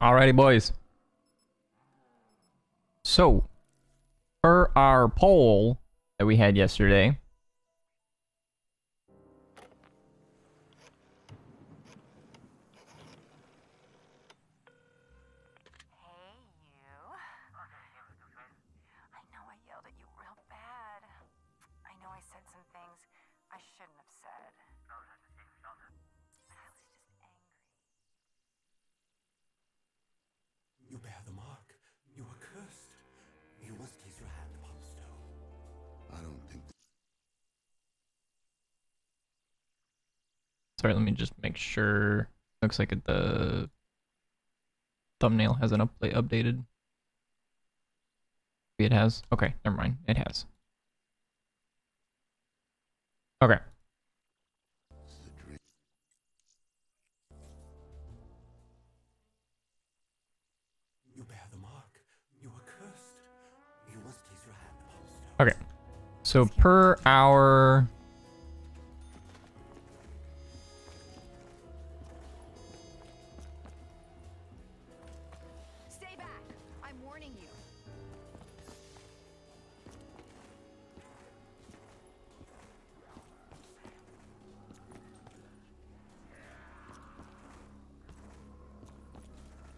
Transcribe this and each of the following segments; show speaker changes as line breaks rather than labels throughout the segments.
Alrighty, boys. So, per our poll that we had yesterday,
You bear the mark. You are cursed. You must place your hand upon the stone. I don't think.
sorry, let me just make sure. Looks like the thumbnail hasn't updated. Maybe it has. Okay, never mind. It has. Okay.
You bear the mark. You are cursed. You must place your hand upon the stone.
Okay. So per our
Stay back. I'm warning you.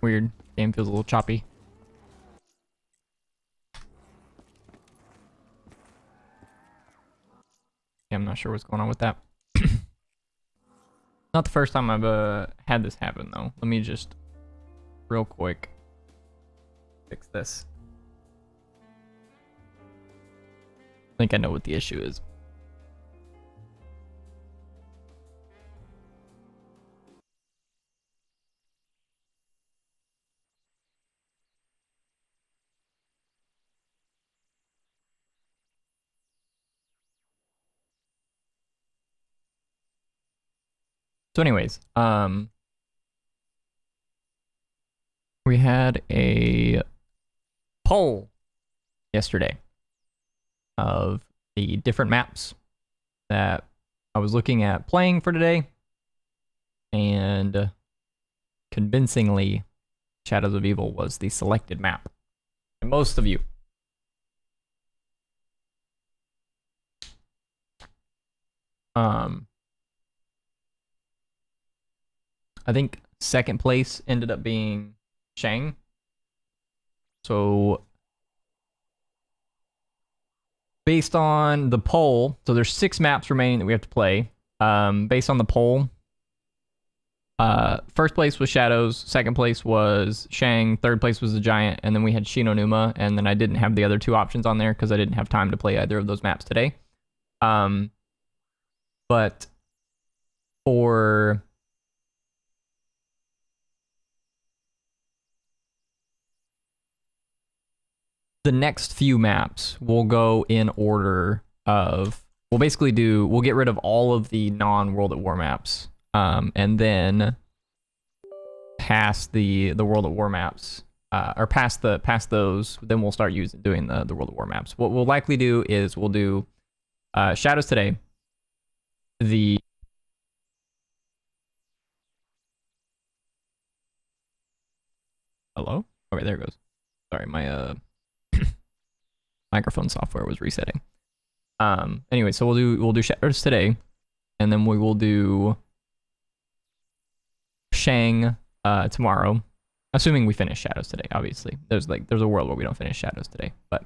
weird game feels a little choppy. Yeah, I'm not sure what's going on with that. Not the first time I've had this happen though. Let me just real quick fix this. I think I know what the issue is. So anyways, we had a poll yesterday of the different maps that I was looking at playing for today, and convincingly Shadows of Evil was the selected map by most of you. I think second place ended up being Shang. So based on the poll, so there's 6 maps remaining that we have to play. Based on the poll, first place was Shadows, second place was Shang, third place was the Giant, and then we had Shinonuma, and then I didn't have the other 2 options on there because I didn't have time to play either of those maps today. But for the next few maps, we'll go in order of, we'll get rid of all of the non-World at War maps, and then past the World at War maps, or past those, then we'll start doing the World at War maps. What we'll likely do is we'll do Shadows today, hello? Okay, there it goes. Sorry, my microphone software was resetting. Anyway, so we'll do Shadows today, and then we will do Shang tomorrow, assuming we finish Shadows today. Obviously, there's a world where we don't finish Shadows today, but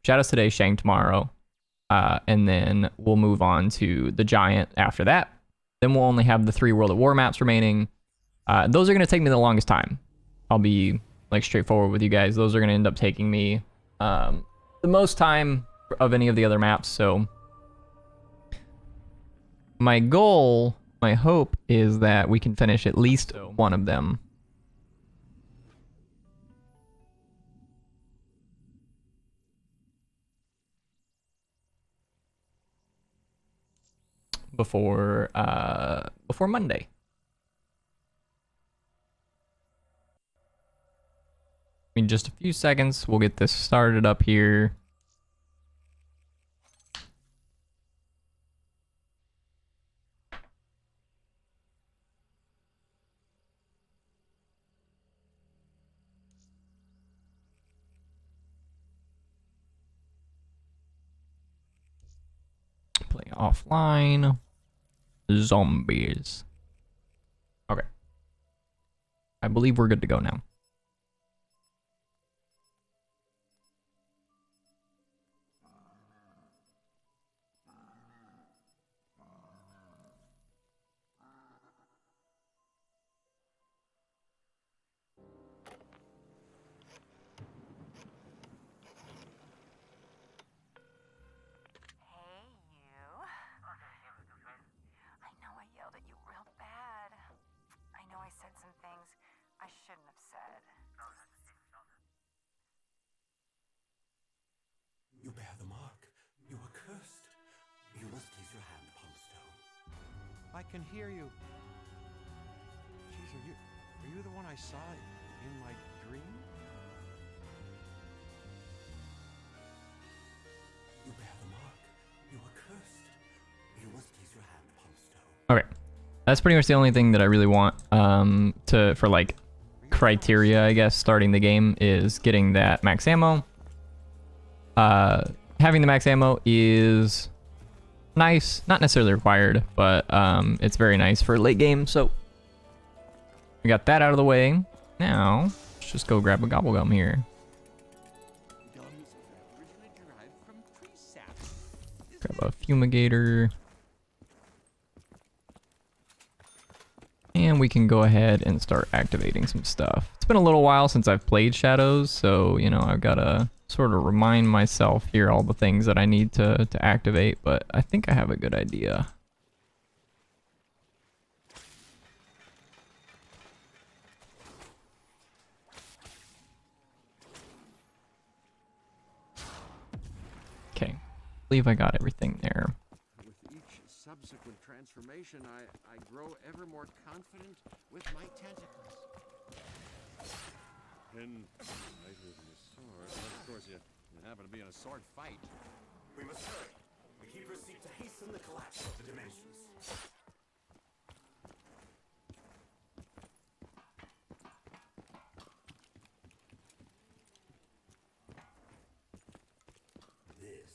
Shadows today, Shang tomorrow, and then we'll move on to the Giant after that. Then we'll only have the 3 World at War maps remaining. Those are gonna take me the longest time. I'll be like straightforward with you guys. Those are gonna end up taking me the most time of any of the other maps. So my goal, my hope is that we can finish at least one of them before Monday. In just a few seconds, we'll get this started up here. offline. Zombies. Okay. I believe we're good to go now.
Hey, you. I know I yelled at you real bad. I know I said some things I shouldn't have said.
You bear the mark. You are cursed. You must place your hand upon the stone.
I can hear you. Jeez, are you the one I saw in my dream?
You bear the mark. You are cursed. You must place your hand upon the stone.
Okay. That's pretty much the only thing that I really want for like criteria, I guess, starting the game is getting that max ammo. Having the max ammo is nice, not necessarily required, but it's very nice for late game. So we got that out of the way. Now let's just go grab a gobblegum here. Grab a fumigator. And we can go ahead and start activating some stuff. It's been a little while since I've played Shadows, so, you know, I've got to sort of remind myself here all the things that I need to activate, but I think I have a good idea. Okay, I believe I got everything there.
With each subsequent transformation, I grow ever more confident with my tentacles. And lighter than a sword. Well, of course, you happen to be in a sword fight.
We must hurry. The keepers seek to hasten the collapse of the dimensions. This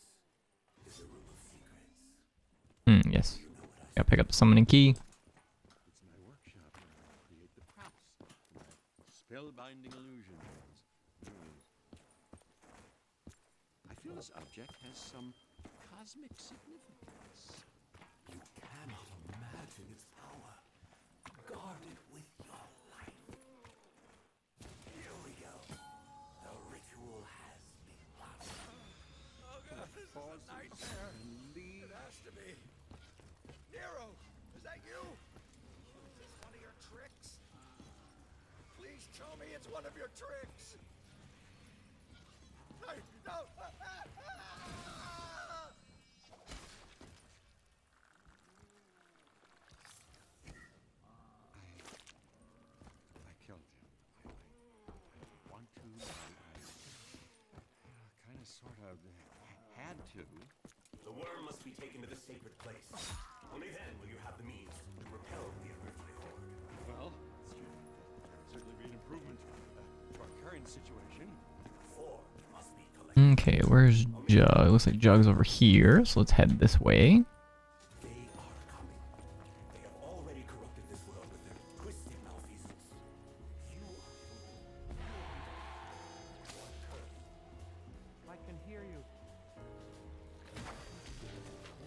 is a room of secrets.
Yes. Gotta pick up the summoning key.
It's my workshop where I create the props, my spellbinding illusions. I feel this object has some cosmic significance.
You cannot imagine its power. Guard it with your life. Here we go. The ritual has begun.
Oh god, this is a nightmare. It has to be. Nero, is that you? Is this one of your tricks? Please tell me it's one of your tricks. No!
I killed him. I want to. I kind of, sort of, had to.
The worm must be taken to the sacred place. Only then will you have the means to repel the unearthly horde.
Well, that'd certainly be an improvement to our current situation.
Four must be collected.
Okay, where's Jug? Looks like Jug's over here, so let's head this way.
They are coming. They have already corrupted this world with their twisted malfeasance. You
I can hear you.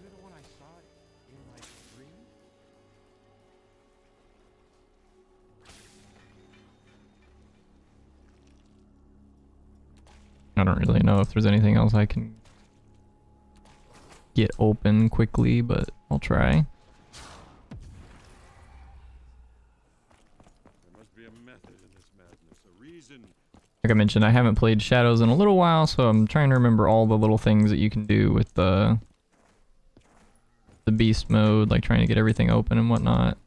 You're the one I saw in my dream?
I don't really know if there's anything else I can get open quickly, but I'll try.
There must be a method in this madness, a reason.
Like I mentioned, I haven't played Shadows in a little while, so I'm trying to remember all the little things that you can do with the beast mode, like trying to get everything open and whatnot.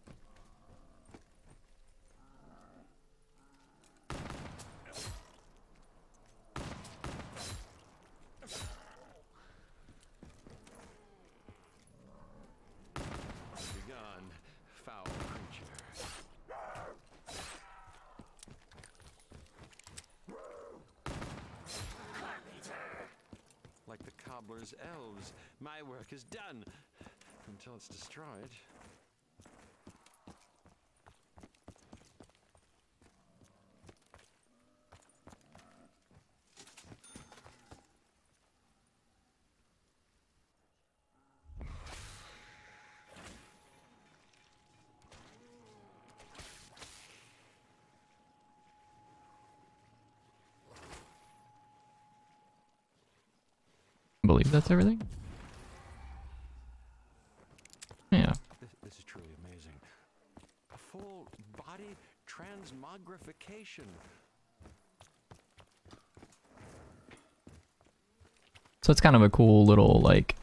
Begone, foul creature. Like the cobbler's elves, my work is done. until it's destroyed.
I believe that's everything. Yeah.
This is truly amazing. A full body transmogrification.
So it's kind of a cool little, like,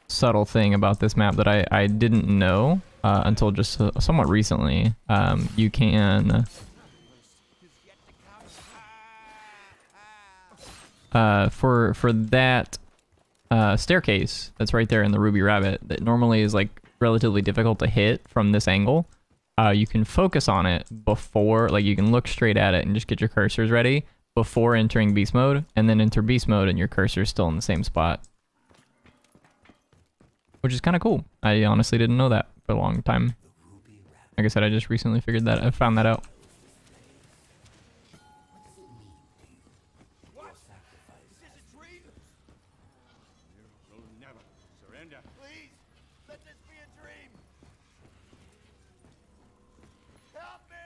subtle thing about this map that I didn't know until just somewhat recently. You can... for that staircase that's right there in the Ruby Rabbit that normally is like relatively difficult to hit from this angle, you can focus on it before, like you can look straight at it and just get your cursors ready before entering beast mode, and then enter beast mode and your cursor's still in the same spot, which is kind of cool. I honestly didn't know that for a long time. Like I said, I just recently figured that, I found that out.
Please, let this be a dream. Help me!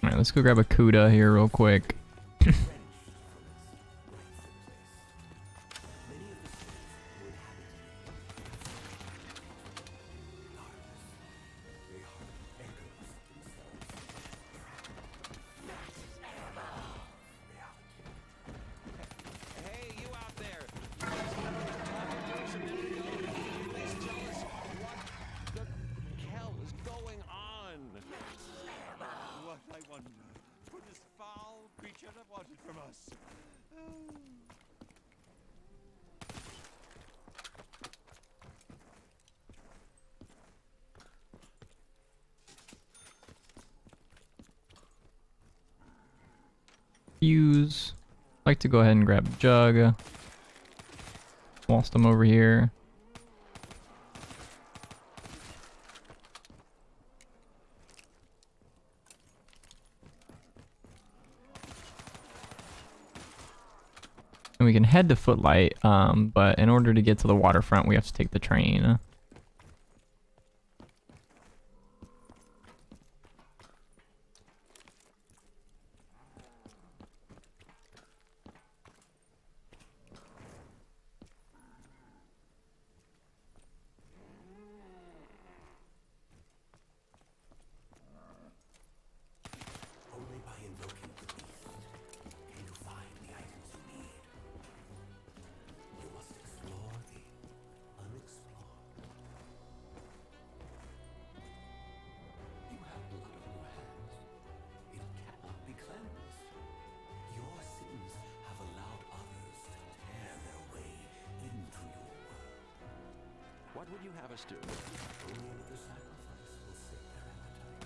Alright, let's go grab a Cuda here real quick.
Hey, you out there! Please tell us what the hell is going on?
What, I wonder, could this foul creature have wanted from us?
Fuse. Like to go ahead and grab Jug whilst I'm over here. And we can head to Footlight, but in order to get to the waterfront, we have to take the train.
Only by invoking the beast can you find the items you need. You must explore the unexplored. You have blood on your hands. It cannot be cleansed. Your sins have allowed others to tear their way into your world.
What would you have us do?
Only another sacrifice will sate their appetite.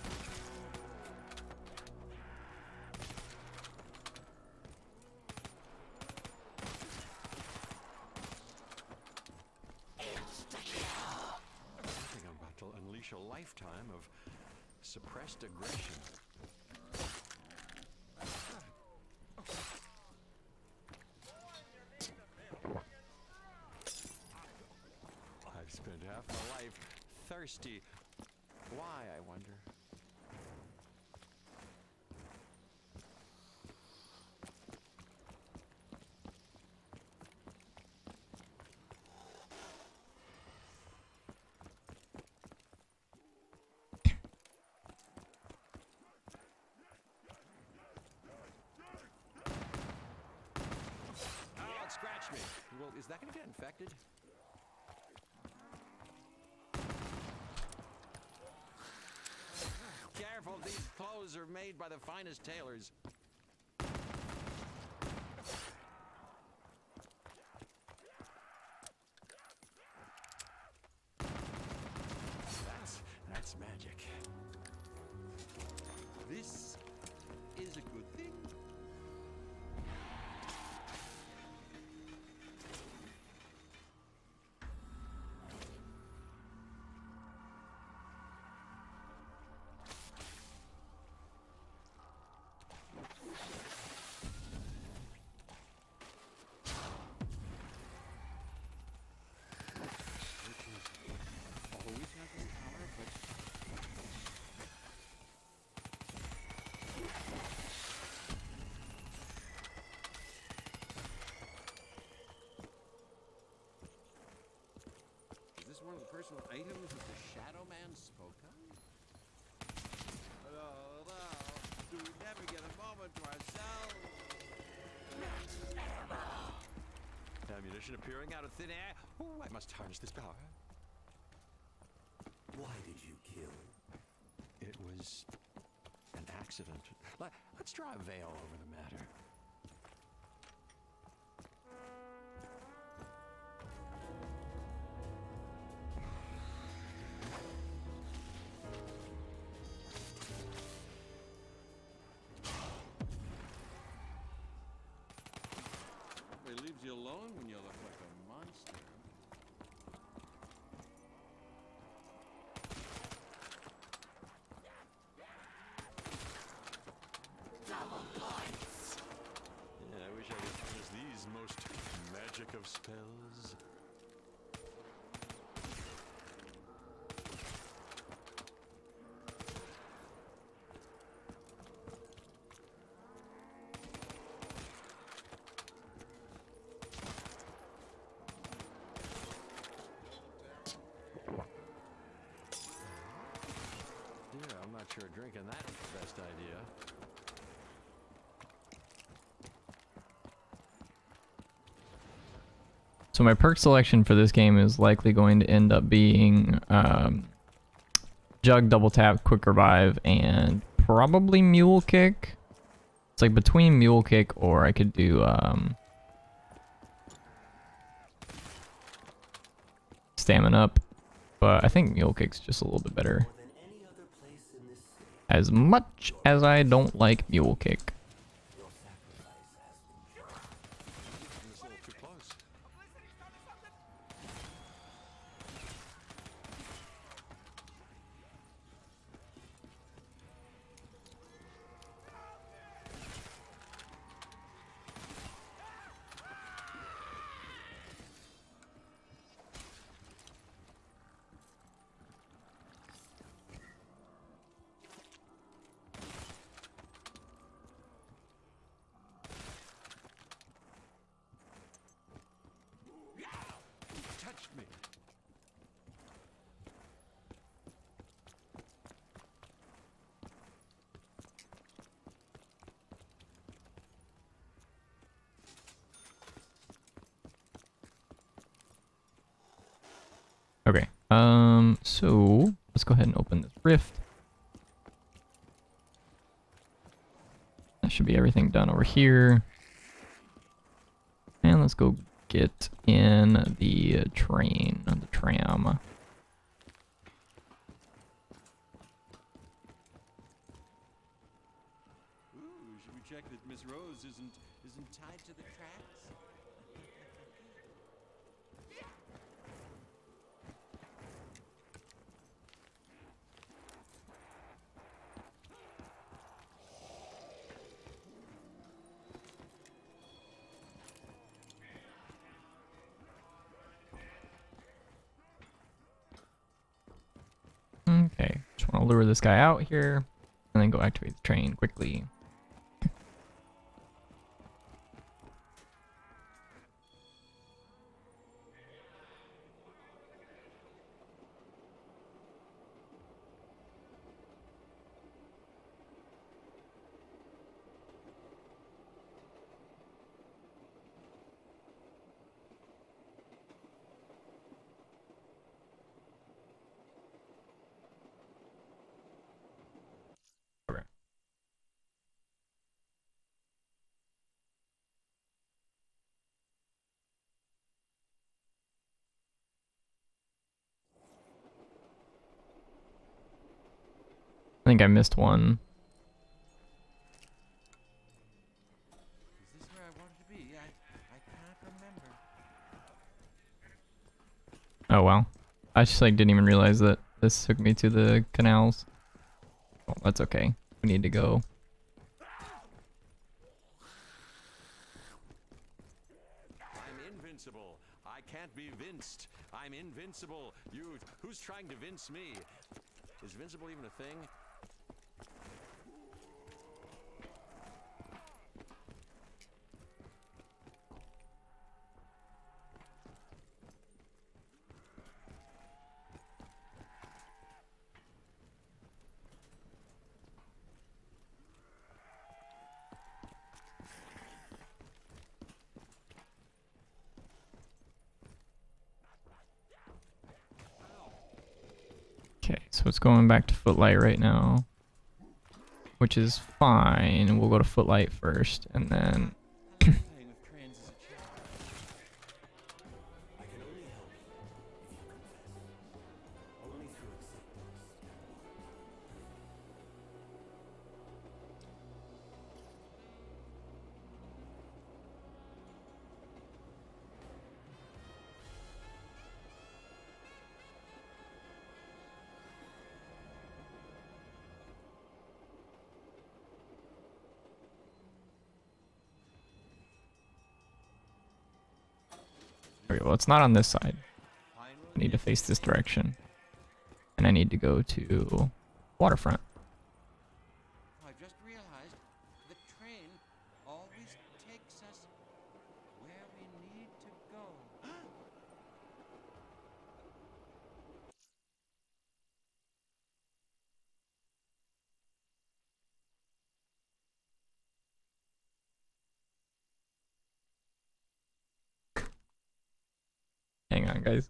I think I'm about to unleash a lifetime of suppressed aggression. I've spent half my life thirsty. Why, I wonder? Well, is that gonna get infected? Careful, these clothes are made by the finest tailors. That's magic. This is a good thing. Always has some power, but is this one of the personal items that the Shadow Man spoke of? Hello, hello. Do we never get a moment to ourselves? Ammunition appearing out of thin air. Oh, I must harness this power.
Why did you kill?
It was an accident. Let's draw a veil over the matter. It leaves you alone when you look like a monster. Yeah, I wish I could harness these most magic of spells. Yeah, I'm not sure drinking that is the best idea.
So my perk selection for this game is likely going to end up being Jug, Double Tap, Quick Revive, and probably Mule Kick. It's like between Mule Kick or I could do Stamina Up, but I think Mule Kick's just a little bit better.
More than any other place in this city,
As much as I don't like Mule Kick.
your sacrifice has been
It's a little too close. Touched me.
Okay. So let's go ahead and open this rift. That should be everything done over here. And let's go get in the train, the tram.
Ooh, should we check that Miss Rose isn't tied to the tracks?
Okay, just want to lure this guy out here and then go activate the train quickly. think I missed one.
Is this where I wanted to be? I can't remember.
Oh well. I just like didn't even realize that this took me to the canals. Oh, that's okay. We need to go.
I'm invincible. I can't be vinced. I'm invincible. Who's trying to vince me? Is vincible even a thing?
Okay, so it's going back to Footlight right now, which is fine. We'll go to Footlight first, and then
I love playing with trains as a child.
I can only help you if you confess. Only through acceptance.
okay, well, it's not on this side. I need to face this direction, and I need to go to Waterfront.
I just realized the train always takes us where we need to go.
Hang on, guys.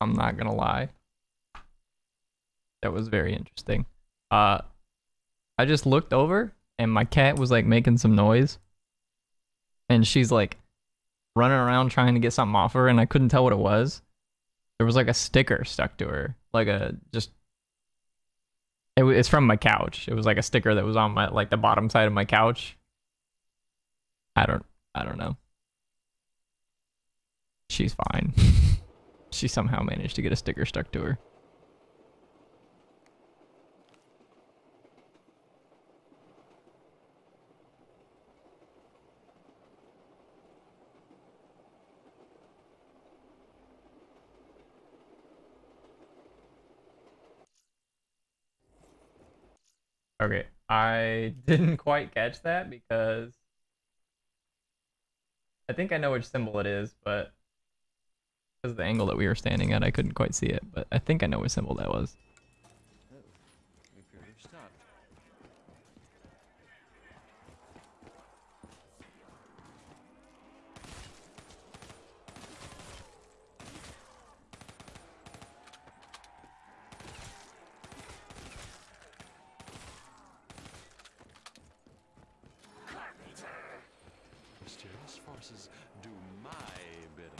I'm not gonna lie. That was very interesting. I just looked over and my cat was like making some noise. And she's like running around trying to get something off her, and I couldn't tell what it was. There was like a sticker stuck to her. Like it's from my couch. It was like a sticker that was on my like the bottom side of my couch. I don't know. She's fine. She somehow managed to get a sticker stuck to her. Okay, I didn't quite catch that because I think I know which symbol it is, but because of the angle that we were standing at, I couldn't quite see it. But I think I know which symbol that was.
Oh, we appear to have stopped.
Mysterious forces do my bidding.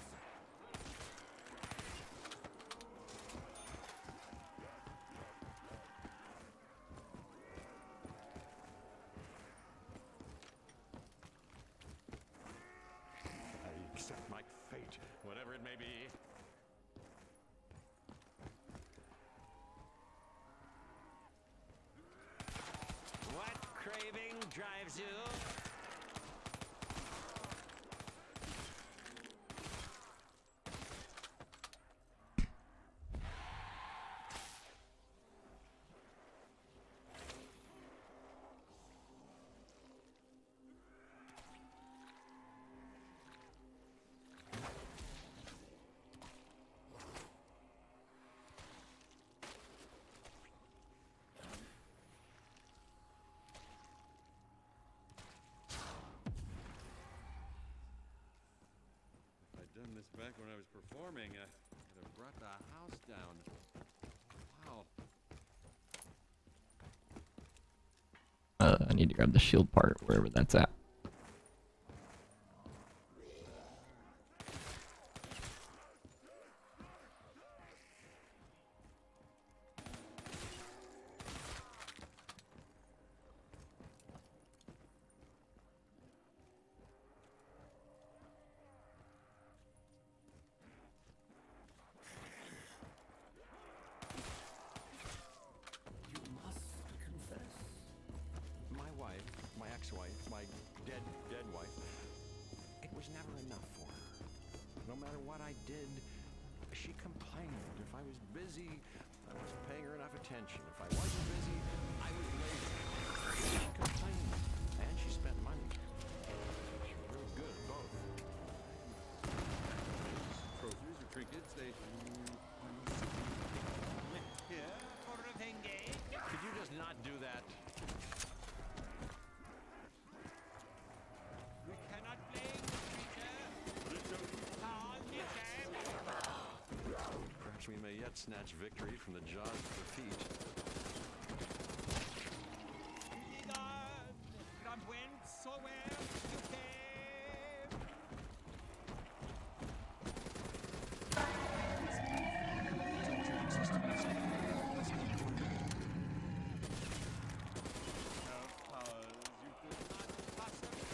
I accept my fate, whatever it may be. What craving drives you?
back when I was performing. I'd have brought the house down. Wow.
I need to grab the shield part wherever that's at.
You must confess.
My wife, my ex-wife, my dead wife, it was never enough for her. No matter what I did, she complained. If I was busy, I wasn't paying her enough attention. If I wasn't busy, I was lazy. She complained, and she spent money. She was real good at both.
Trophies or trinkets, they... Here, for a thing, eh?
Could you just not do that?
We cannot blame the creature.
Perhaps we may yet snatch victory from the jaws of defeat.
From whence or where you came? Of powers you could not possibly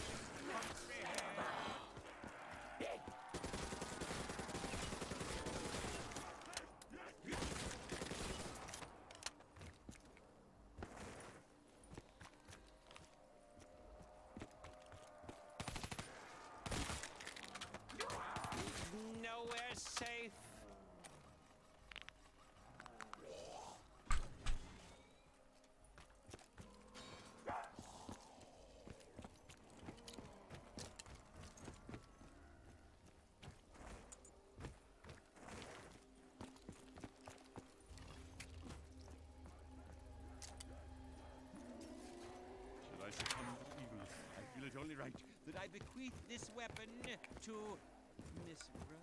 comprehend. Nowhere safe. Should I succumb to evil, I feel it only right that I bequeath this weapon to Miss Rose.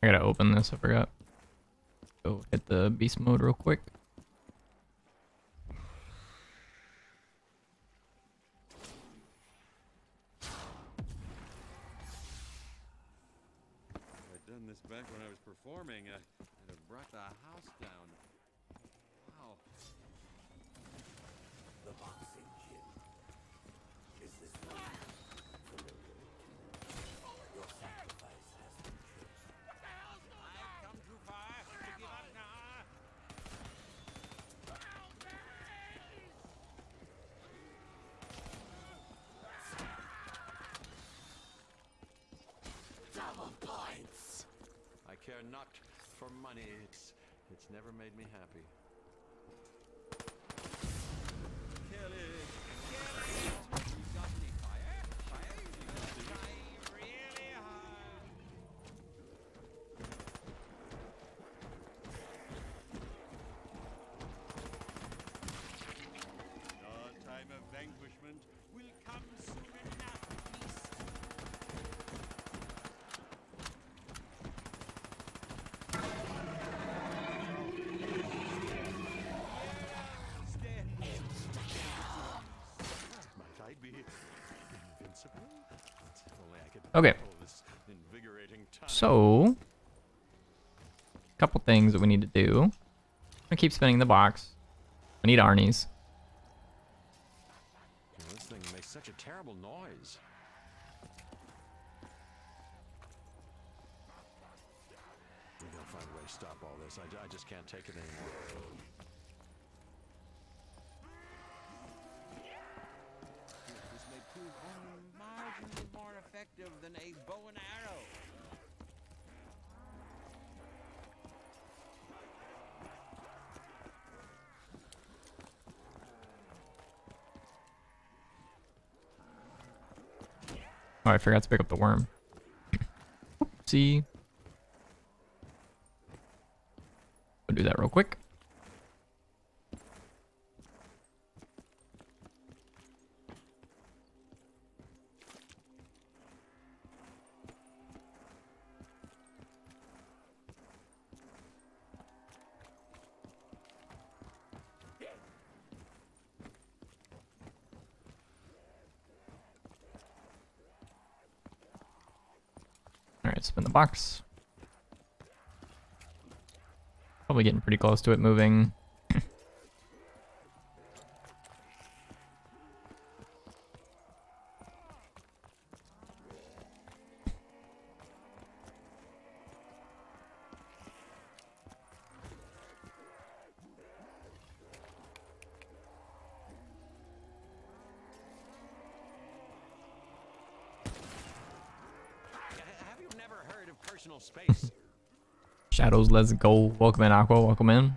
I gotta open this, I forgot. Go hit the beast mode real quick.
If I'd done this back when I was performing, I'd have brought the house down. Wow.
The boxing gym. Is this one familiar? Your sacrifice has been chosen.
I've come too far to give up now.
Double points.
I care not for money. It's never made me happy.
Kill it. Kill it. You got any fire? Fire? You try really hard. Your time of vanquishment will come soon enough, beast.
Might I be invincible? If only I could
Okay.
follow this invigorating time.
So, couple things that we need to do. I'm gonna keep spinning the box. I need Arnies.
You know, this thing makes such a terrible noise. We gotta find a way to stop all this. I just can't take it anymore.
This may prove only marginally more effective than a bow and arrow.
Oh, I forgot to pick up the worm. See. I'll do that real quick. Alright, spin the box. Probably getting pretty close to it moving.
Have you never heard of personal space?
Shadows, let's go. Welcome in, Aqua. Welcome in.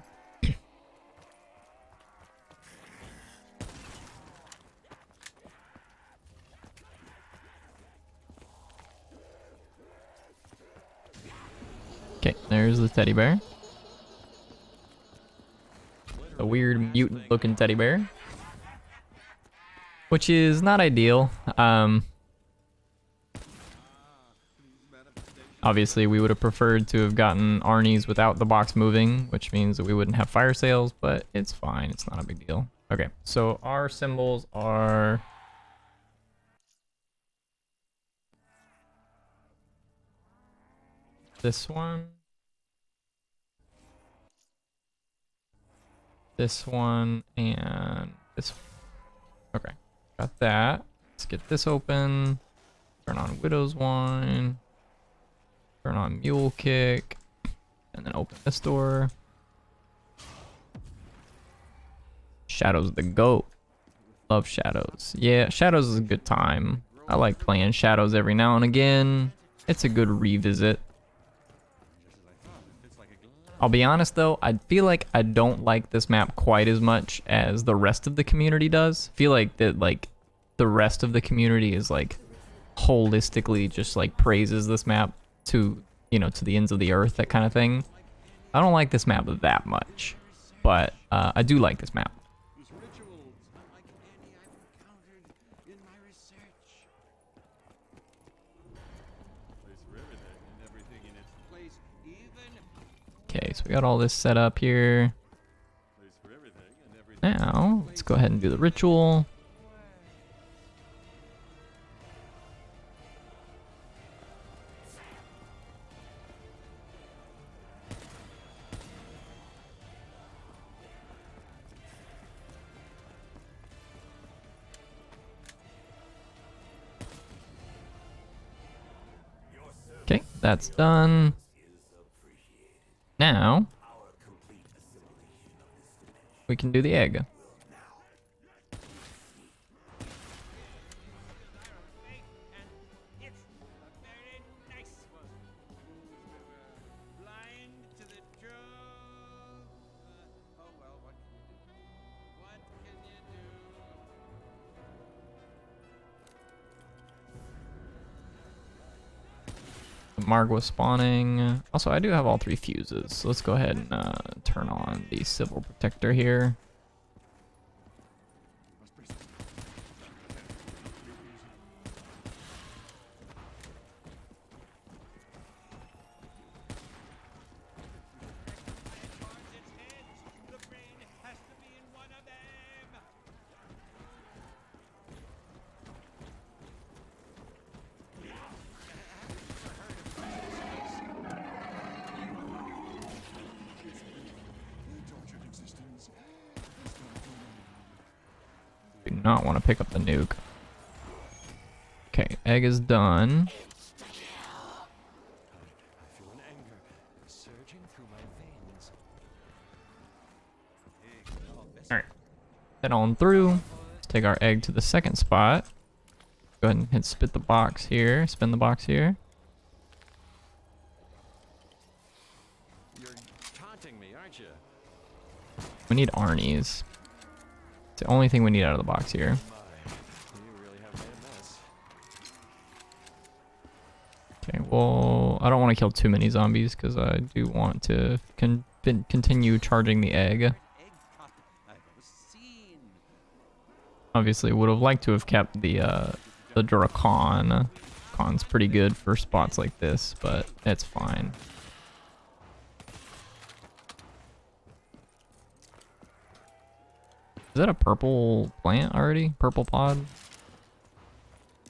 Okay, there's the teddy bear. A weird mutant looking teddy bear. Which is not ideal. Obviously, we would have preferred to have gotten Arnies without the box moving, which means that we wouldn't have fire sales, but it's fine. It's not a big deal. Okay, so our symbols are... this one. This one, and this one. Okay, got that. Let's get this open. Turn on Widow's Wine. Turn on Mule Kick, and then open this door. Shadows the GOAT. Love Shadows. Yeah, Shadows is a good time. I like playing Shadows every now and again. It's a good revisit. I'll be honest though, I feel like I don't like this map quite as much as the rest of the community does. I feel like that the rest of the community is like holistically just like praises this map to, you know, to the ends of the earth, that kind of thing. I don't like this map that much, but I do like this map.
These rituals, unlike any I've encountered in my research. Place for everything and everything in its place, even
Okay, so we got all this set up here.
place for everything and everything.
Now, let's go ahead and do the ritual. Okay, that's done. Now, we can do the egg.
It's a very nice one. Blind to the truth. Oh well, what can you do? What can you do?
Marg was spawning. Also, I do have all 3 fuses, so let's go ahead and turn on the Civil Protector here.
The brain has to be in one of them.
Do not want to pick up the nuke. Okay, egg is done.
I feel an anger surging through my veins.
Alright. Head on through. Let's take our egg to the second spot. Go ahead and hit spin the box here. Spin the box here.
You're taunting me, aren't you?
We need Arnies. It's the only thing we need out of the box here.
You really have made a mess.
Okay, well, I don't want to kill too many zombies because I do want to continue charging the egg.
Egg top I've ever seen.
Obviously, would have liked to have kept the Duracan. Con's pretty good for spots like this, but it's fine. Is that a purple plant already? Purple pod?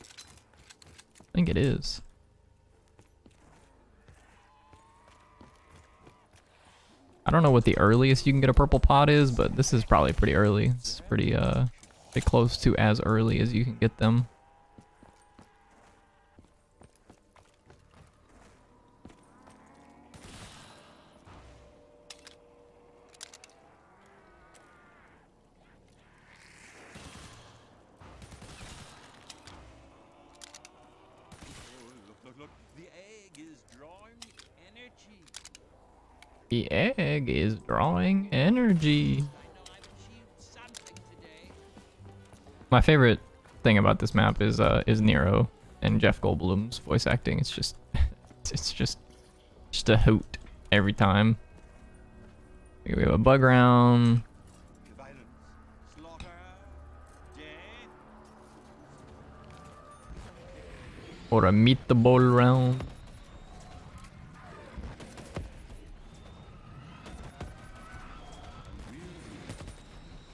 I think it is. I don't know what the earliest you can get a purple pot is, but this is probably pretty early. It's pretty close to as early as you can get them.
Look. The egg is drawing energy.
The egg is drawing energy.
I know I've achieved something today.
My favorite thing about this map is Nero and Jeff Goldblum's voice acting. It's just it's just a hoot every time. We have a bug round.
Violence, slaughter, death.
Or a meatball round.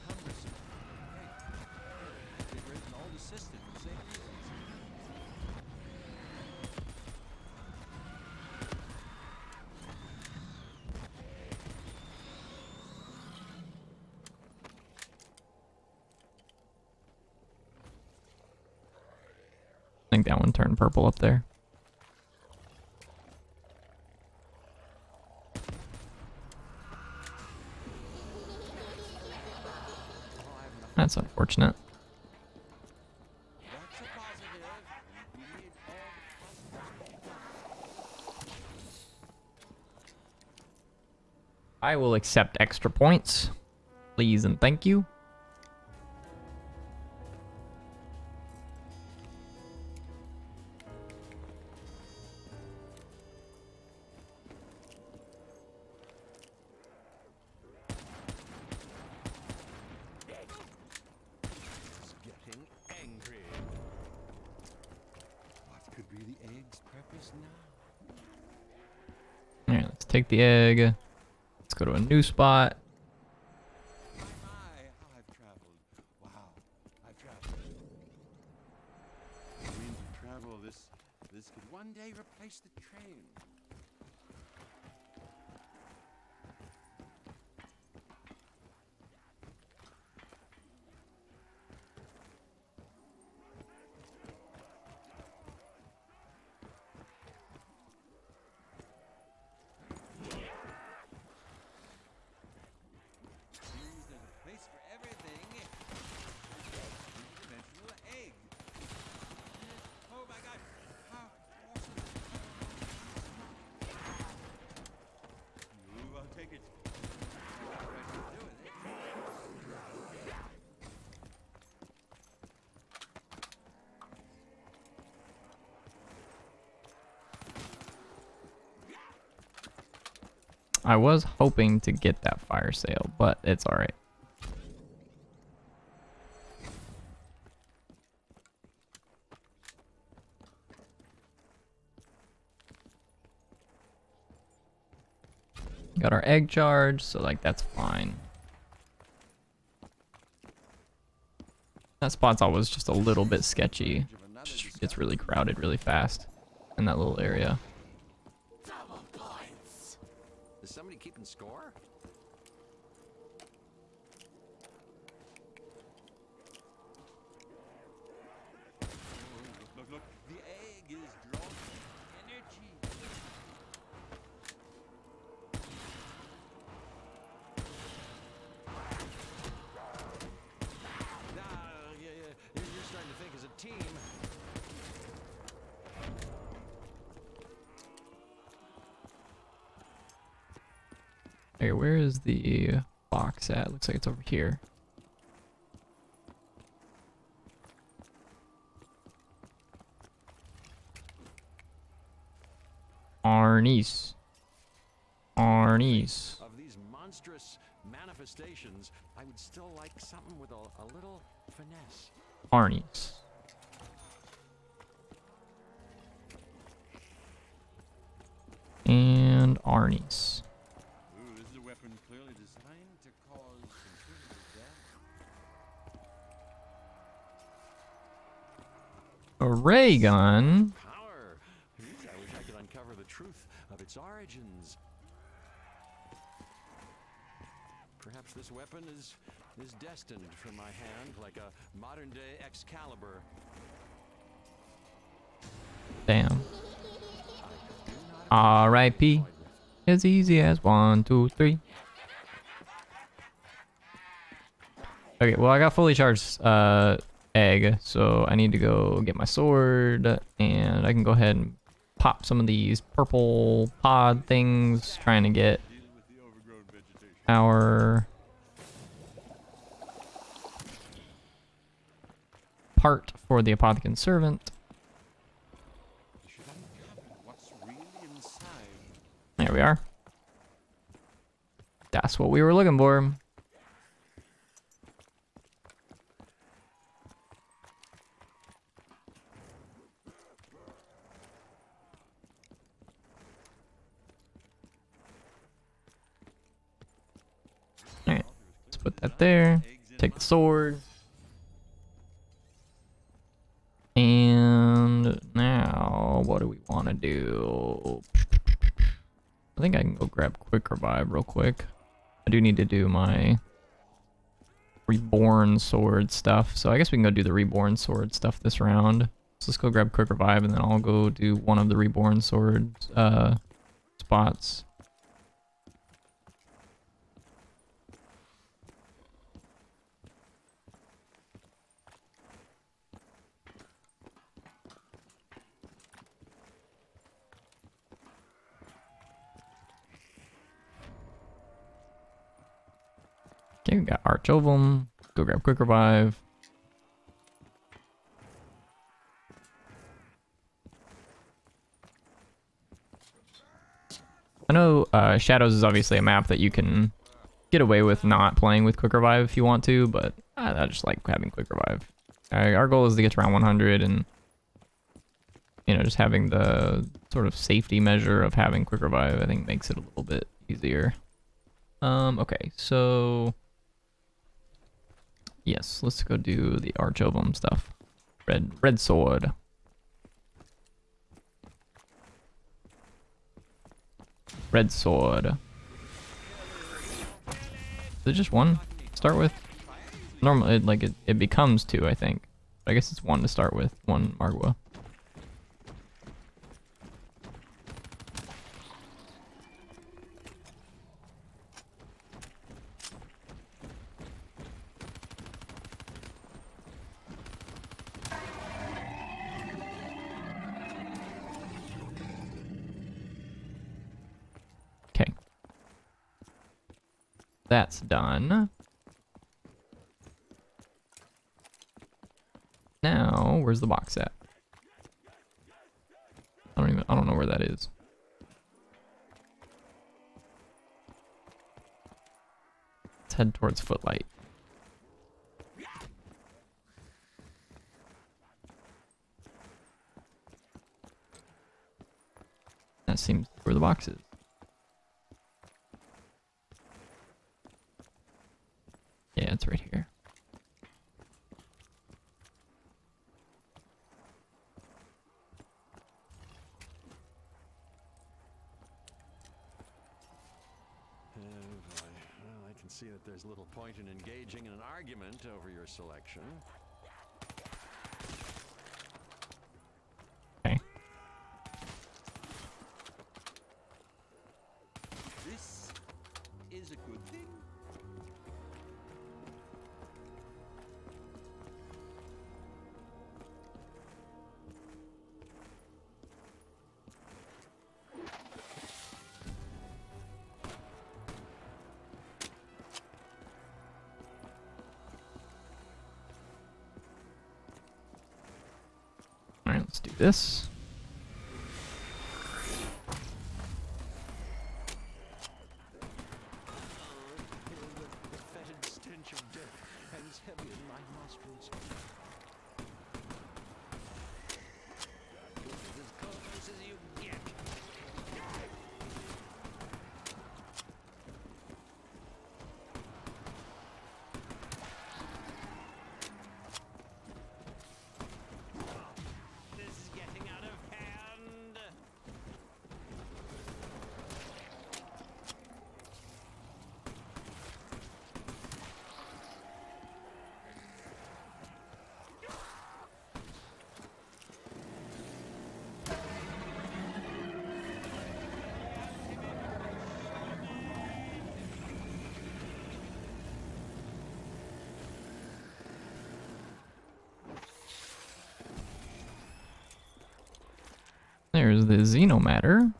Cumbersome. Hey, they've written all the system for the same reasons.
I think that one turned purple up there. That's unfortunate.
That's a positive. We need all
I will accept extra points. Please and thank you.
It's getting angry. What could be the egg's purpose now?
Alright, let's take the egg. Let's go to a new spot.
My, how I've traveled. Wow, I've traveled. The means of travel, this could one day replace the train. Seems there's a place for everything. Three-dimensional egg. Oh my god, how awesome. Ooh, I'll take it. What do I do with it?
I was hoping to get that fire sale, but it's alright. Got our egg charge, so like that's fine. That spot's always just a little bit sketchy. Just gets really crowded really fast in that little area.
Double points.
Is somebody keeping score?
Look, the egg is drawing energy.
You're starting to think as a team.
Okay, where is the box at? Looks like it's over here. Arnies. Arnies.
Of these monstrous manifestations, I would still like something with a little finesse.
Arnies. And Arnies.
Ooh, this is a weapon clearly designed to cause considerable damage.
A ray gun.
Power! I wish I could uncover the truth of its origins. Perhaps this weapon is destined for my hand, like a modern-day Excalibur.
Damn. R.I.P. As easy as 1, 2, 3. Okay, well I got fully charged egg, so I need to go get my sword, and I can go ahead and pop some of these purple pod things, trying to get our part for the Apothecary Servant.
Should uncover what's really inside.
There we are. That's what we were looking for. Alright, let's put that there. Take the sword. And now, what do we want to do? I think I can go grab Quick Revive real quick. I do need to do my Reborn Sword stuff, so I guess we can go do the Reborn Sword stuff this round. So let's go grab Quick Revive, and then I'll go do one of the Reborn Sword spots. Okay, we got Arch Ovum. Go grab Quick Revive. I know Shadows is obviously a map that you can get away with not playing with Quick Revive if you want to, but I just like having Quick Revive. Our goal is to get to around 100, and you know, just having the sort of safety measure of having Quick Revive, I think makes it a little bit easier. Okay, so yes, let's go do the Arch Ovum stuff. Red sword. Red sword. Is it just one to start with? Normally, it becomes 2, I think. I guess it's 1 to start with. 1 Margwa. Okay. That's done. Now, where's the box at? I don't know where that is. Let's head towards Footlight. That seems where the box is. Yeah, it's right here.
Well, I can see that there's little point in engaging in an argument over your selection.
Okay.
This is a good thing.
All right, let's do this.
The fetid stench of death hangs heavy in my nostrils. This is as close as you get. This is getting out of
There's the Xenomatter.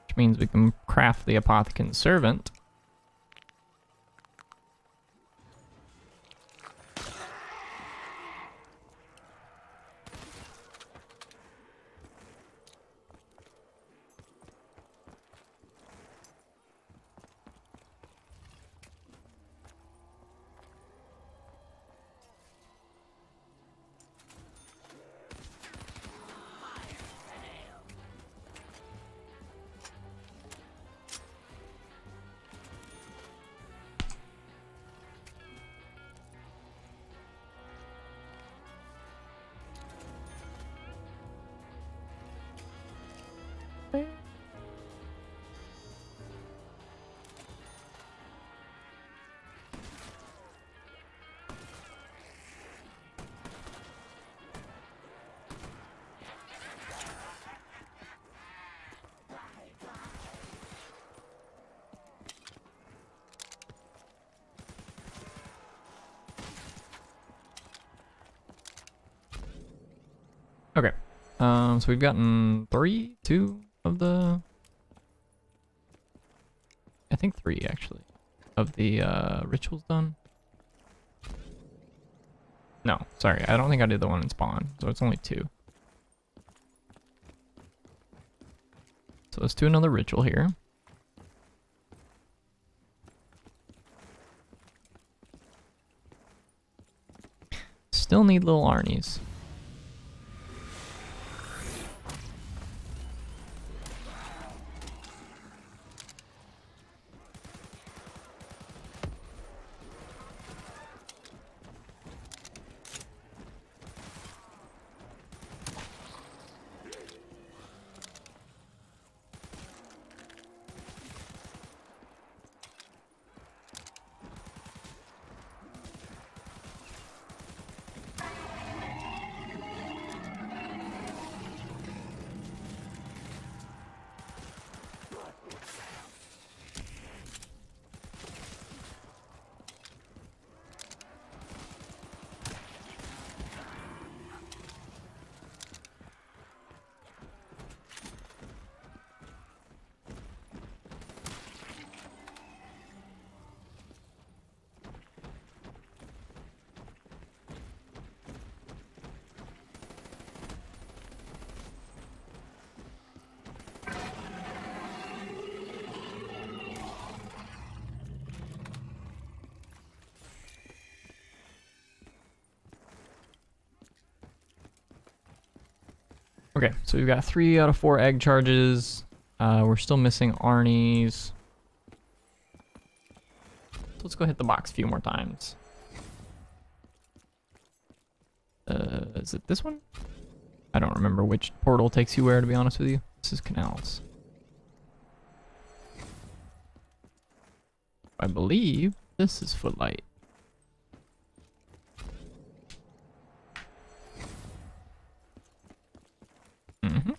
Which means we can craft the Apothicon Servant. Okay. So we've gotten 2 of the... I think 3, actually, of the rituals done. No, sorry, I don't think I did the one in spawn, so it's only 2. So let's do another ritual here. Still need little Arnies. Okay, so we've got 3 out of 4 egg charges. We're still missing Arnies. So let's go hit the box a few more times. Is it this one? I don't remember which portal takes you where, to be honest with you. This is Canals. I believe this is Footlight. Mm-hmm.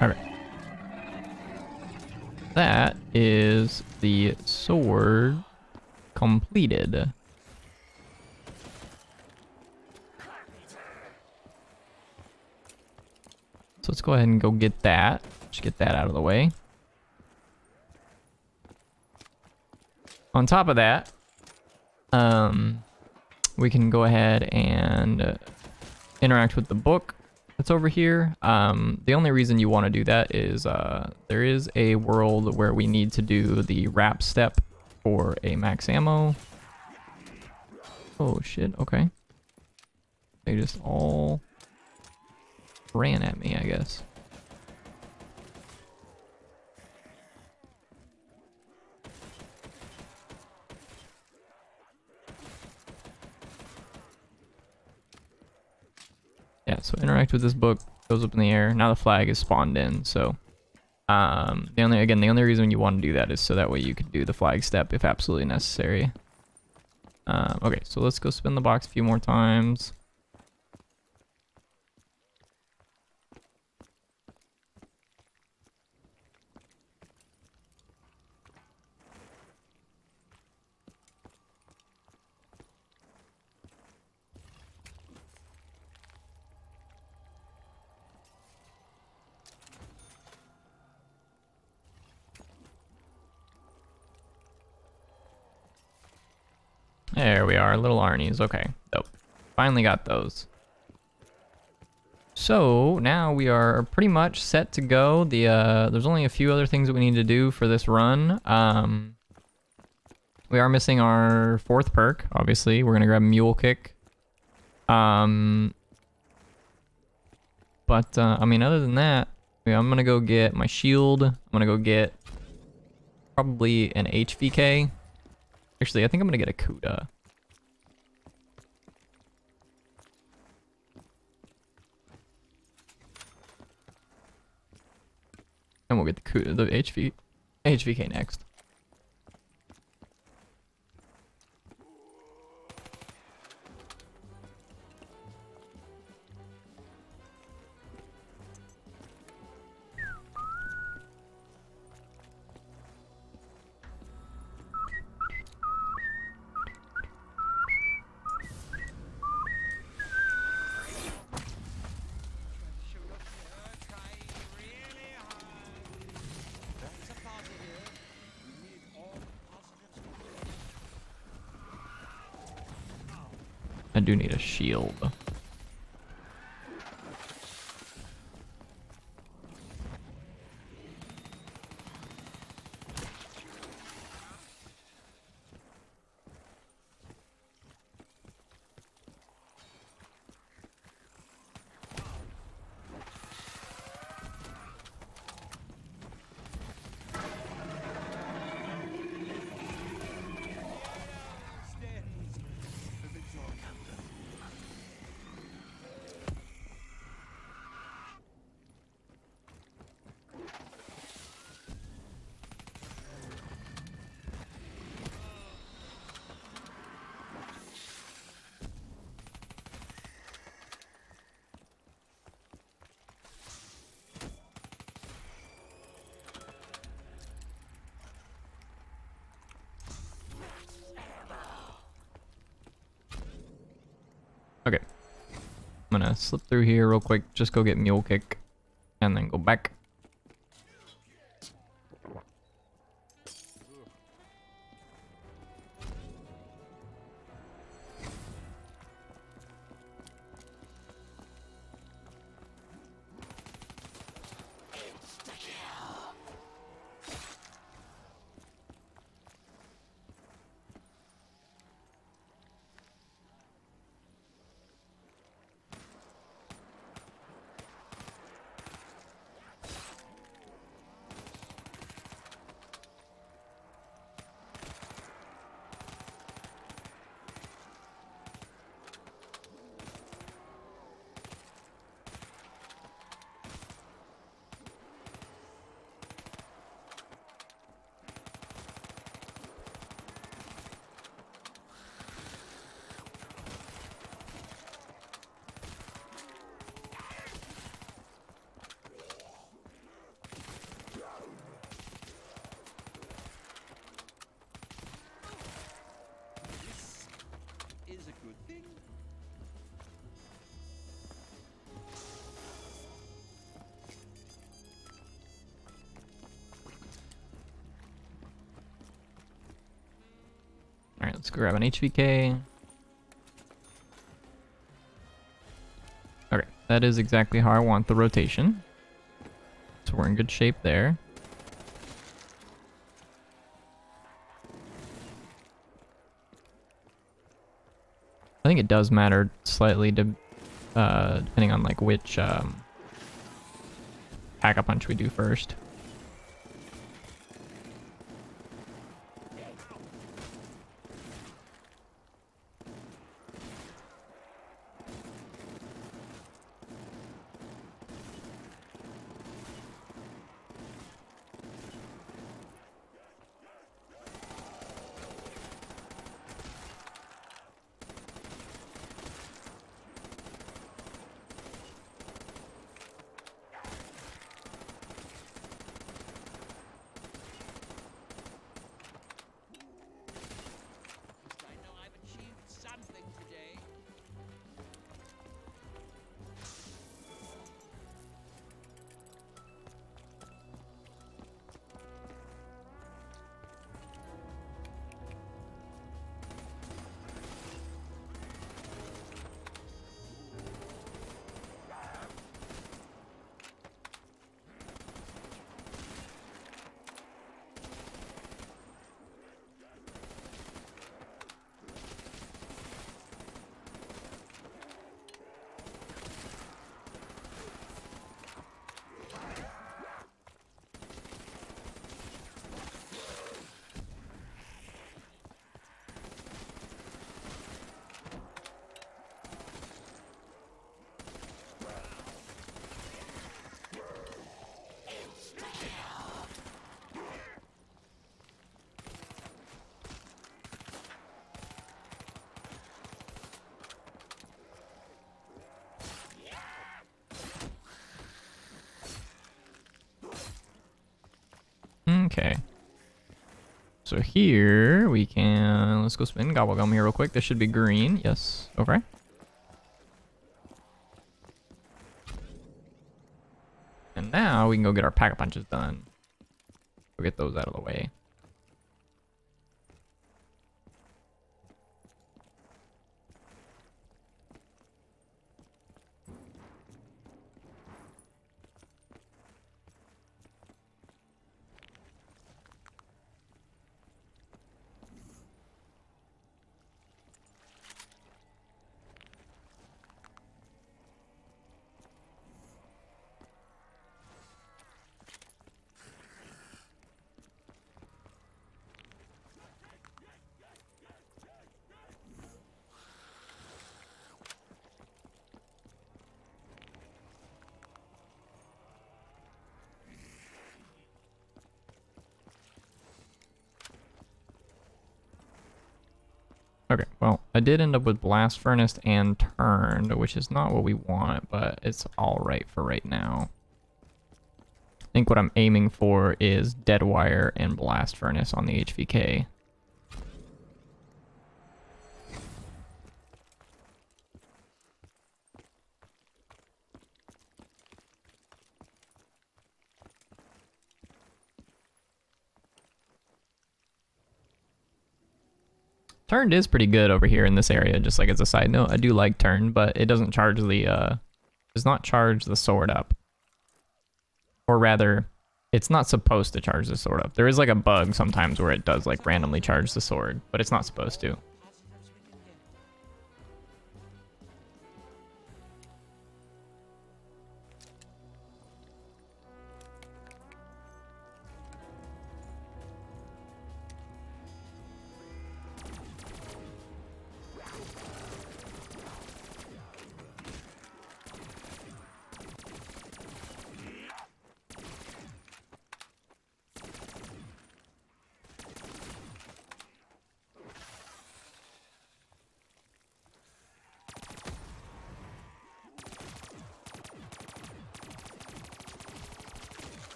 All right. That is the sword completed. So let's go ahead and go get that. Just get that out of the way. On top of that, we can go ahead and interact with the book that's over here. The only reason you want to do that is there is a world where we need to do the wrap step for a max ammo. Oh shit, okay. They just all ran at me, I guess. Yeah, so interact with this book, goes up in the air. Now the flag is spawned in, so the only reason you want to do that is so that way you can do the flag step if absolutely necessary. Okay, so let's go spin the box a few more times. There we are, little Arnies. Okay, dope. Finally got those. So now we are pretty much set to go. There's only a few other things that we need to do for this run. We are missing our 4th perk, obviously. We're gonna grab Mule Kick. I mean, other than that, I'm gonna go get my shield. I'm gonna go get probably an HVK. Actually, I think I'm gonna get a Kuda. And we'll get the Kuda, the HVK next. I do need a shield. Okay. I'm gonna slip through here real quick, just go get Mule Kick, and then go back. Let's grab an HVK. Okay, that is exactly how I want the rotation. So we're in good shape there. I think it does matter slightly to, depending on like which pack-a-punch we do first.
I know I've achieved something today.
Okay. So here we can, let's go spin Gobblegum here real quick. This should be green. Yes. Okay. And now we can go get our pack-a-punches done. Go get those out of the way. Okay, well, I did end up with Blast Furnace and Turned, which is not what we want, but it's alright for right now. I think what I'm aiming for is Dead Wire and Blast Furnace on the HVK. Turned is pretty good over here in this area, just like as a side note. I do like Turned, but it doesn't charge the, does not charge the sword up. Or rather, it's not supposed to charge the sword up. There is like a bug sometimes where it does like randomly charge the sword, but it's not supposed to.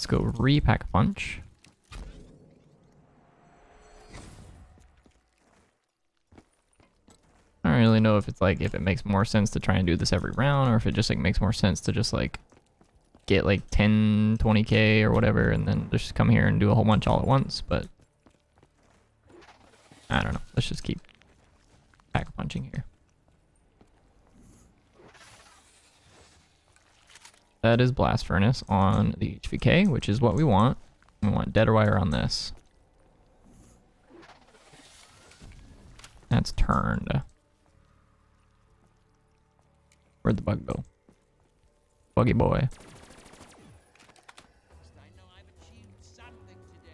Let's go repack a punch. I don't really know if it's like if it makes more sense to try and do this every round or if it just like makes more sense to just like get like 10, 20k or whatever and then just come here and do a whole bunch all at once, but I don't know. Let's just keep pack punching here. That is Blast Furnace on the HVK, which is what we want. We want Dead Wire on this. That's turned. Where'd the bug go? Buggy boy.
I know I've achieved something today.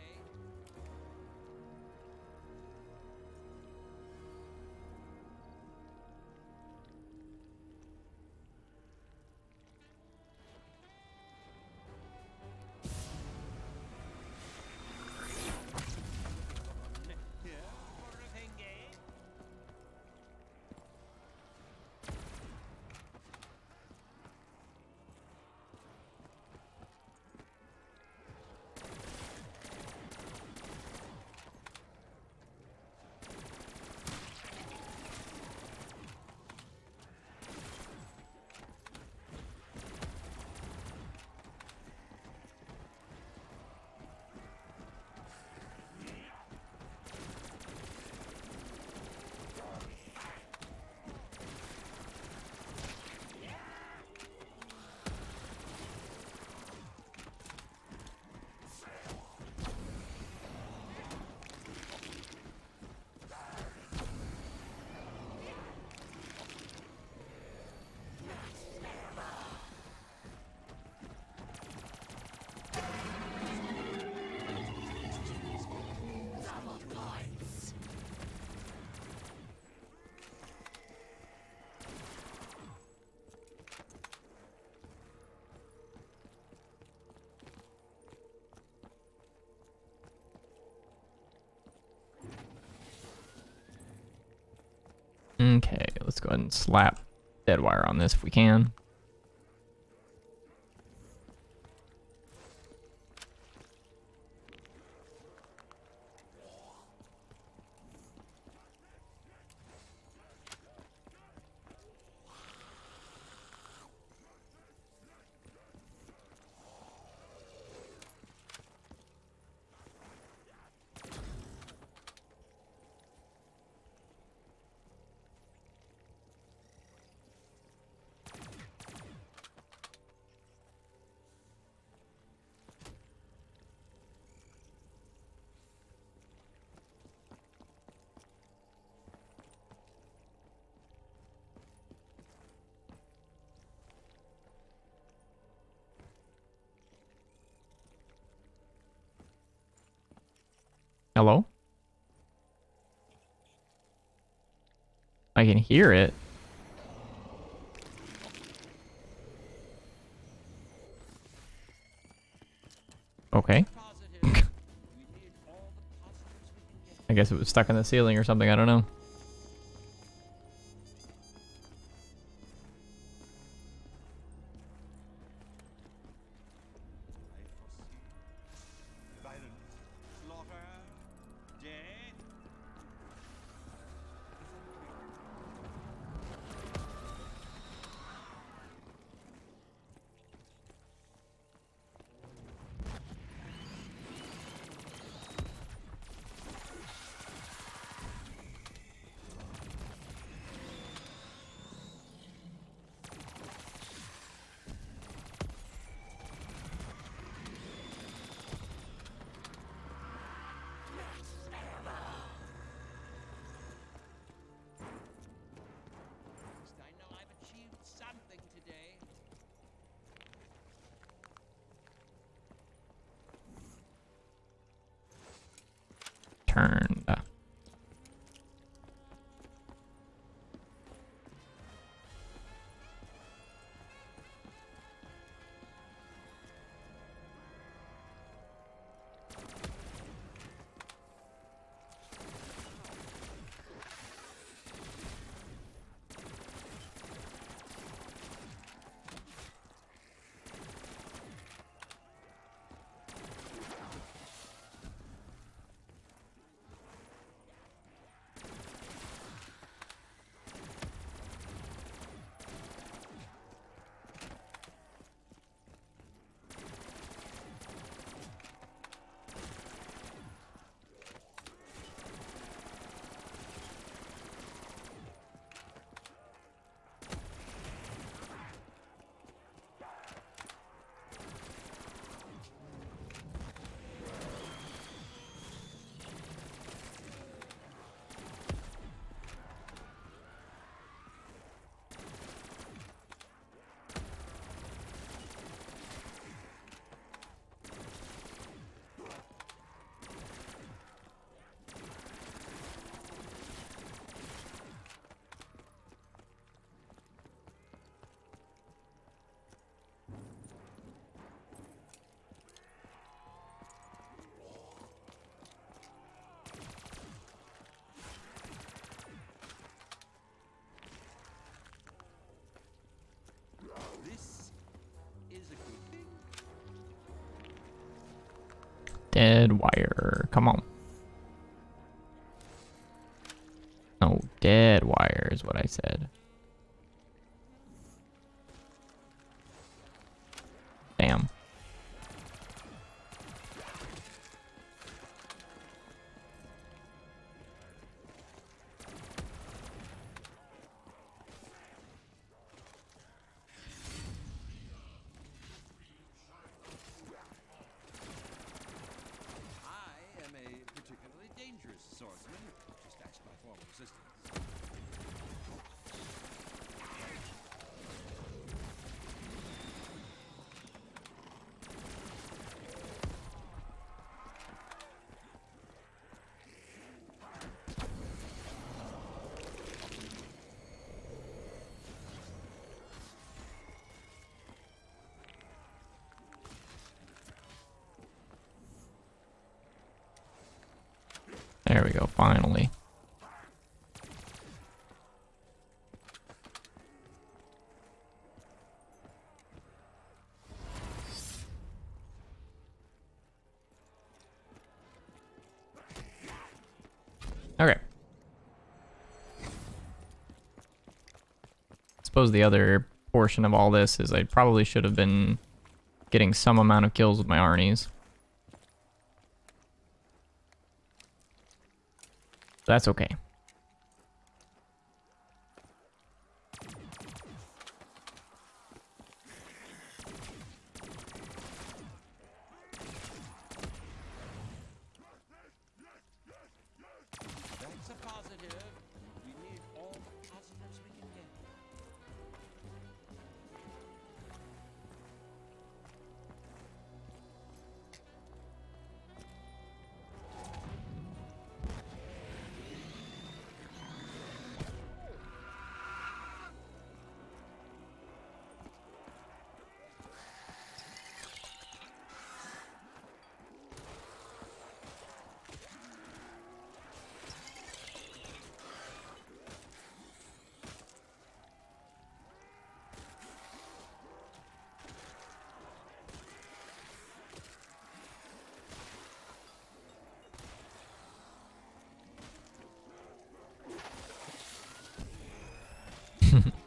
Okay, let's go ahead and slap Dead Wire on this if we can. Hello? I can hear it. Okay.
Positive. We need all the positives we can get.
I guess it was stuck in the ceiling or something. I don't know.
Violence, slaughter, death.
I know I've achieved something today.
Turned. Dead wire. Come on. No, dead wire is what I said. Damn.
I am a particularly dangerous swordsman. Just ask my former assistant.
There we go, finally. Okay. I suppose the other portion of all this is I probably should have been getting some amount of kills with my Arnies. That's okay.
That's a positive. We need all the positives we can get.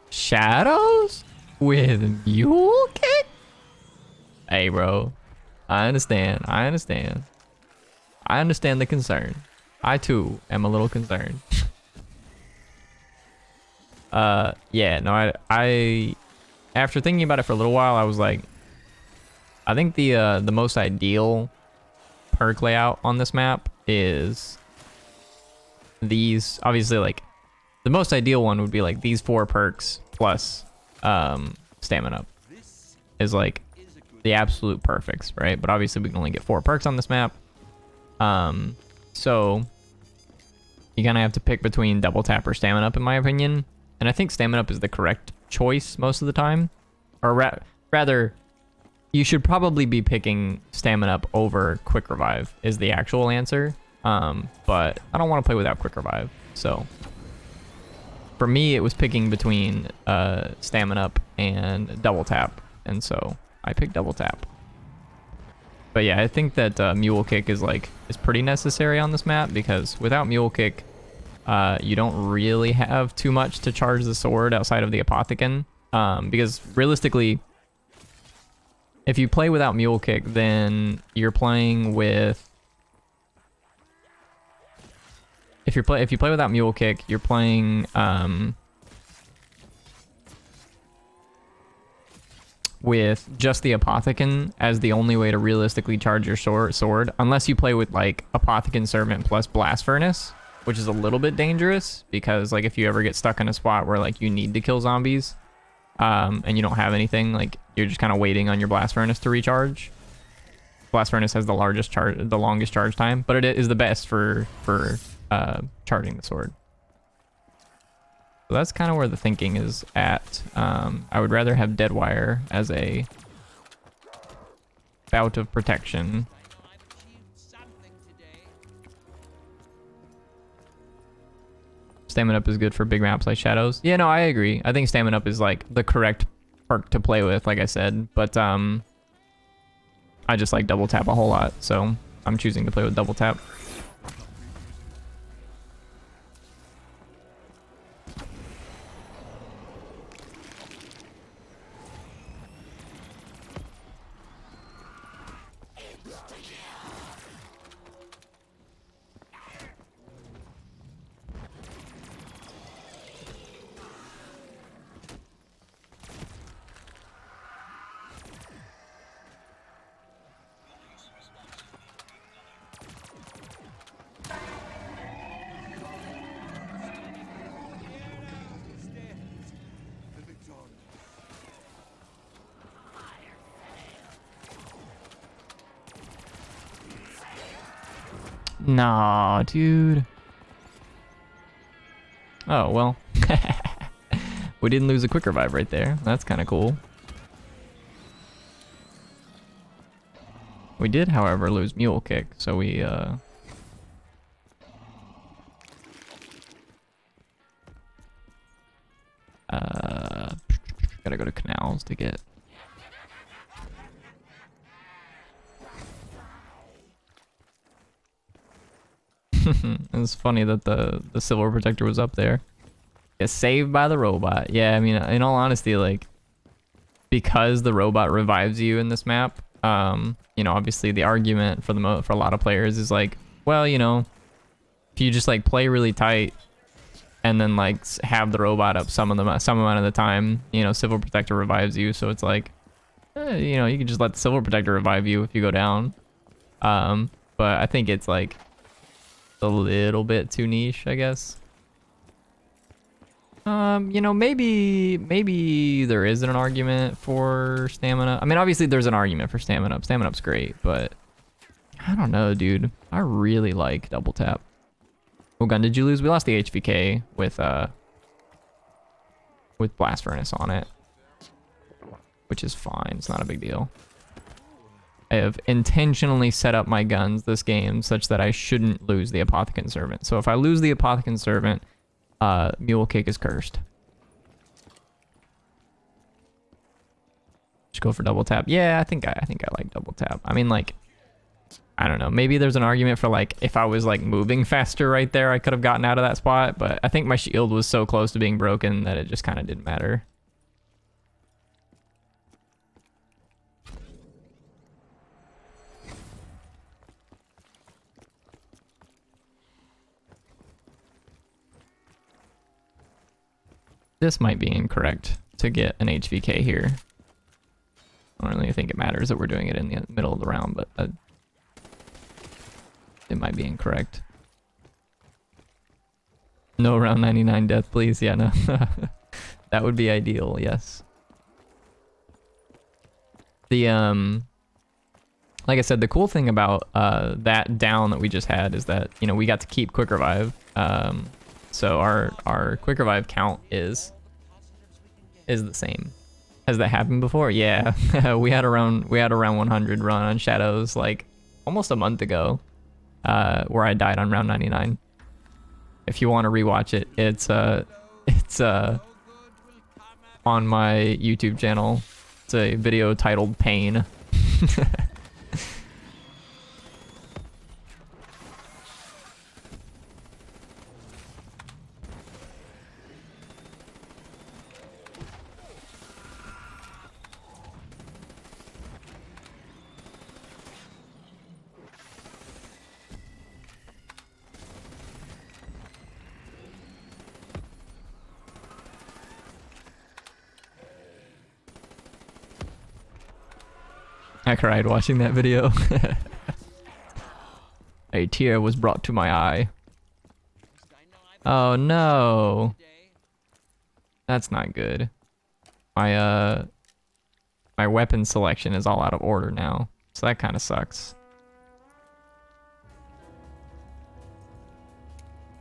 Shadows with mule kick? Hey, bro. I understand. I understand. I understand the concern. I too am a little concerned. Yeah, no, I after thinking about it for a little while, I was like, I think the most ideal perk layout on this map is these. Obviously, like the most ideal one would be like these 4 perks plus stamina up is like the absolute perfects, right? But obviously we can only get 4 perks on this map. So you kind of have to pick between double tap or stamina up in my opinion. And I think stamina up is the correct choice most of the time. Or rather, you should probably be picking stamina up over quick revive is the actual answer. But I don't want to play without quick revive. So for me, it was picking between stamina up and double tap. And so I picked double tap. But yeah, I think that mule kick is pretty necessary on this map because without mule kick, you don't really have too much to charge the sword outside of the apothecon. Because realistically, if you play without mule kick, then you're playing with. If you play without mule kick, you're playing with just the apothecon as the only way to realistically charge your sword, unless you play with like apothecon servant plus blast furnace, which is a little bit dangerous because like if you ever get stuck in a spot where like you need to kill zombies and you don't have anything, like you're just kind of waiting on your blast furnace to recharge. Blast furnace has the longest charge time, but it is the best for charging the sword. So that's kind of where the thinking is at. I would rather have dead wire as a bout of protection.
I've achieved something today.
Stamina up is good for big maps like Shadows. Yeah, no, I agree. I think stamina up is like the correct perk to play with, like I said. But I just like double tap a whole lot. So I'm choosing to play with double tap. Nah, dude. Oh, well. We didn't lose a quick revive right there. That's kind of cool. We did, however, lose mule kick, so we, gotta go to canals to get... It's funny that the silver protector was up there. Get saved by the robot. Yeah, I mean, in all honesty, like, because the robot revives you in this map, you know, obviously the argument for for a lot of players is like, well, you know, if you just like play really tight and then like have the robot up some amount of the time, you know, silver protector revives you, so it's like, you know, you can just let the silver protector revive you if you go down. But I think it's like a little bit too niche, I guess. You know, maybe there isn't an argument for stamina. I mean, obviously there's an argument for stamina. Stamina up's great, but I don't know, dude. I really like double tap. What gun did you lose? We lost the HVK with blast furnace on it, which is fine. It's not a big deal. I have intentionally set up my guns this game such that I shouldn't lose the Apothecant Servant. So if I lose the Apothecant Servant, mule kick is cursed. Just go for double tap. Yeah, I think I like double tap. I mean, like, I don't know. Maybe there's an argument for like if I was like moving faster right there, I could have gotten out of that spot. But I think my shield was so close to being broken that it just kind of didn't matter. This might be incorrect to get an HVK here. I don't really think it matters that we're doing it in the middle of the round, but it might be incorrect. No round 99 death, please. Yeah, no. That would be ideal, yes. The, like I said, the cool thing about that down that we just had is that, you know, we got to keep quick revive. So our quick revive count is the same. Has that happened before? Yeah. we had around 100 run on Shadows like almost a month ago, where I died on round 99. If you want to rewatch it, it's on my YouTube channel. It's a video titled Pain. I cried watching that video. A tear was brought to my eye. Oh no. That's not good. My my weapon selection is all out of order now, so that kind of sucks.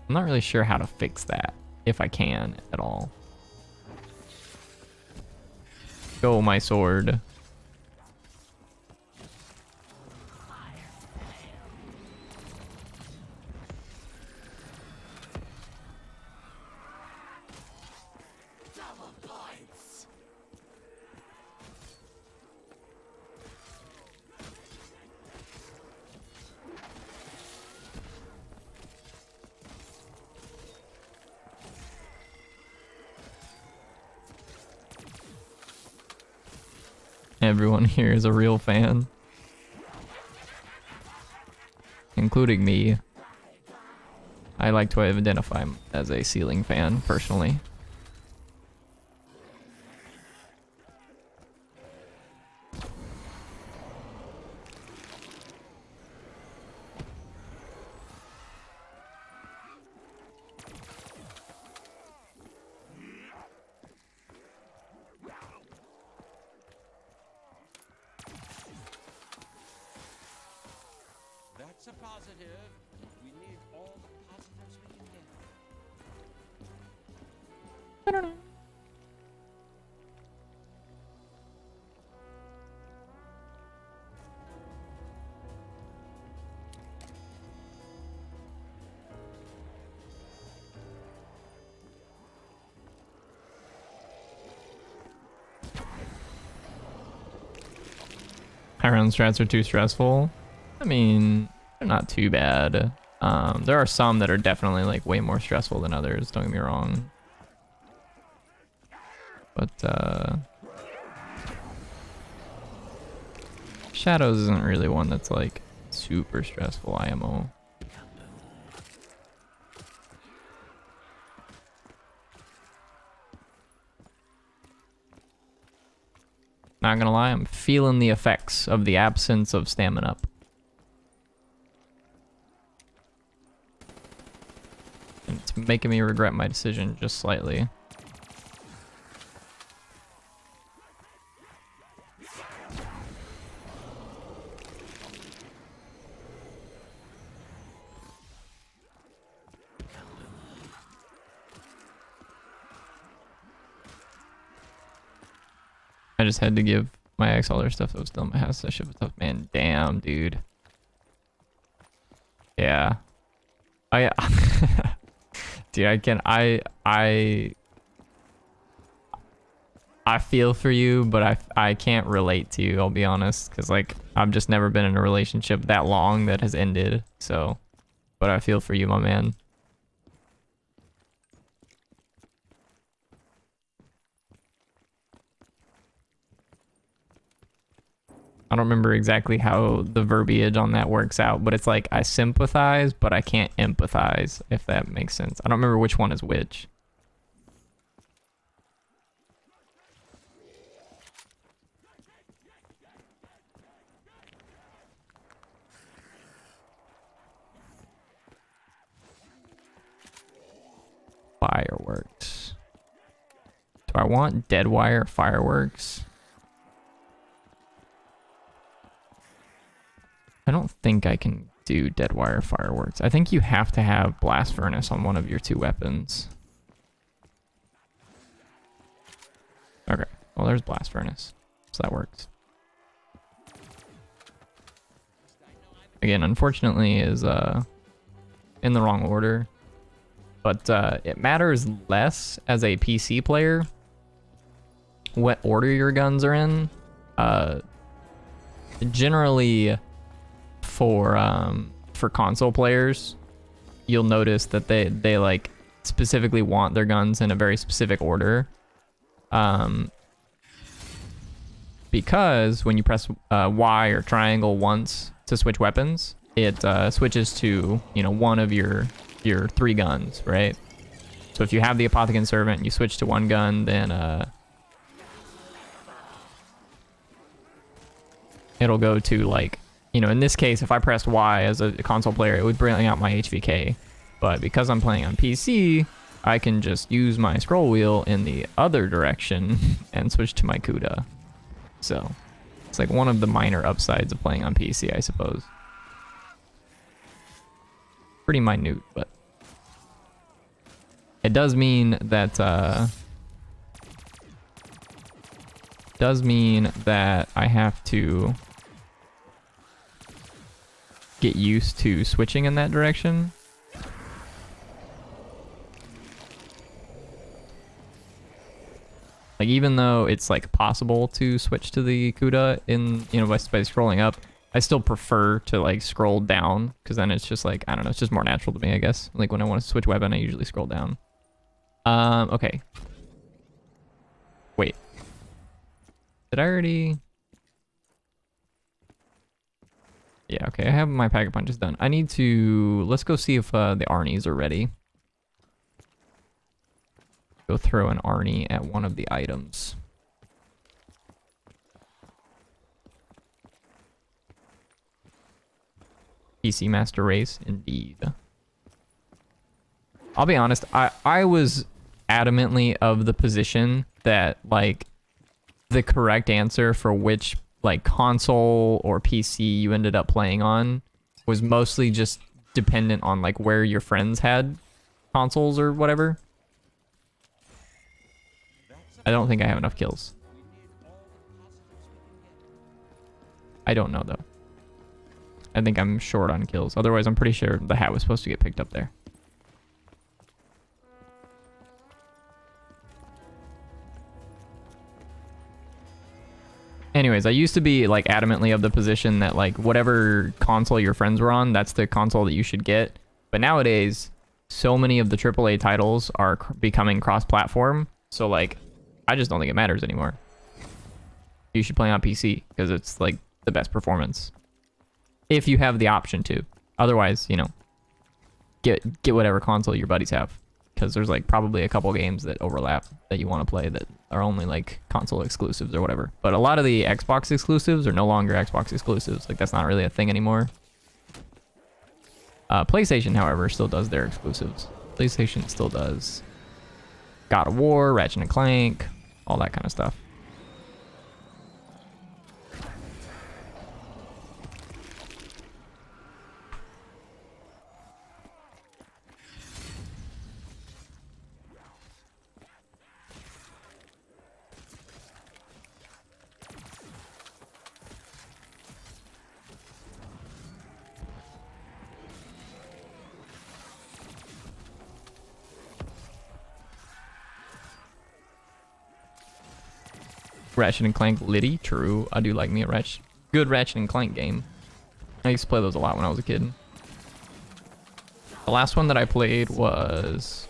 I'm not really sure how to fix that, if I can at all. Go, my sword. Everyone here is a real fan. Including me. I like to identify as a ceiling fan, personally.
That's a positive. We need all the positives we can get.
High round strats are too stressful. I mean, they're not too bad. There are some that are definitely like way more stressful than others, don't get me wrong. But Shadows isn't really one that's like super stressful IMO. Not gonna lie, I'm feeling the effects of the absence of stamina up. And it's making me regret my decision just slightly. I just had to give my ex all their stuff that was still in my house. That shit was tough, man. Damn, dude. Yeah. Dude, I feel for you, but I can't relate to you, I'll be honest, because like I've just never been in a relationship that long that has ended. So, but I feel for you, my man. I don't remember exactly how the verbiage on that works out, but it's like I sympathize, but I can't empathize, if that makes sense. I don't remember which one is which. Fireworks. Do I want dead wire fireworks? I don't think I can do dead wire fireworks. I think you have to have blast furnace on one of your two weapons. Okay, well there's blast furnace, so that works. Again, unfortunately is in the wrong order, but it matters less as a PC player what order your guns are in. Generally for console players, you'll notice that they like specifically want their guns in a very specific order, because when you press Y or triangle once to switch weapons, it switches to, you know, one of your three guns, right? So if you have the Apothecary Servant and you switch to one gun, then it'll go to, like, you know, in this case, if I pressed Y as a console player, it would bring out my HVK. But because I'm playing on PC, I can just use my scroll wheel in the other direction and switch to my CUDA. So it's like one of the minor upsides of playing on PC, I suppose. Pretty minute, but it does mean that I have to get used to switching in that direction. Like, even though it's like possible to switch to the CUDA in, you know, by scrolling up, I still prefer to like scroll down, because then it's just like, I don't know, it's just more natural to me, I guess. Like when I want to switch weapon, I usually scroll down. Okay. Wait. Did I already? Yeah, okay, I have my pack of punches done. I need to... Let's go see if the Arnies are ready. Go throw an Arnie at one of the items. PC Master Race, indeed. I'll be honest, I was adamantly of the position that, like, the correct answer for which, like, console or PC you ended up playing on was mostly just dependent on, like, where your friends had consoles or whatever. I don't think I have enough kills. I don't know, though. I think I'm short on kills. Otherwise, I'm pretty sure the hat was supposed to get picked up there. Anyways, I used to be, like, adamantly of the position that, like, whatever console your friends were on, that's the console that you should get. But nowadays, so many of the AAA titles are becoming cross-platform. So, like, I just don't think it matters anymore. You should play on PC because it's, like, the best performance. If you have the option to. Otherwise, you know, get whatever console your buddies have. Because there's, like, probably a couple games that overlap that you want to play that are only, like, console exclusives or whatever. But a lot of the Xbox exclusives are no longer Xbox exclusives. Like, that's not really a thing anymore. PlayStation, however, still does their exclusives. PlayStation still does God of War, Ratchet and Clank, all that kind of stuff. Ratchet and Clank Liddy, true. I do like me a good Ratchet and Clank game. I used to play those a lot when I was a kid. The last one that I played was...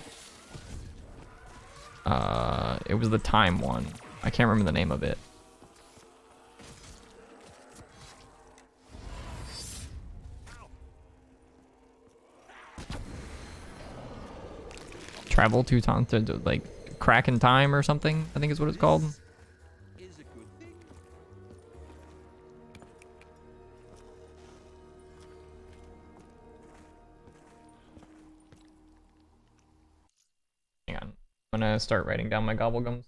it was the Time one. I can't remember the name of it. Travel to time to, like, Crack in Time or something, I think is what it's called.
Is a good thing.
Hang on. I'm gonna start writing down my gobblegums.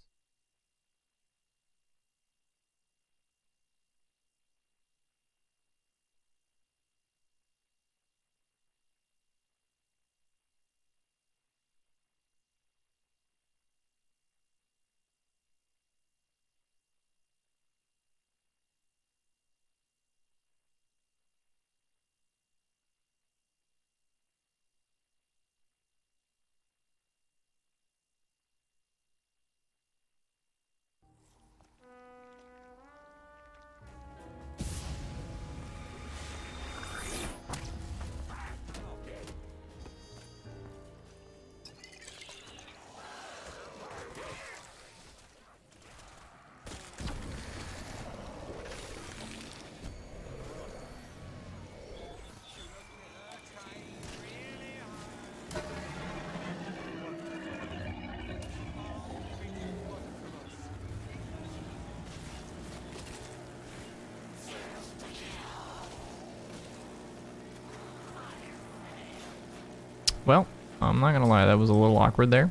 Well, I'm not gonna lie, that was a little awkward there.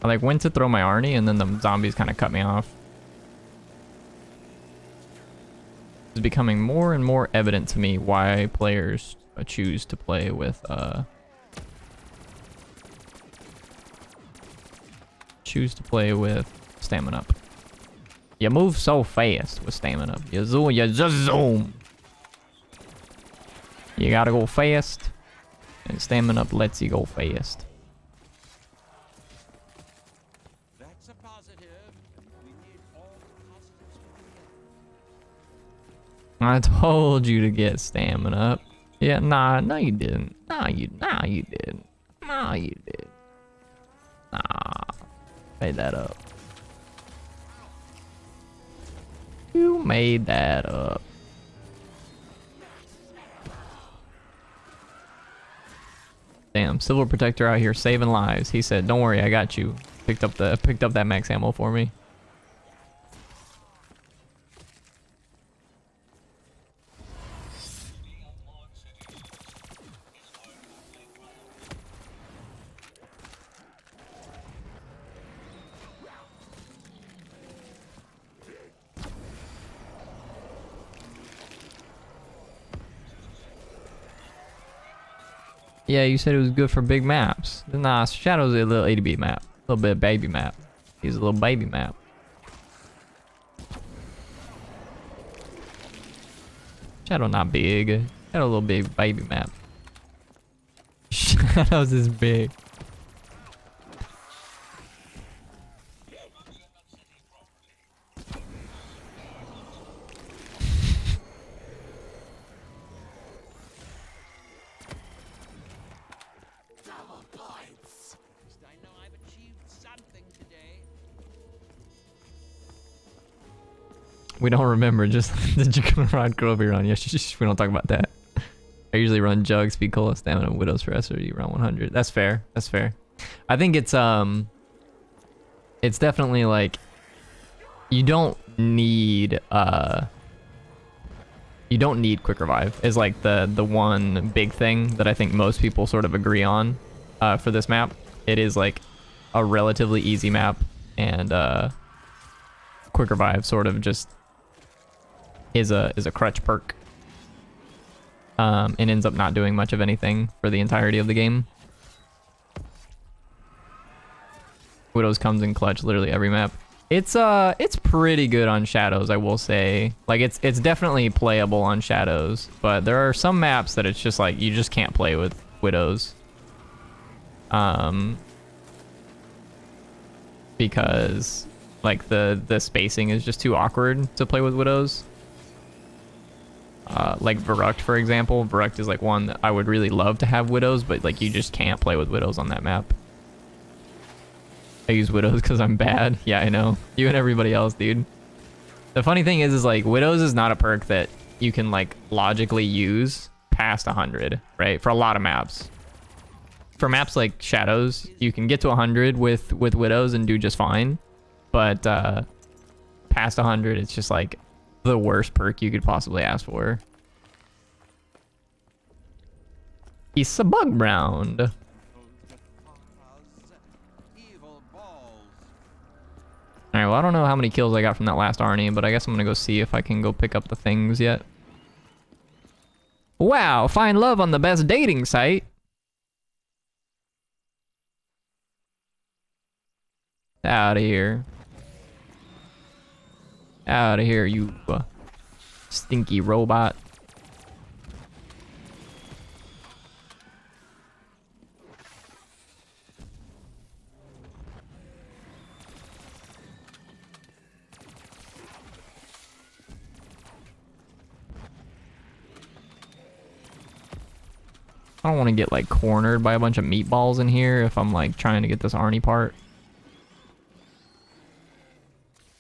I, like, went to throw my Arnie and then the zombies kind of cut me off. It's becoming more and more evident to me why players choose to play with stamina up. You move so fast with stamina up. You just zoom. You gotta go fast. And stamina up lets you go fast.
That's a positive. We need all the positives we can get.
I told you to get stamina up. Yeah, nah, no you didn't. Nah, you didn't. Nah, you did. Nah, made that up. You made that up. Damn, Civil Protector out here saving lives. He said, "Don't worry, I got you." Picked up that max ammo for me. Yeah, you said it was good for big maps. Nah, Shadow's a little 80-bit map. A little bit of baby map. He's a little baby map. Shadow not big. Shadow a little big baby map. Shadow's is big.
I know I've achieved something today.
We don't remember, just did you come around Grover on? Yes, we don't talk about that. I usually run Jug, Speed Cola, Stamina, Widow's for SRD around 100. That's fair. That's fair. I think it's definitely like you don't need quick revive is like the one big thing that I think most people sort of agree on for this map. It is like a relatively easy map, and quick revive sort of just is a crutch perk. And ends up not doing much of anything for the entirety of the game. Widows comes in clutch literally every map. It's pretty good on Shadows, I will say. Like it's definitely playable on Shadows, but there are some maps that it's just like you just can't play with Widows. Because like the spacing is just too awkward to play with Widows. Like Verruct, for example. Verruct is like one that I would really love to have Widows, but like you just can't play with Widows on that map. I use Widows because I'm bad. Yeah, I know. You and everybody else, dude. The funny thing is like Widows is not a perk that you can like logically use past 100, right? For a lot of maps. For maps like Shadows, you can get to 100 with Widows and do just fine. But past 100, it's just like the worst perk you could possibly ask for. He's a bug round. Alright, well, I don't know how many kills I got from that last Arnie, but I guess I'm gonna go see if I can go pick up the things yet. Wow, find love on the best dating site. Out of here. Out of here, you stinky robot. I don't want to get like cornered by a bunch of meatballs in here if I'm like trying to get this Arnie part.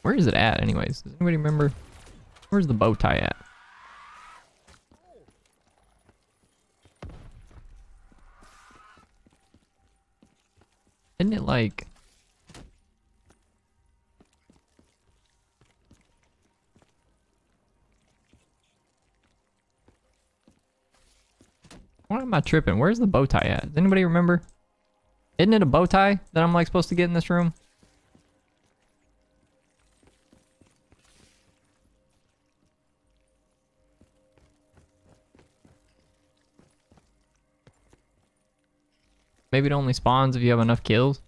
Where is it at anyways? Does anybody remember? Where's the bow tie at? Isn't it like... Why am I tripping? Where's the bow tie at? Does anybody remember? Isn't it a bow tie that I'm like supposed to get in this room? Maybe it only spawns if you have enough kills.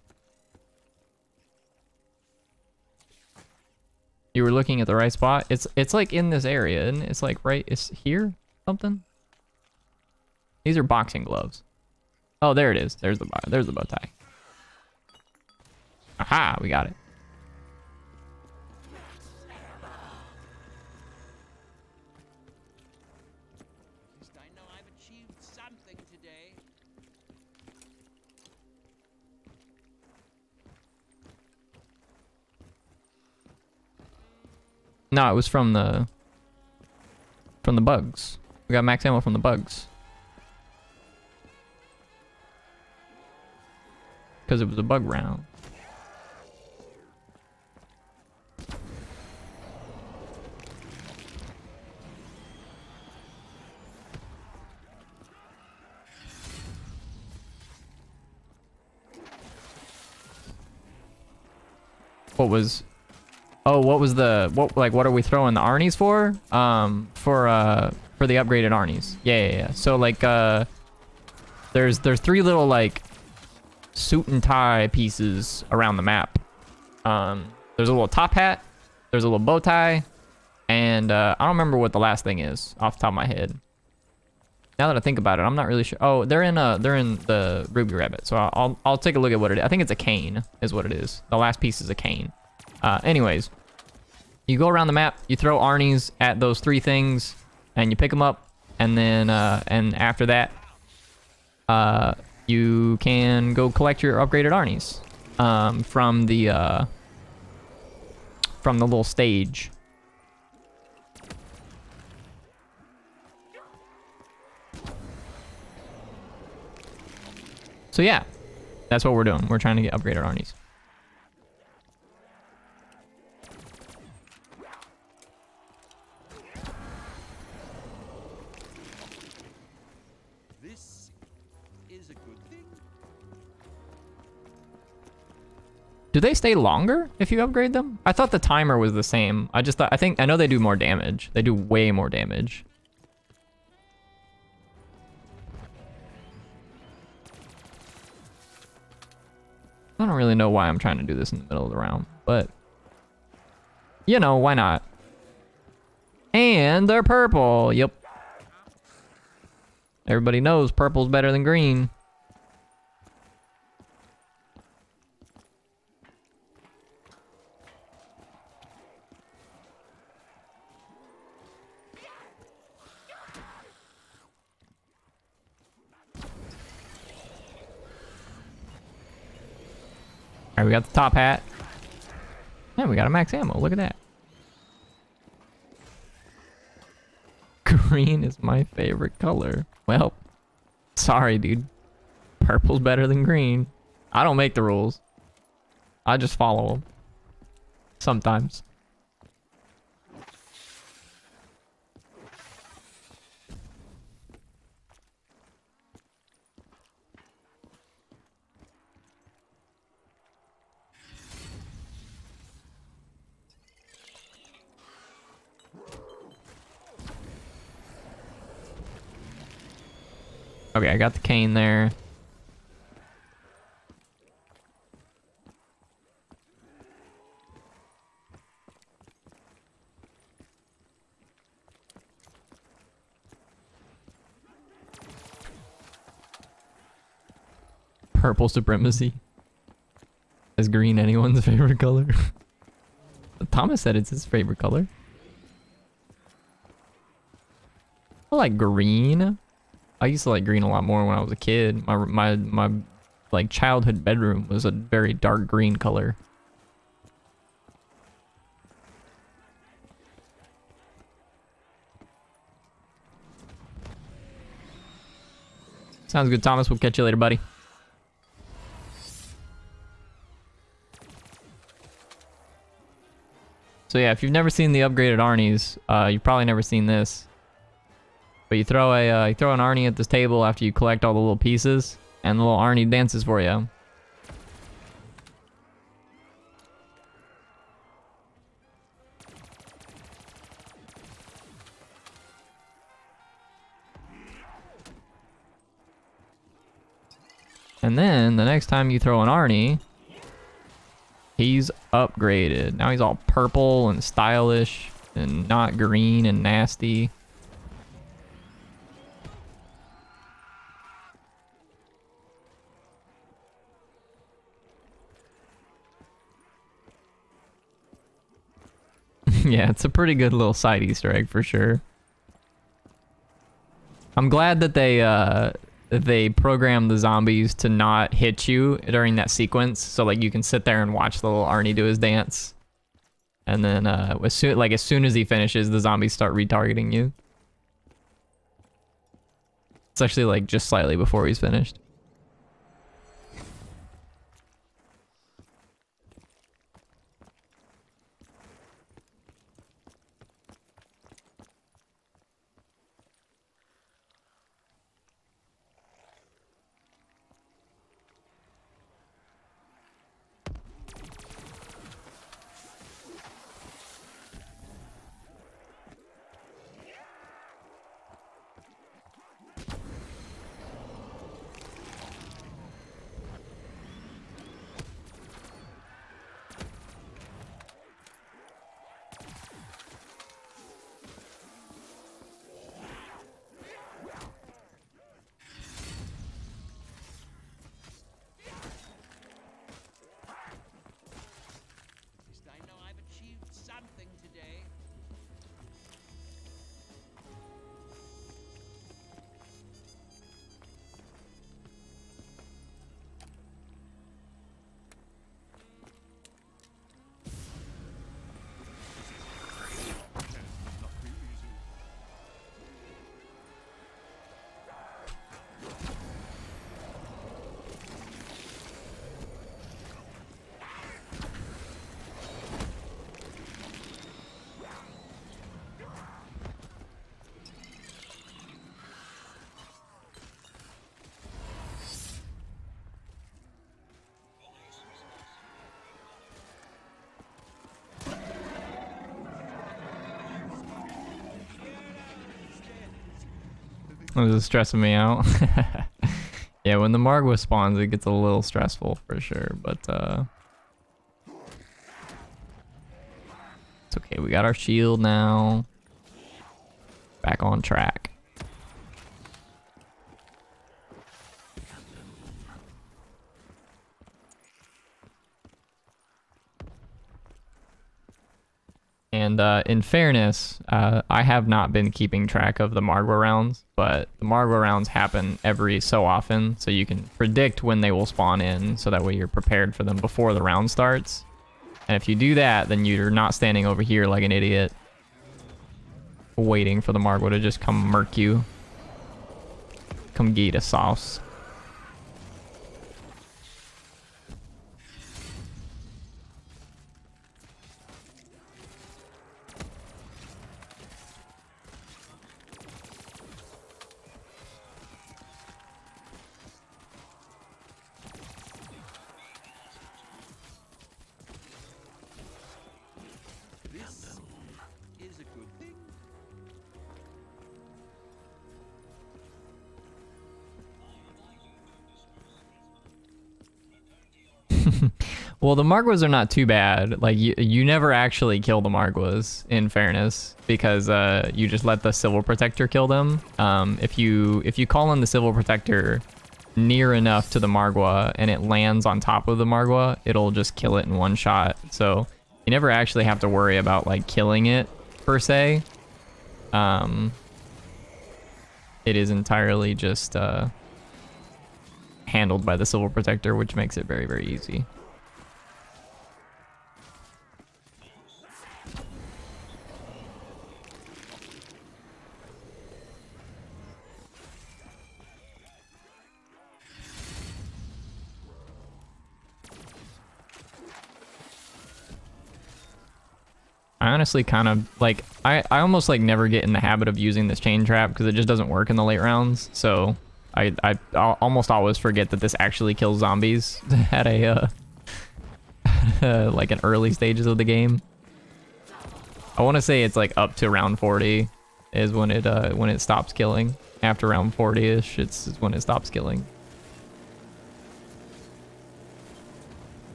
You were looking at the right spot. It's like in this area, and it's like right. It's here. Something. These are boxing gloves. Oh, there it is. There's the bow tie. Aha, we got it.
At least I know I've achieved something today.
No, it was from the bugs. We got max ammo from the bugs. because it was a bug round. What was... Oh, what was the... What are we throwing the Arnies for? For the upgraded Arnies. Yeah. So, like, there's 3 little, like, suit and tie pieces around the map. There's a little top hat, there's a little bow tie, and I don't remember what the last thing is off the top of my head. Now that I think about it, I'm not really sure. Oh, they're in the Ruby Rabbit. So I'll take a look at what it is. I think it's a cane is what it is. The last piece is a cane. Anyways, you go around the map, you throw Arnies at those 3 things, and you pick them up, and then and after that, you can go collect your upgraded Arnies from the little stage. So yeah, that's what we're doing. We're trying to get upgraded Arnies.
This is a good thing.
Do they stay longer if you upgrade them? I thought the timer was the same. I know they do more damage. They do way more damage. I don't really know why I'm trying to do this in the middle of the round, but you know, why not? And they're purple. Yep. Everybody knows purple's better than green. Alright, we got the top hat. And we got a max ammo. Look at that. Green is my favorite color. Well, sorry, dude. Purple's better than green. I don't make the rules. I just follow them. Sometimes. Okay, I got the cane there. Purple supremacy. Is green anyone's favorite color? Thomas said it's his favorite color. I like green. I used to like green a lot more when I was a kid. My like childhood bedroom was a very dark green color. Sounds good, Thomas. We'll catch you later, buddy. So yeah, if you've never seen the upgraded Arnies, you've probably never seen this. But you throw an Arnie at this table after you collect all the little pieces, and the little Arnie dances for you. And then the next time you throw an Arnie, he's upgraded. Now he's all purple and stylish and not green and nasty. Yeah, it's a pretty good little side Easter egg for sure. I'm glad that they programmed the zombies to not hit you during that sequence, so like you can sit there and watch the little Arnie do his dance, and then as soon as he finishes, the zombies start retargeting you. It's actually like just slightly before he's finished. This is stressing me out. Yeah, when the Margwa spawns, it gets a little stressful for sure, but it's okay. We got our shield now. Back on track. And in fairness, I have not been keeping track of the Margwa rounds, but the Margwa rounds happen every so often, so you can predict when they will spawn in, so that way you're prepared for them before the round starts. And if you do that, then you're not standing over here like an idiot, waiting for the Margwa to just come murk you. Come get a sauce.
This is a good thing.
Well, the Margwas are not too bad. Like, you never actually kill the Margwas, in fairness, because you just let the Civil Protector kill them. If you call in the Civil Protector near enough to the Margwa and it lands on top of the Margwa, it'll just kill it in one shot. So you never actually have to worry about like killing it per se. It is entirely just handled by the Civil Protector, which makes it very, very easy. I honestly kind of like, I almost like never get in the habit of using this chain trap because it just doesn't work in the late rounds. So I'll almost always forget that this actually kills zombies at a like in early stages of the game. I want to say it's like up to round 40 is when it stops killing. After round 40ish, it's when it stops killing.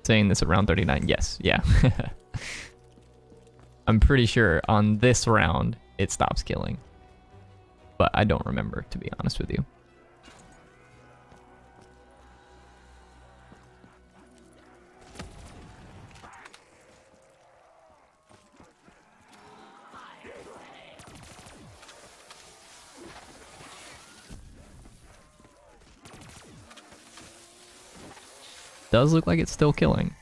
Saying this at round 39. Yes, yeah. I'm pretty sure on this round it stops killing, but I don't remember, to be honest with you. Does look like it's still killing.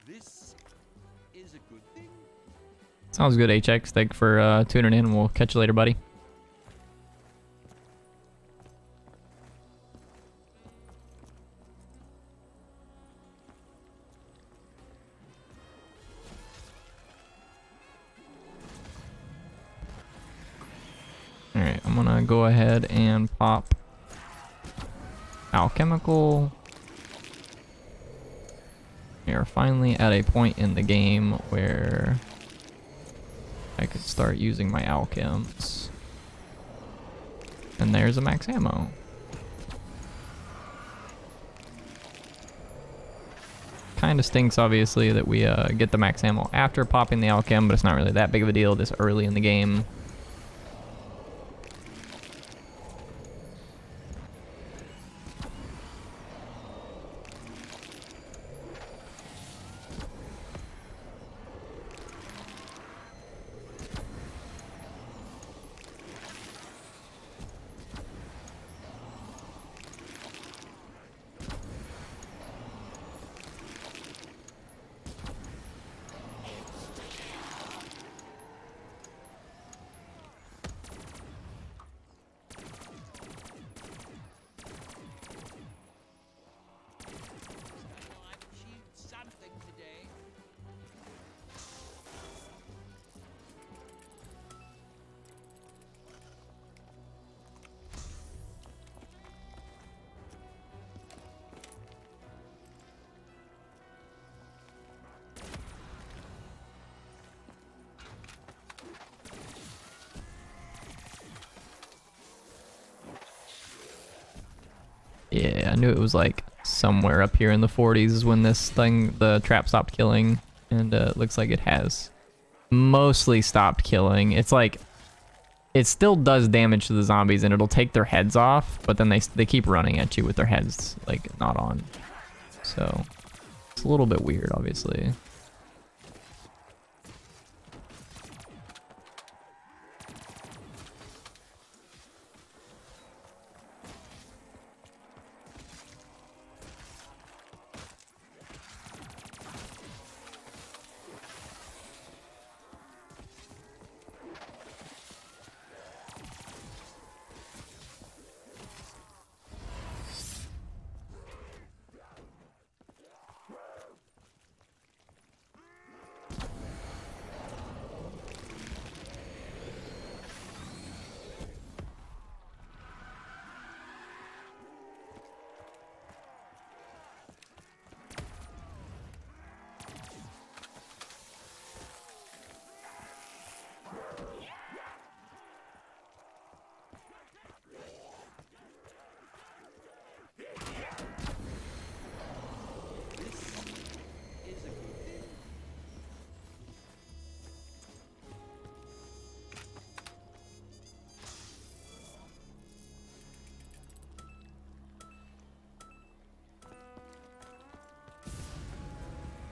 This is a good thing.
Sounds good, HX. Thanks for tuning in. We'll catch you later, buddy. Alright, I'm gonna go ahead and pop alchemical. We are finally at a point in the game where I could start using my alchems. And there's a max ammo. Kind of stinks, obviously, that we get the max ammo after popping the alchem, but it's not really that big of a deal this early in the game.
Well, I've achieved something today.
Yeah, I knew it was like somewhere up here in the 40s when this thing, the trap stopped killing, and it looks like it has mostly stopped killing. It's like, it still does damage to the zombies and it'll take their heads off, but then they keep running at you with their heads like not on. So it's a little bit weird, obviously.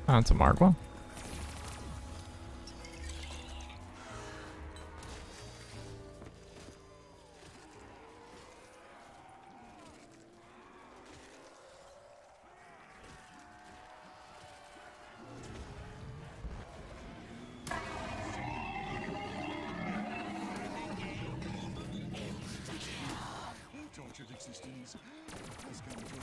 Oh, it's a Margwa.
Tortured existence. This kind of thing.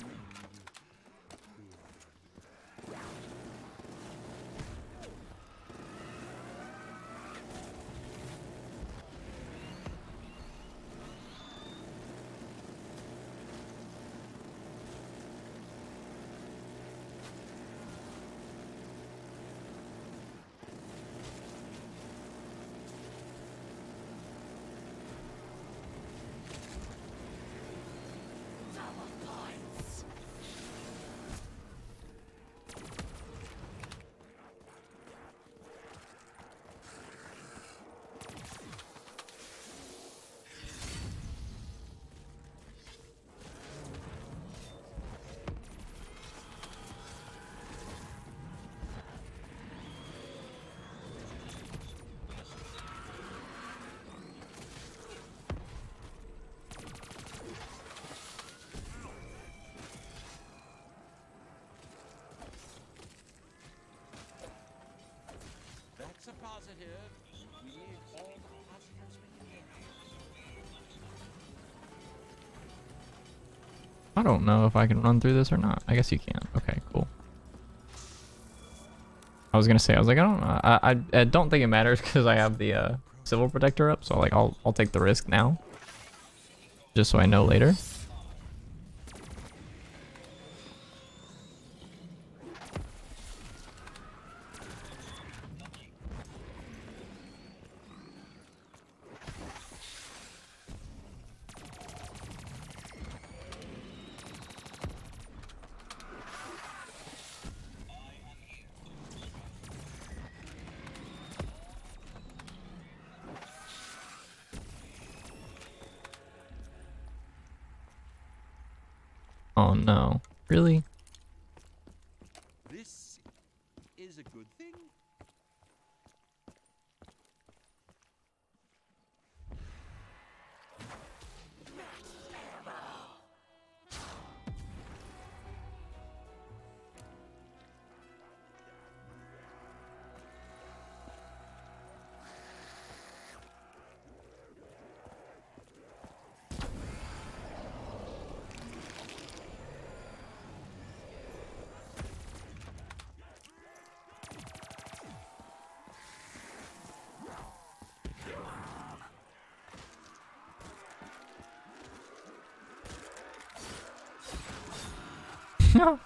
That's a positive. We need all the positives we can get.
I don't know if I can run through this or not. I guess you can. Okay, cool. I was gonna say, I was like, I don't know. I don't think it matters because I have the civil protector up, so like I'll take the risk now, just so I know later. Oh no. Really?
This is a good thing.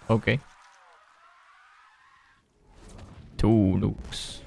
Okay. 2 nukes.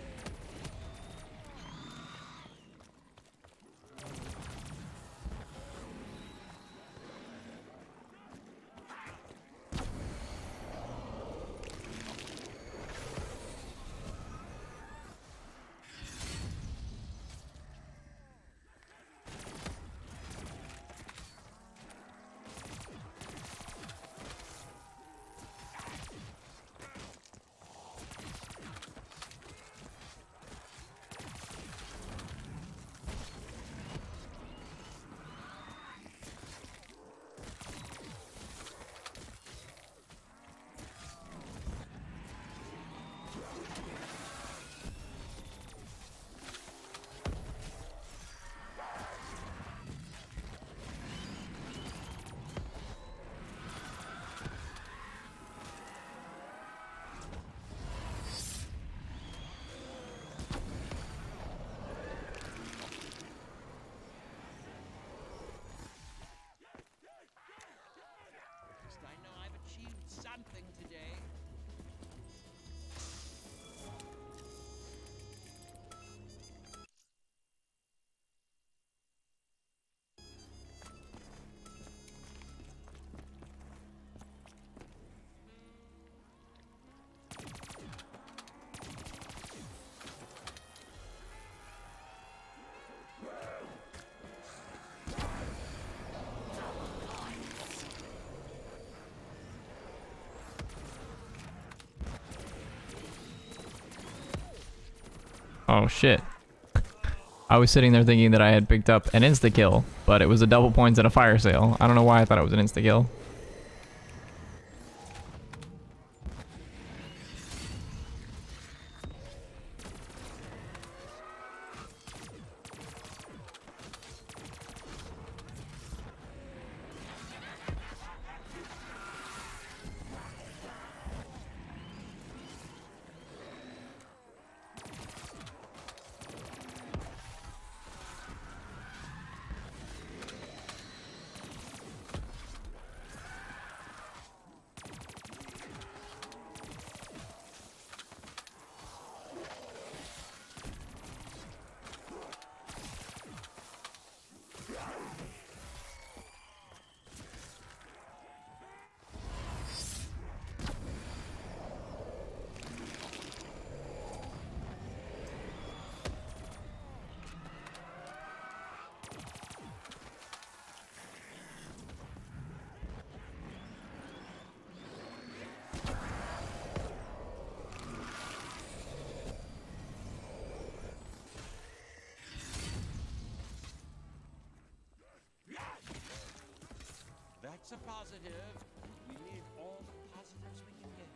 I know I've achieved something today.
Oh shit. I was sitting there thinking that I had picked up an insta-kill, but it was a double points and a fire sale. I don't know why I thought it was an insta-kill.
That's a positive. We need all the positives we can get.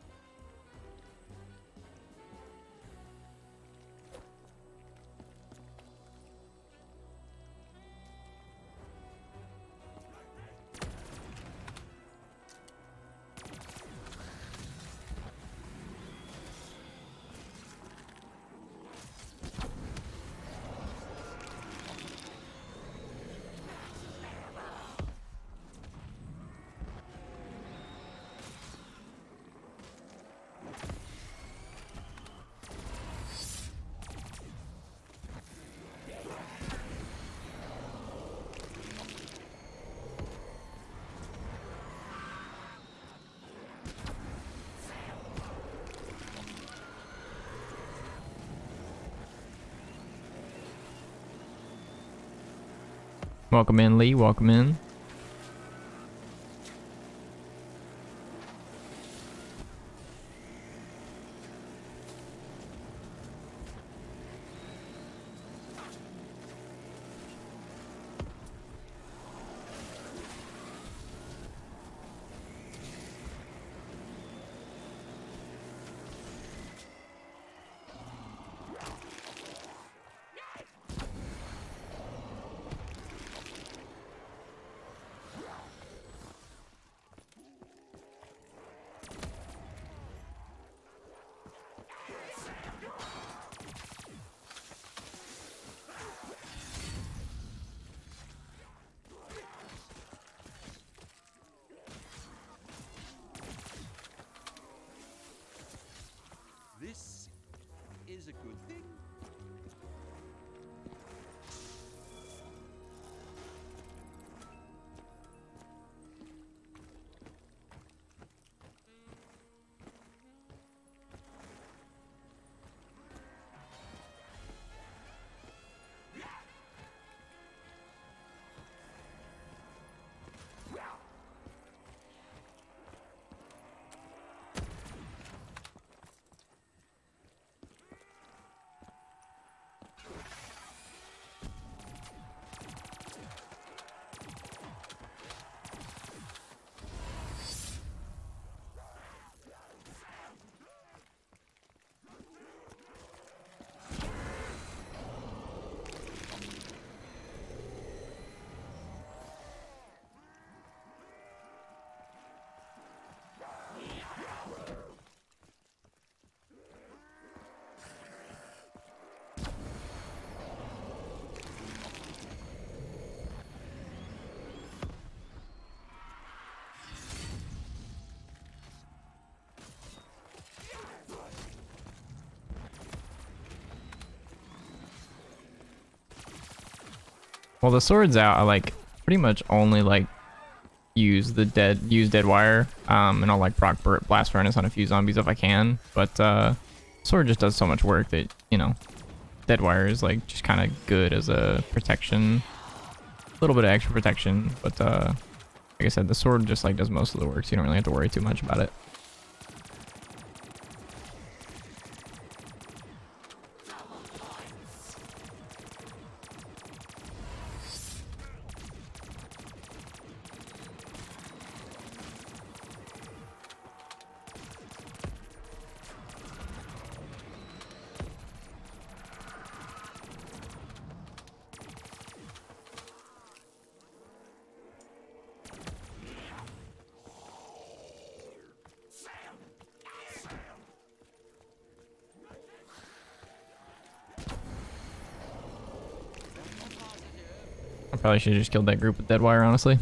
Welcome in, Lee. Welcome in. Well, the sword's out. I like pretty much only like use dead wire. And I'll like proc blast furnace on a few zombies if I can. But sword just does so much work that, you know, dead wire is like just kind of good as a protection. A little bit of extra protection, but like I said, the sword just like does most of the work, so you don't really have to worry too much about it. I probably should have just killed that group with dead wire, honestly.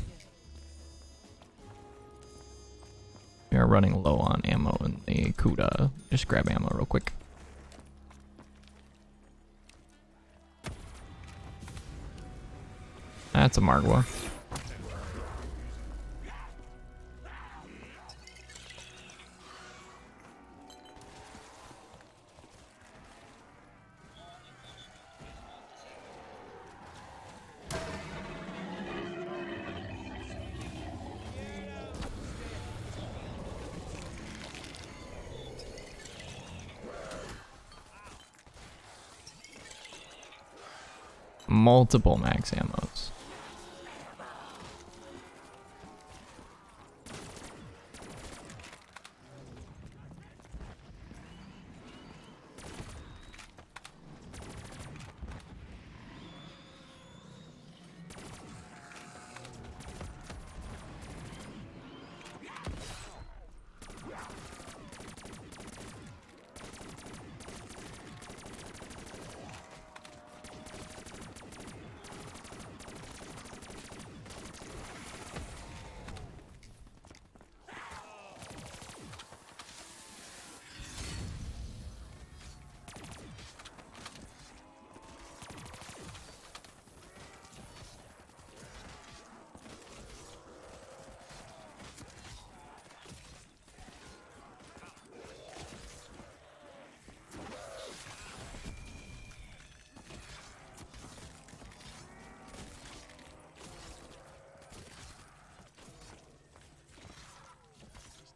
We are running low on ammo in the Kuda. Just grab ammo real quick. That's a Margwa. Multiple max ammos.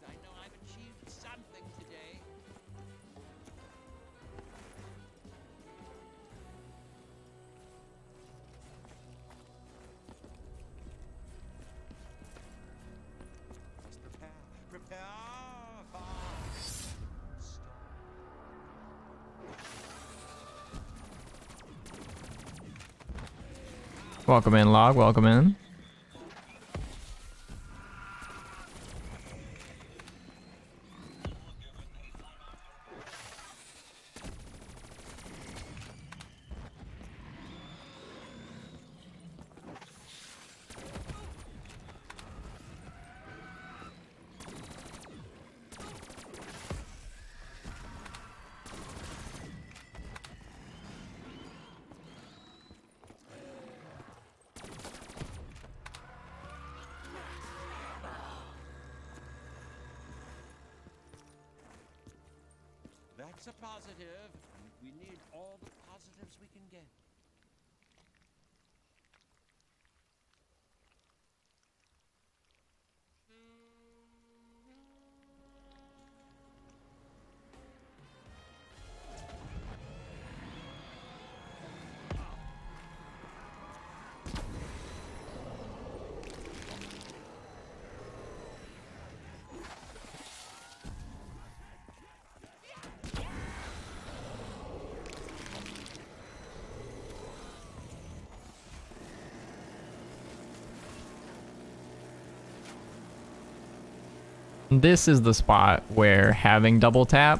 I know I've achieved something today.
Let's prepare for
Welcome in, Log. Welcome in.
That's a positive, and we need all the positives we can get.
This is the spot where having double tap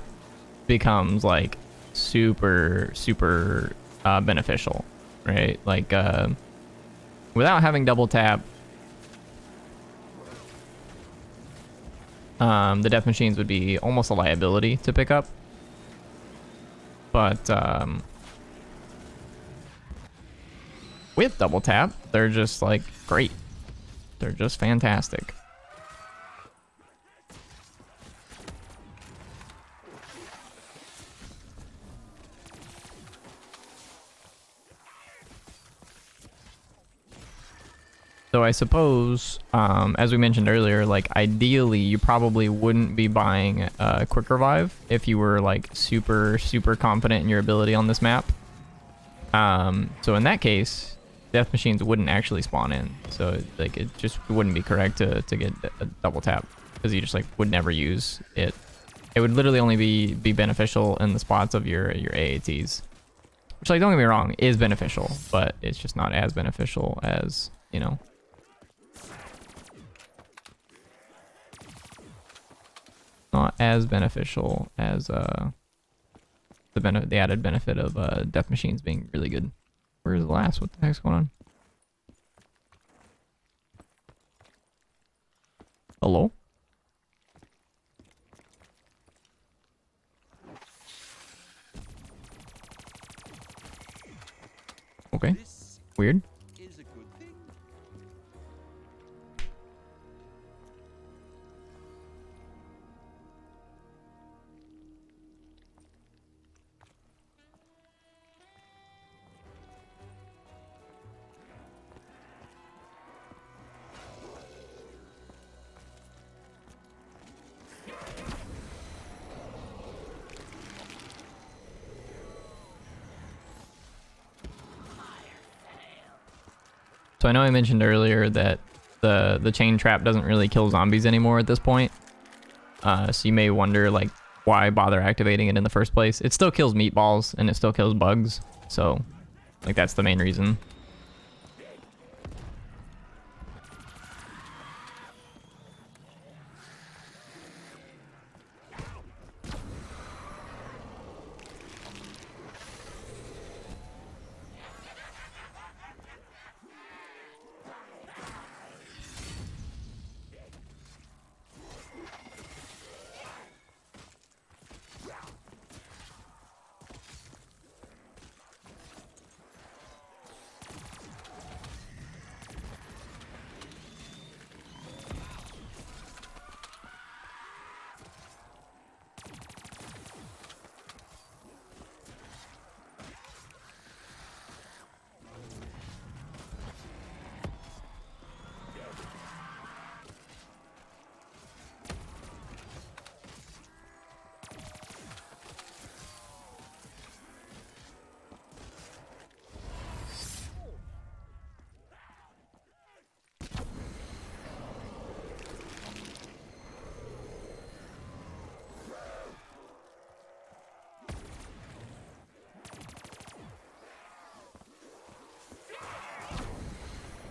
becomes like super beneficial, right? Like without having double tap, the death machines would be almost a liability to pick up. But with double tap, they're just like great. They're just fantastic. So I suppose, as we mentioned earlier, like ideally you probably wouldn't be buying a quick revive if you were like super confident in your ability on this map. So in that case, death machines wouldn't actually spawn in. So like it just wouldn't be correct to get a double tap because you just like would never use it. It would literally only be beneficial in the spots of your AATs, which, like, don't get me wrong, is beneficial, but it's just not as beneficial as, you know. Not as beneficial as the added benefit of death machines being really good. Where's the last? What the heck's going on? Hello? Okay.
This
Weird.
is a good thing.
So I know I mentioned earlier that the chain trap doesn't really kill zombies anymore at this point. So you may wonder, like, why bother activating it in the first place? It still kills meatballs and it still kills bugs. So, like, that's the main reason.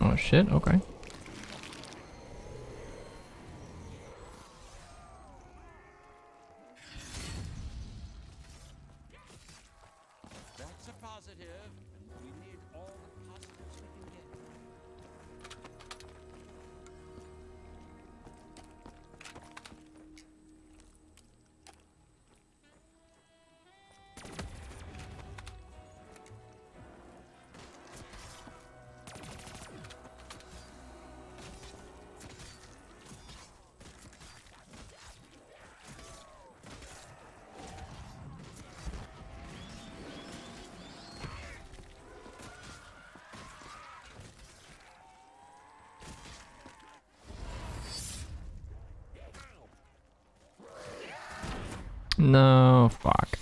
Oh shit, okay.
That's a positive, and we need all the positives we can get.
No, fuck.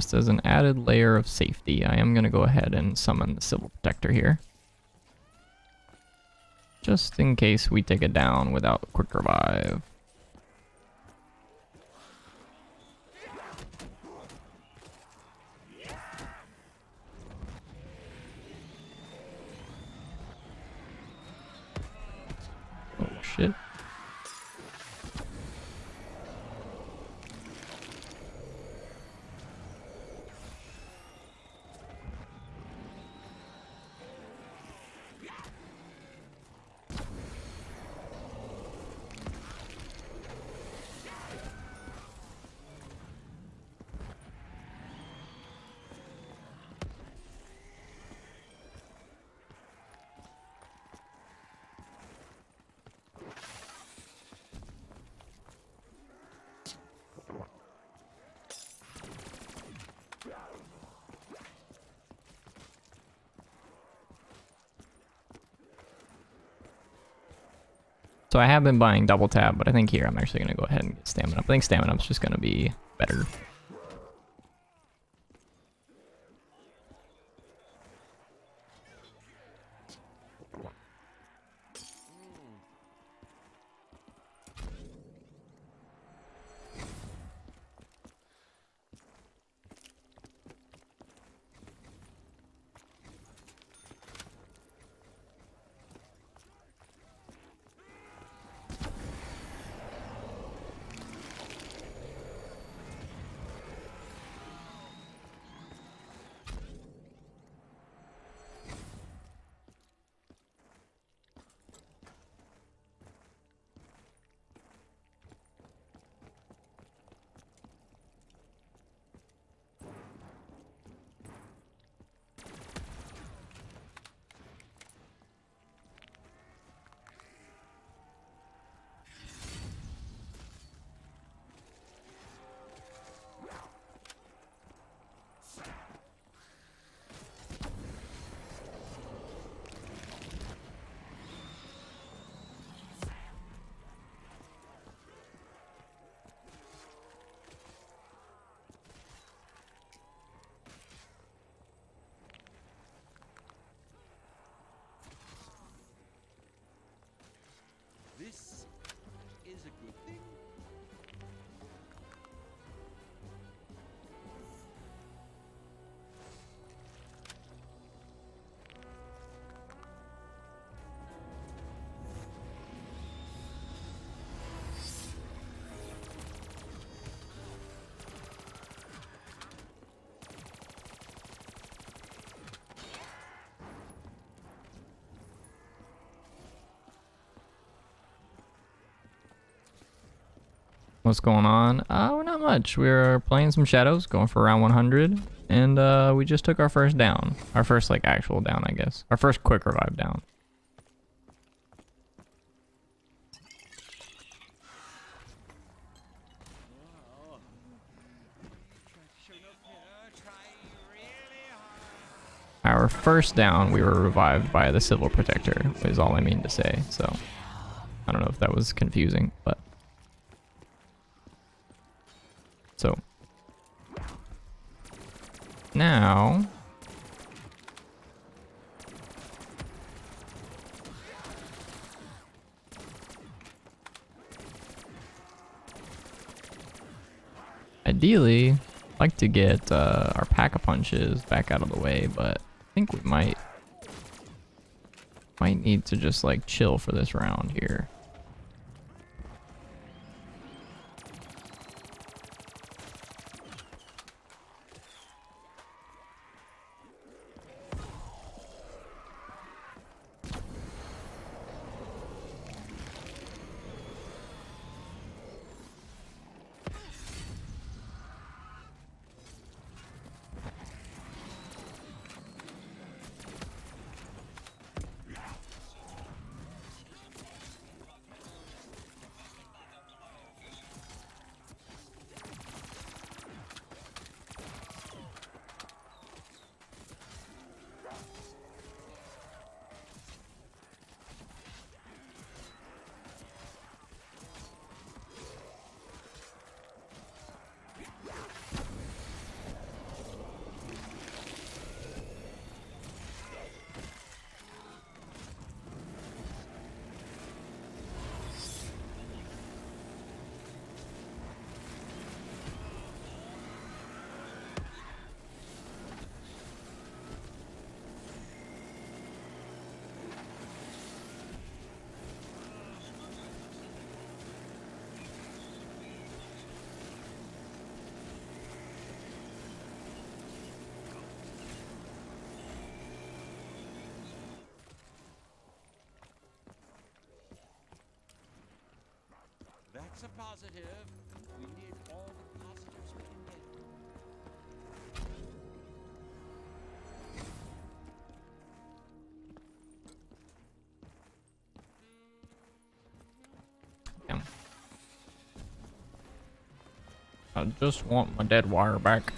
just as an added layer of safety, I am going to go ahead and summon the Civil Protector here. Just in case we take it down without quick revive. Oh shit. So I have been buying double tap, but I think here I'm actually going to go ahead and get stamina up. I think stamina up is just going to be better.
This is a good thing.
What's going on? Not much. We're playing some shadows, going for around 100, and we just took our first down. Our first, like, actual down, I guess. Our first quick revive down. Our first down, we were revived by the Civil Protector, is all I mean to say. So, I don't know if that was confusing, but... So, now, ideally, I'd like to get our pack-a-punches back out of the way, but I think we might need to just like chill for this round here.
That's a positive. We need all the positives we can get.
Damn. I just want my dead wire back.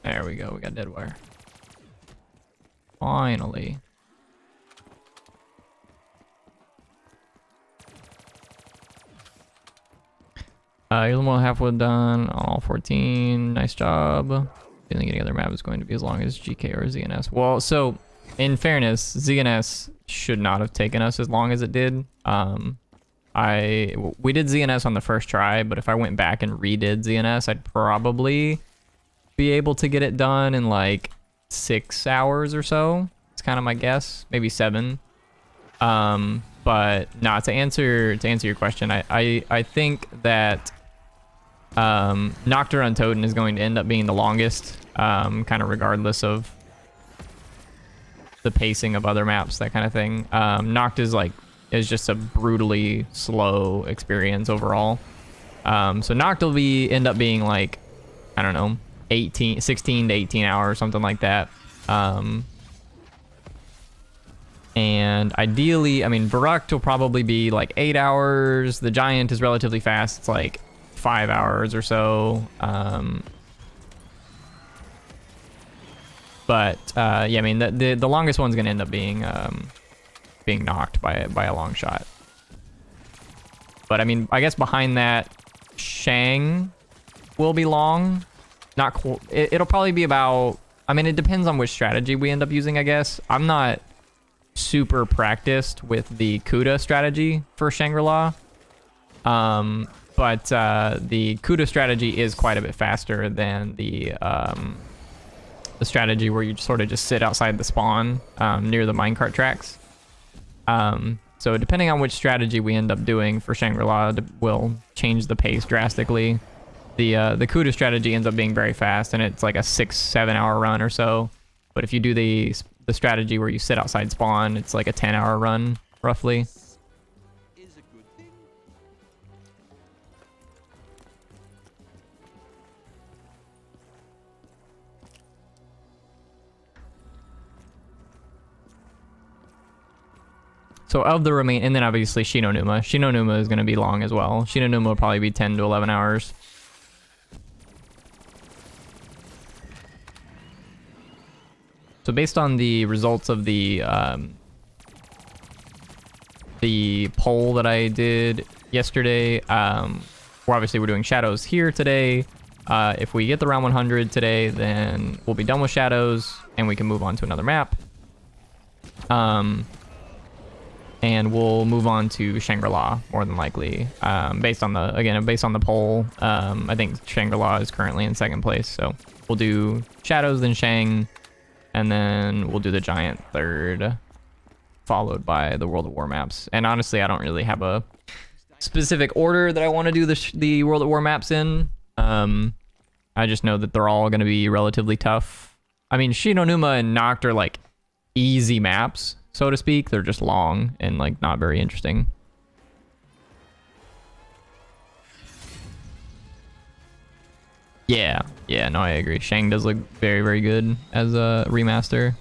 There we go, we got dead wire. Finally. You're almost halfway done on all 14. Nice job. I think any other map is going to be as long as GK or ZNS. Well, so in fairness, ZNS should not have taken us as long as it did. We did ZNS on the first try, but if I went back and redid ZNS, I'd probably be able to get it done in like 6 hours or so. It's kind of my guess, maybe 7. But no, to answer your question, I think that Noctur Untoden is going to end up being the longest, kind of regardless of the pacing of other maps, that kind of thing. Noct is just a brutally slow experience overall. So Noct will end up being like, I don't know, 16 to 18 hours, something like that. And ideally, I mean, Verruct will probably be like 8 hours. The Giant is relatively fast. It's like 5 hours or so. But yeah, I mean, the longest one's gonna end up being knocked by a long shot. But I mean, I guess behind that, Shang will be long. Not cool. It'll probably be about. I mean, it depends on which strategy we end up using, I guess. I'm not super practiced with the Kuda strategy for Shangri-La. But the Kuda strategy is quite a bit faster than the strategy where you sort of just sit outside the spawn near the minecart tracks. So depending on which strategy we end up doing for Shangri-La will change the pace drastically. The Kuda strategy ends up being very fast, and it's like a 6-7 hour run or so. But if you do the strategy where you sit outside spawn, it's like a 10-hour run, roughly.
Is a good thing.
So of the remain, and then obviously Shinonuma. Shinonuma is going to be long as well. Shinonuma will probably be 10 to 11 hours. So based on the results of the poll that I did yesterday, we're doing Shadows here today. If we get the round 100 today, then we'll be done with Shadows and we can move on to another map. And we'll move on to Shangri-La more than likely. Based on the poll, I think Shangri-La is currently in 2nd place. So we'll do Shadows, then Shang. And then we'll do the Giant 3rd, followed by the World at War maps. And honestly, I don't really have a specific order that I want to do the World at War maps in. I just know that they're all going to be relatively tough. I mean, Shinonuma and Noct are like easy maps, so to speak. They're just long and like not very interesting. Yeah, no, I agree. Shang does look very, very good as a remaster.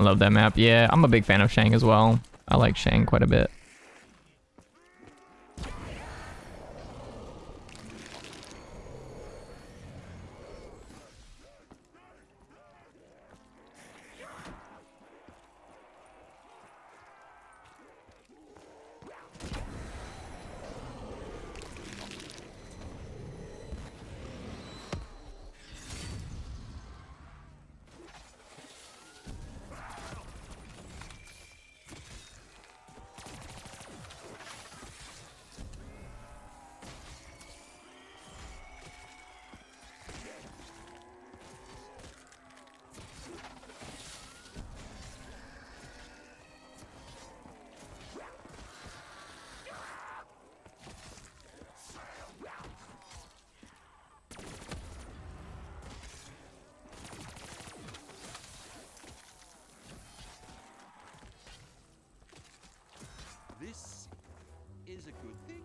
Love that map. Yeah, I'm a big fan of Shang as well. I like Shang quite a bit.
This is a good thing.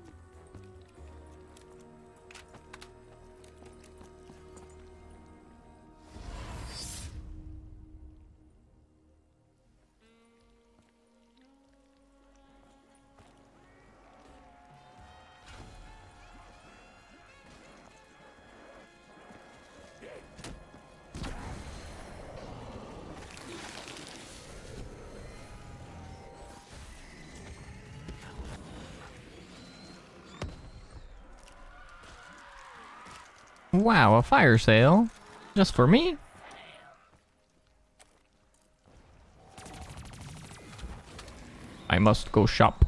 Wow, a fire sale? Just for me? I must go shop.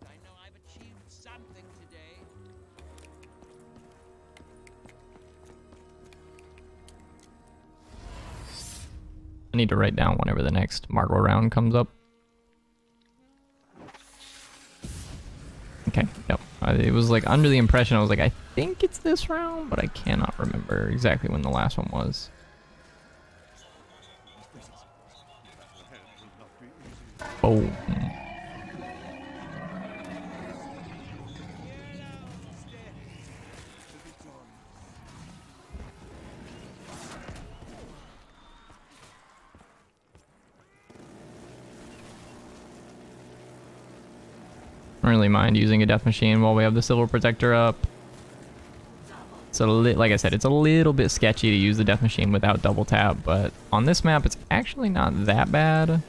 I know I've achieved something today.
I need to write down whenever the next Margot round comes up. Okay, yep. It was like under the impression, I was like, I think it's this round, but I cannot remember exactly when the last one was. Boom. I don't really mind using a death machine while we have the silver protector up. It's like I said, it's a little bit sketchy to use the death machine without double tap, but on this map, it's actually not that bad.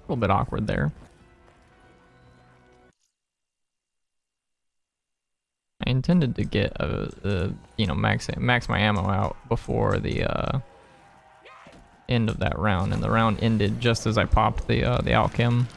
little bit awkward there. I intended to get you know, max my ammo out before the end of that round, and the round ended just as I popped the alchem.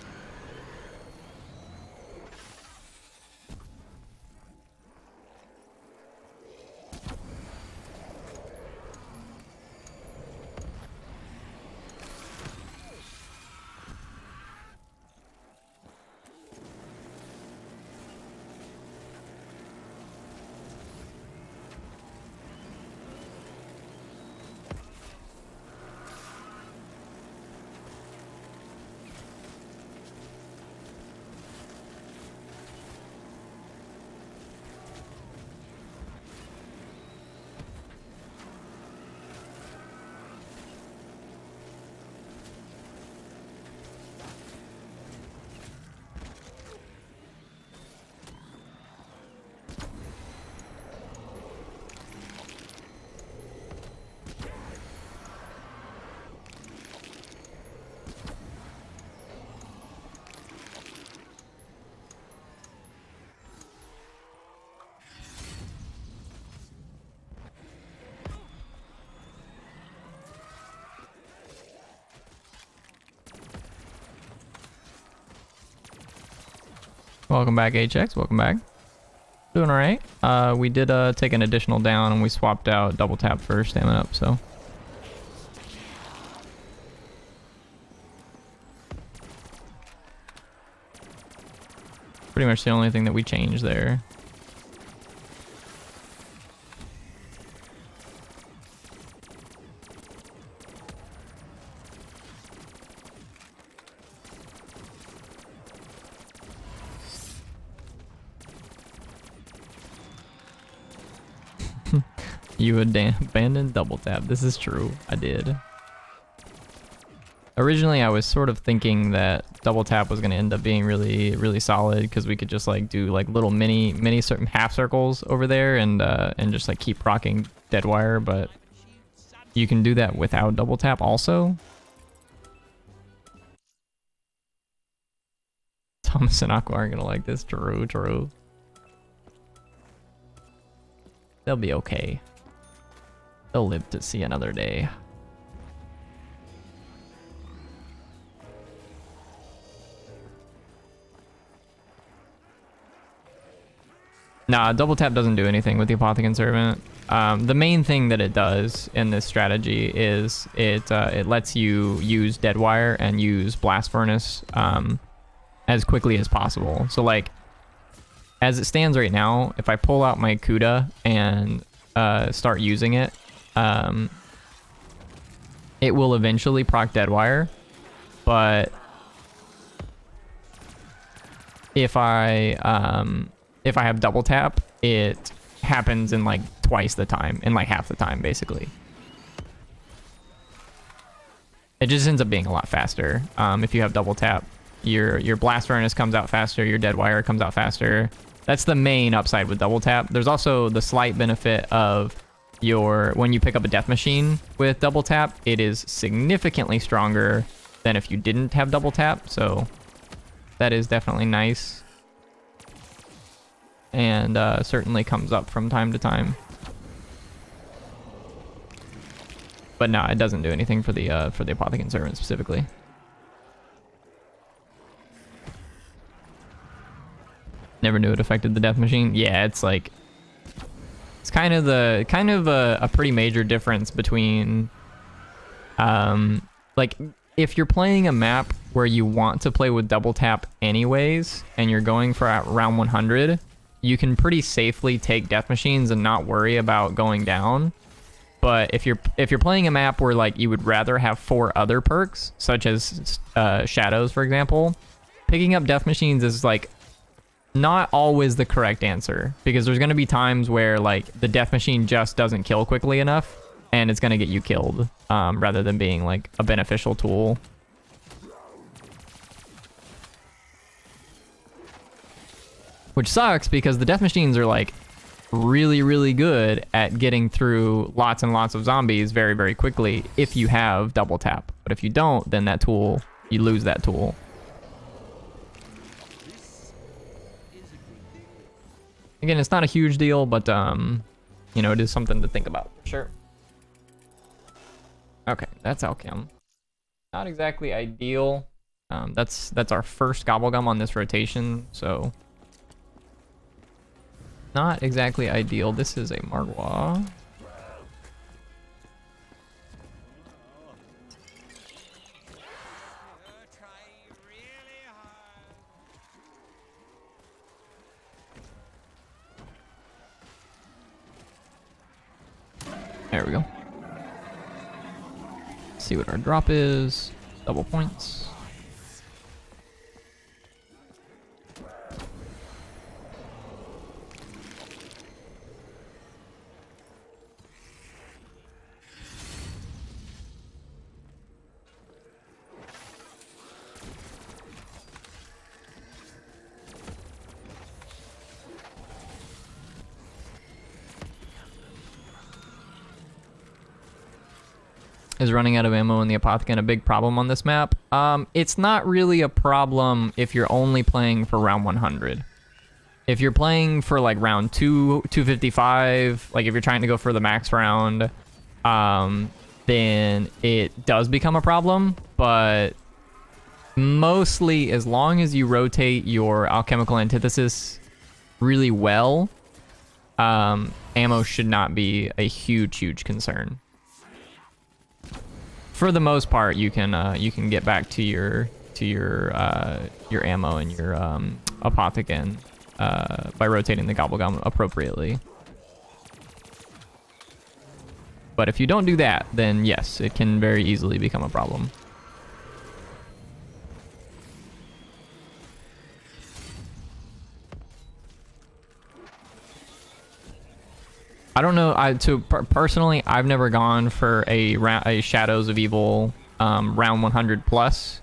Welcome back, HX. Welcome back. Doing all right. We did take an additional down, and we swapped out double tap for stamina up, so. Pretty much the only thing that we changed there. You abandoned double tap. This is true. I did. Originally, I was sort of thinking that double tap was going to end up being really solid, because we could just like do like little mini certain half circles over there and just like keep rocking dead wire. But you can do that without double tap also. Thomas and Aqua aren't gonna like this. True. They'll be okay. They'll live to see another day. Nah, double tap doesn't do anything with the Apothecant Servant. The main thing that it does in this strategy is it lets you use Dead Wire and use Blast Furnace as quickly as possible. So like, as it stands right now, if I pull out my Kuda and start using it, it will eventually proc Dead Wire, but if I have double tap, it happens in like twice the time, in like half the time, basically. It just ends up being a lot faster. If you have double tap, your Blast Furnace comes out faster, your Dead Wire comes out faster. That's the main upside with double tap. There's also the slight benefit of when you pick up a Death Machine with double tap, it is significantly stronger than if you didn't have double tap, so that is definitely nice. And certainly comes up from time to time. But no, it doesn't do anything for the Apothecant Servant specifically. Never knew it affected the Death Machine. Yeah, it's like, it's kind of a pretty major difference between like, if you're playing a map where you want to play with double tap anyways and you're going for round 100, you can pretty safely take Death Machines and not worry about going down. But if you're playing a map where like you would rather have 4 other perks, such as Shadows, for example, picking up Death Machines is like not always the correct answer, because there's going to be times where like the Death Machine just doesn't kill quickly enough and it's going to get you killed, rather than being like a beneficial tool. Which sucks, because the Death Machines are like really good at getting through lots and lots of zombies very quickly if you have double tap. But if you don't, then that tool, you lose that tool. Again, it's not a huge deal, but you know, it is something to think about for sure. Okay, that's Alchem. Not exactly ideal. That's our first Gobblegum on this rotation, so not exactly ideal. This is a Margwa. There we go. See what our drop is. Double points. Is running out of ammo in the Apothecary a big problem on this map? It's not really a problem if you're only playing for round 100. If you're playing for like round 255, like if you're trying to go for the max round, then it does become a problem. But mostly, as long as you rotate your alchemical antithesis really well, ammo should not be a huge concern. For the most part, you can get back to your ammo and your Apothecary by rotating the Gobblegum appropriately. But if you don't do that, then yes, it can very easily become a problem. I don't know. Personally, I've never gone for a Shadows of Evil round 100 plus.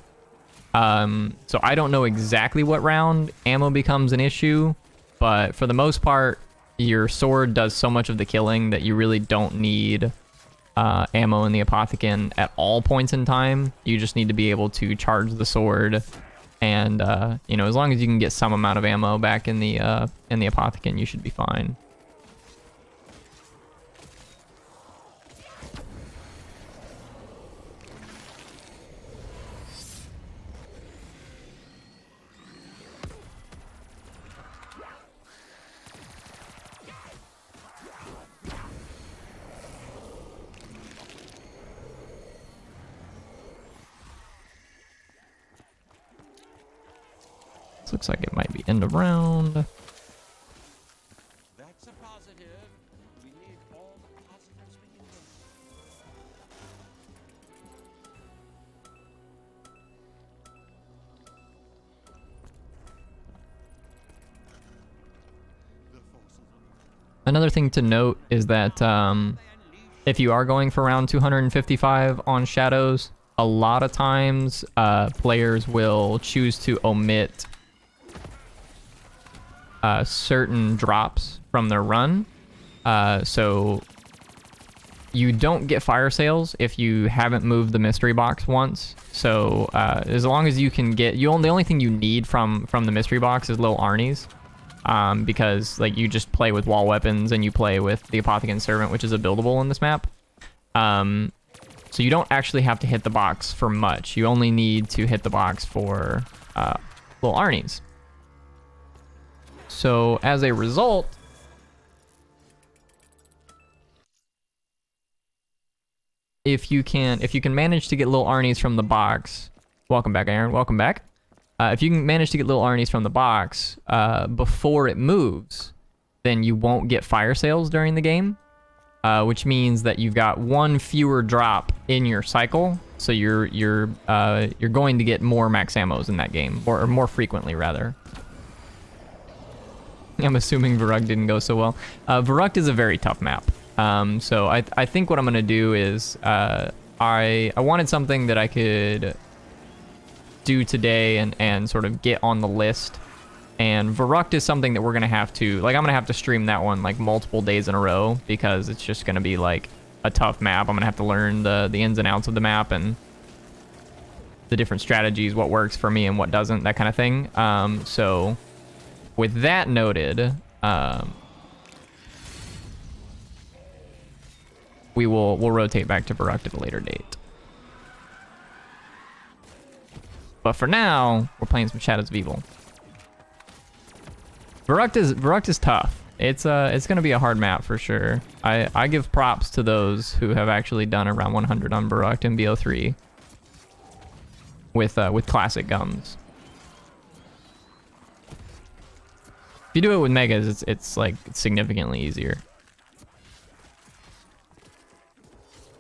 So I don't know exactly what round ammo becomes an issue, but for the most part, your sword does so much of the killing that you really don't need ammo in the Apothecary at all points in time. You just need to be able to charge the sword, and you know, as long as you can get some amount of ammo back in the Apothecary, you should be fine. Looks like it might be end of round.
That's a positive. We need all the positives we can get.
Another thing to note is that if you are going for round 255 on Shadows, a lot of times players will choose to omit certain drops from their run. So you don't get fire sales if you haven't moved the mystery box once. So as long as you can get, the only thing you need from the mystery box is little Arnies. Because like you just play with wall weapons and you play with the Apothecary Servant, which is a buildable in this map. So you don't actually have to hit the box for much. You only need to hit the box for little Arnies. So as a result, if you can manage to get little Arnies from the box, welcome back, Aaron. Welcome back. If you can manage to get little Arnies from the box before it moves, then you won't get fire sales during the game, which means that you've got one fewer drop in your cycle. So you're going to get more max ammos in that game, or more frequently rather. I'm assuming Varug didn't go so well. Varug is a very tough map. So I think what I'm gonna do is I wanted something that I could do today and sort of get on the list. And Varuk is something that we're gonna have to, like, I'm gonna have to stream that one like multiple days in a row because it's just gonna be like a tough map. I'm gonna have to learn the ins and outs of the map and the different strategies, what works for me and what doesn't, that kind of thing. So with that noted, we'll rotate back to Baruch at a later date. But for now, we're playing some Shadows of Evil. Baruch is tough. It's gonna be a hard map for sure. I give props to those who have actually done around 100 on Baruch and BO3 with classic gums. If you do it with megas, it's like significantly easier.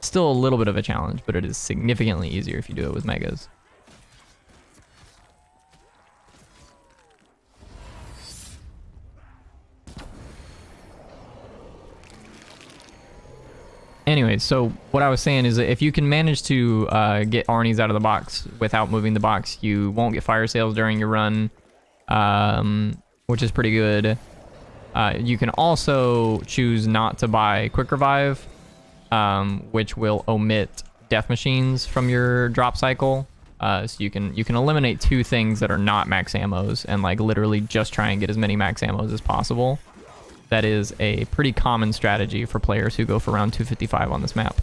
Still a little bit of a challenge, but it is significantly easier if you do it with megas. Anyways, so what I was saying is that if you can manage to get Arnies out of the box without moving the box, you won't get fire sales during your run, which is pretty good. You can also choose not to buy Quick Revive, which will omit death machines from your drop cycle. So you can eliminate two things that are not max ammos and like literally just try and get as many max ammos as possible. That is a pretty common strategy for players who go for around 255 on this map.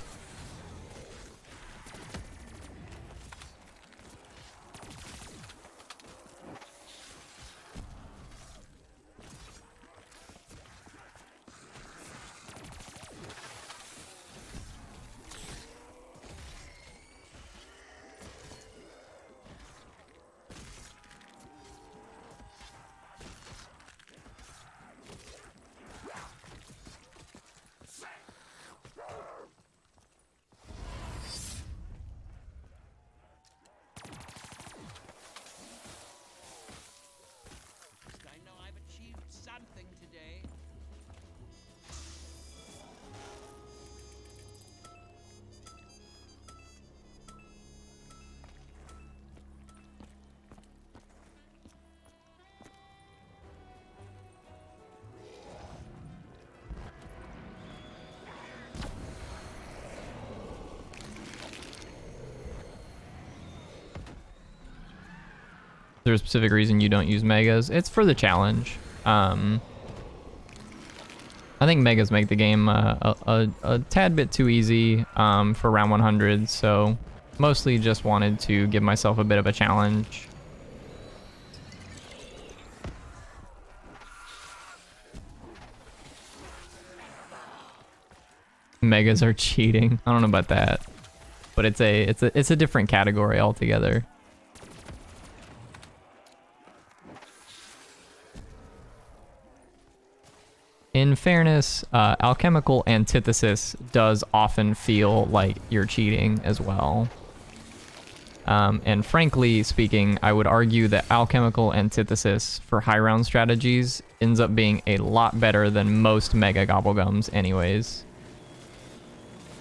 I know I've achieved something today.
Is there a specific reason you don't use megas? It's for the challenge. I think megas make the game a tad bit too easy for round 100, so mostly just wanted to give myself a bit of a challenge. Megas are cheating. I don't know about that, but it's a different category altogether. In fairness, alchemical antithesis does often feel like you're cheating as well. And frankly speaking, I would argue that alchemical antithesis for high round strategies ends up being a lot better than most mega gobblegums anyways.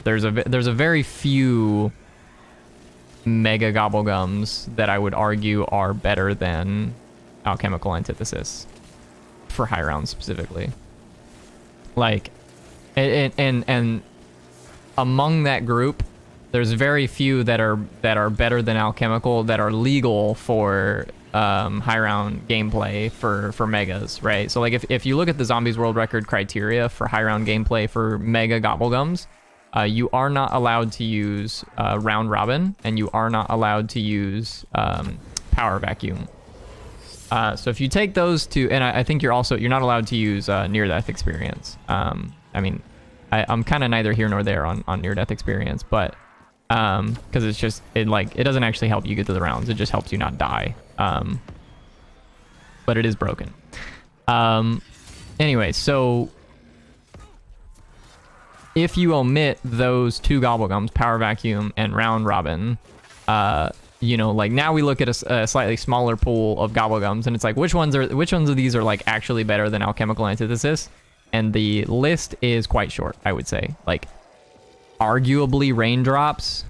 There's a very few mega gobblegums that I would argue are better than alchemical antithesis for high rounds specifically. Like, and among that group, there's very few that are better than alchemical that are legal for high round gameplay for megas, right? So like if you look at the Zombies World Record criteria for high round gameplay for mega gobblegums, you are not allowed to use round robin, and you are not allowed to use power vacuum. So if you take those two, and I think you're not allowed to use near death experience. I mean, I'm kind of neither here nor there on near death experience, but because it's just it doesn't actually help you get to the rounds. It just helps you not die. But it is broken. Anyway, so if you omit those two gobblegums, power vacuum and round robin, you know, like now we look at a slightly smaller pool of gobblegums, and it's like which ones of these are like actually better than alchemical antithesis, and the list is quite short. I would say like arguably raindrops,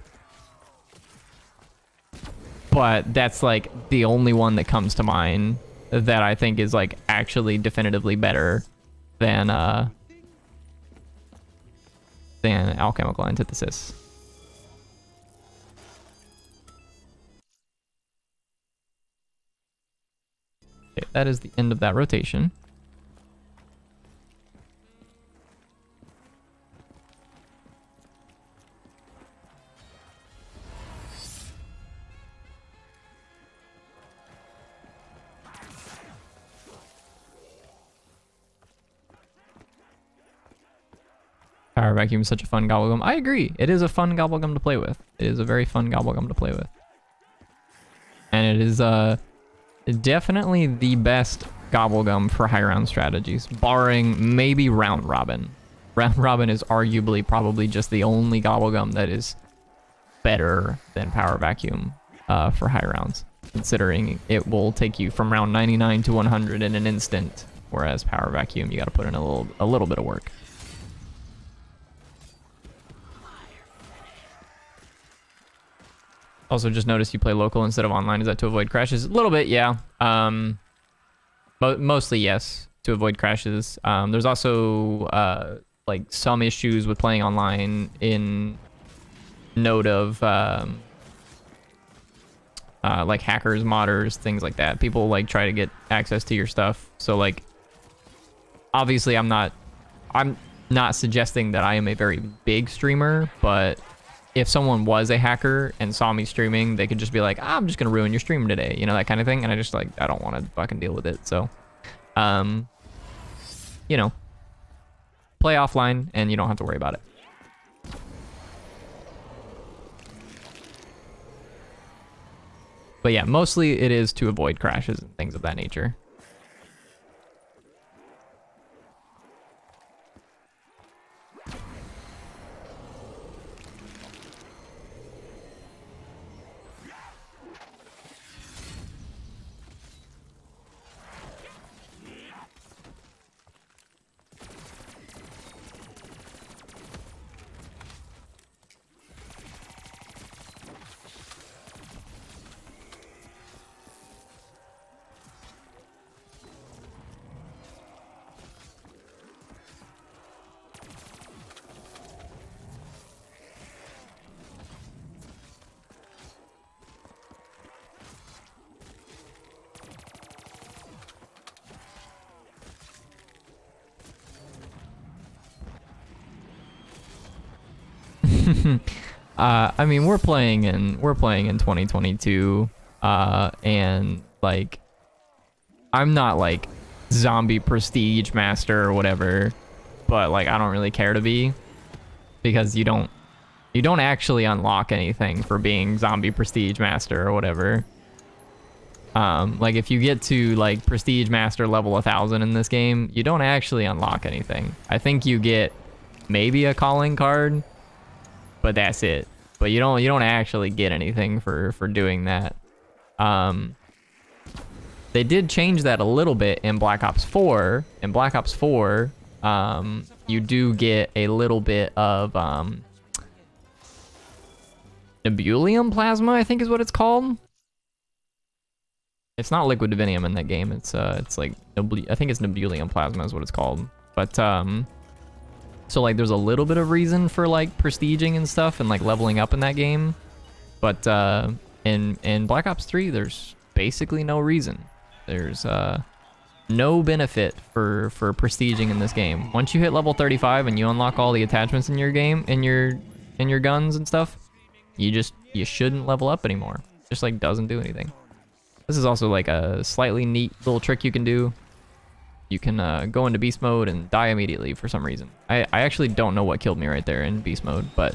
but that's like the only one that comes to mind that I think is like actually definitively better than alchemical antithesis. Okay, that is the end of that rotation. Power Vacuum is such a fun gobblegum. I agree. It is a fun gobblegum to play with. It is a very fun gobblegum to play with. And it is definitely the best gobblegum for high round strategies, barring maybe round robin. Round robin is arguably probably just the only gobblegum that is better than Power Vacuum for high rounds, considering it will take you from round 99 to 100 in an instant, whereas Power Vacuum you got to put in a little bit of work. Also, just noticed you play local instead of online. Is that to avoid crashes? A little bit, yeah. Mostly yes, to avoid crashes. There's also like some issues with playing online in note of like hackers, modders, things like that. People like try to get access to your stuff. So like, obviously I'm not suggesting that I am a very big streamer, but if someone was a hacker and saw me streaming, they could just be like, I'm just gonna ruin your stream today, you know, that kind of thing. And I just like, I don't want to fucking deal with it. So, you know, play offline and you don't have to worry about it. But yeah, mostly it is to avoid crashes and things of that nature. I mean, we're playing in 2022, and like, I'm not like zombie prestige master or whatever, but like, I don't really care to be, because you don't actually unlock anything for being zombie prestige master or whatever. Like if you get to like prestige master level 1000 in this game, you don't actually unlock anything. I think you get maybe a calling card, but that's it. But you don't actually get anything for doing that. They did change that a little bit in Black Ops 4. In Black Ops 4, you do get a little bit of Nebulium plasma, I think is what it's called. It's not liquid divinium in that game. It's like I think it's Nebulium plasma is what it's called. But so like there's a little bit of reason for like prestiging and stuff and like leveling up in that game. But in Black Ops 3 there's basically no reason. There's no benefit for prestiging in this game. Once you hit level 35 and you unlock all the attachments in your game, in your guns and stuff, you shouldn't level up anymore. Just like doesn't do anything. This is also like a slightly neat little trick you can do. You can go into beast mode and die immediately for some reason. I actually don't know what killed me right there in beast mode, but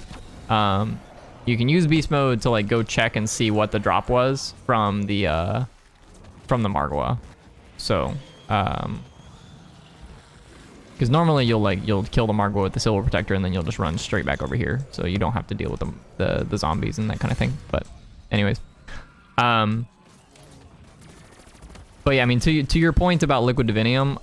you can use beast mode to like go check and see what the drop was from the Margwa. So because normally you'll kill the Margwa with the silver protector and then you'll just run straight back over here, so you don't have to deal with the zombies and that kind of thing. But anyways, but yeah, I mean, to your point about liquid divinium,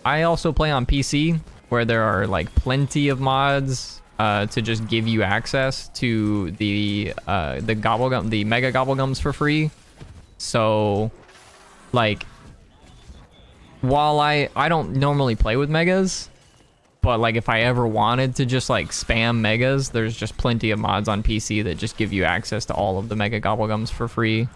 I also play on PC where there are like plenty of mods to just give you access to the mega gobblegums for free. So like, while I don't normally play with megas, but like if I ever wanted to just like spam megas, there's just plenty of mods on PC that just give you access to all of the mega gobblegums for free.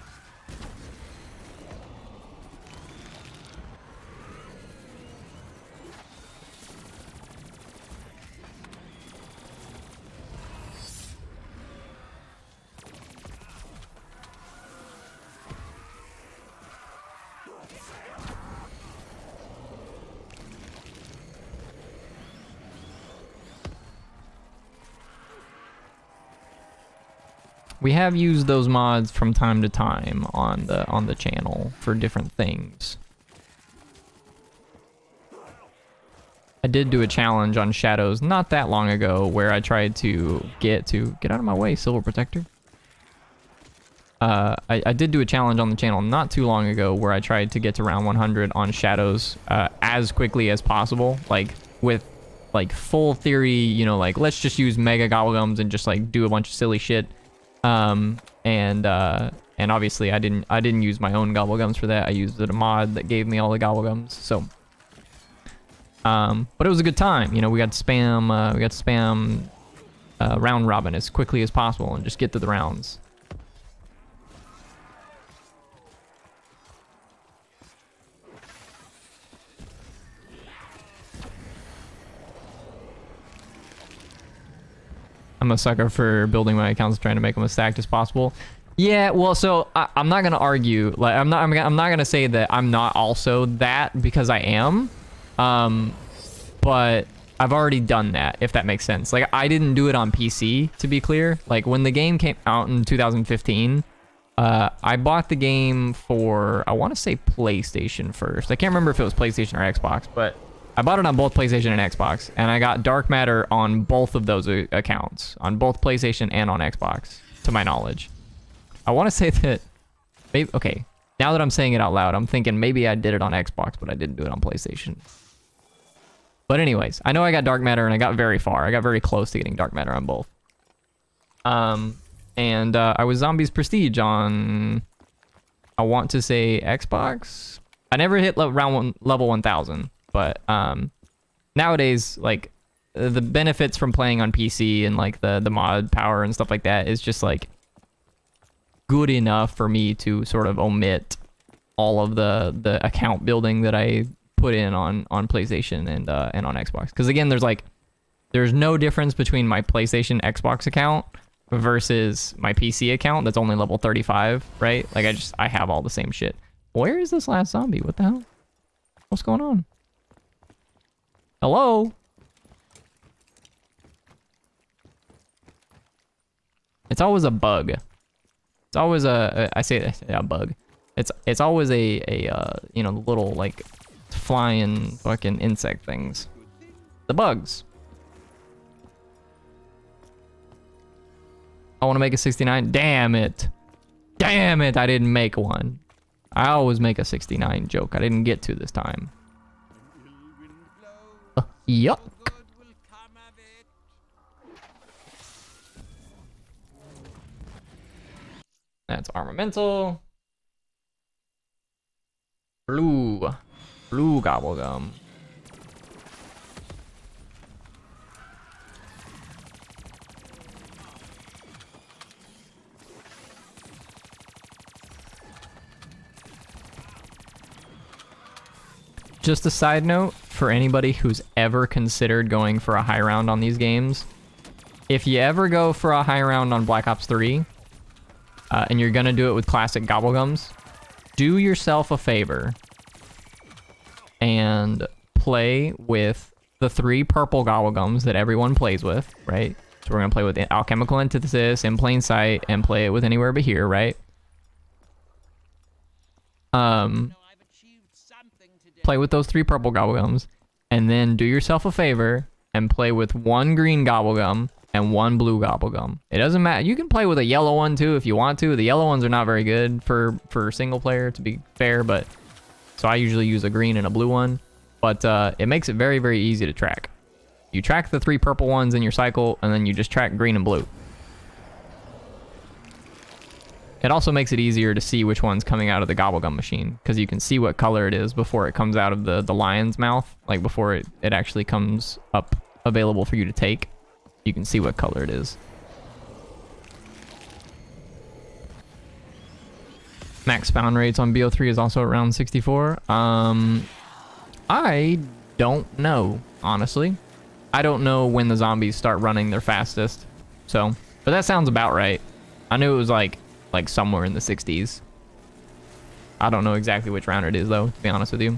We have used those mods from time to time on the channel for different things. I did do a challenge on Shadows not that long ago where I tried to get out of my way, Silver Protector. I did do a challenge on the channel not too long ago where I tried to get to round 100 on Shadows as quickly as possible, like with like full theory, you know, like let's just use mega gobblegums and just like do a bunch of silly shit. And obviously I didn't use my own gobblegums for that. I used a mod that gave me all the gobblegums. So but it was a good time. You know, we got to spam round robin as quickly as possible and just get to the rounds. I'm a sucker for building my accounts, trying to make them as stacked as possible. Yeah, well, so I'm not gonna argue. Like, I'm not gonna say that I'm not also that, because I am. But I've already done that, if that makes sense. Like, I didn't do it on PC, to be clear. Like, when the game came out in 2015, I bought the game for, I want to say PlayStation first. I can't remember if it was PlayStation or Xbox, but I bought it on both PlayStation and Xbox, and I got Dark Matter on both of those accounts, on both PlayStation and on Xbox, to my knowledge. I want to say that, maybe, okay, now that I'm saying it out loud, I'm thinking maybe I did it on Xbox, but I didn't do it on PlayStation. But anyways, I know I got Dark Matter, and I got very far. I got very close to getting Dark Matter on both. And I was Zombies Prestige on, I want to say Xbox? I never hit level 1000. But nowadays, like, the benefits from playing on PC and like the mod power and stuff like that is just like good enough for me to sort of omit all of the account building that I put in on PlayStation and on Xbox. Because again, there's no difference between my PlayStation Xbox account versus my PC account that's only level 35, right? Like, I have all the same shit. Where is this last zombie? What the hell? What's going on? Hello? It's always a bug. It's always a bug. It's always a you know, little like flying fucking insect things. The bugs. I want to make a 69. Damn it. Damn it, I didn't make one. I always make a 69 joke. I didn't get to this time. Yuck. That's armamental. Blue gobblegum. Just a side note for anybody who's ever considered going for a high round on these games. If you ever go for a high round on Black Ops 3, and you're gonna do it with classic gobblegums, do yourself a favor and play with the 3 purple gobblegums that everyone plays with, right? So we're gonna play with Alchemical Antithesis, In Plain Sight, and play it with Anywhere But Here, right? Play with those 3 purple gobblegums, and then do yourself a favor and play with 1 green gobblegum and 1 blue gobblegum. It doesn't matter. You can play with a yellow one too if you want to. The yellow ones are not very good for single player, to be fair, but so I usually use a green and a blue one. But it makes it very, very easy to track. You track the 3 purple ones in your cycle, and then you just track green and blue. It also makes it easier to see which one's coming out of the gobblegum machine, because you can see what color it is before it comes out of the lion's mouth, like before it actually comes up available for you to take. You can see what color it is. Max spawn rates on BO3 is also around 64. I don't know, honestly. I don't know when the zombies start running their fastest. So, but that sounds about right. I knew it was like somewhere in the 60s. I don't know exactly which round it is though, to be honest with you.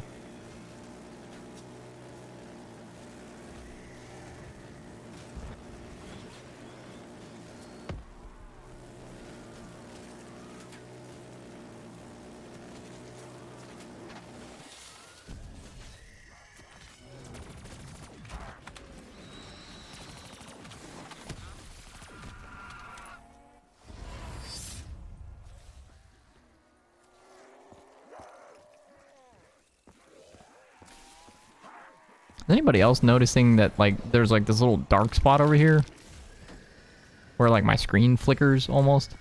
anybody else noticing that like there's like this little dark spot over here where like my screen flickers almost?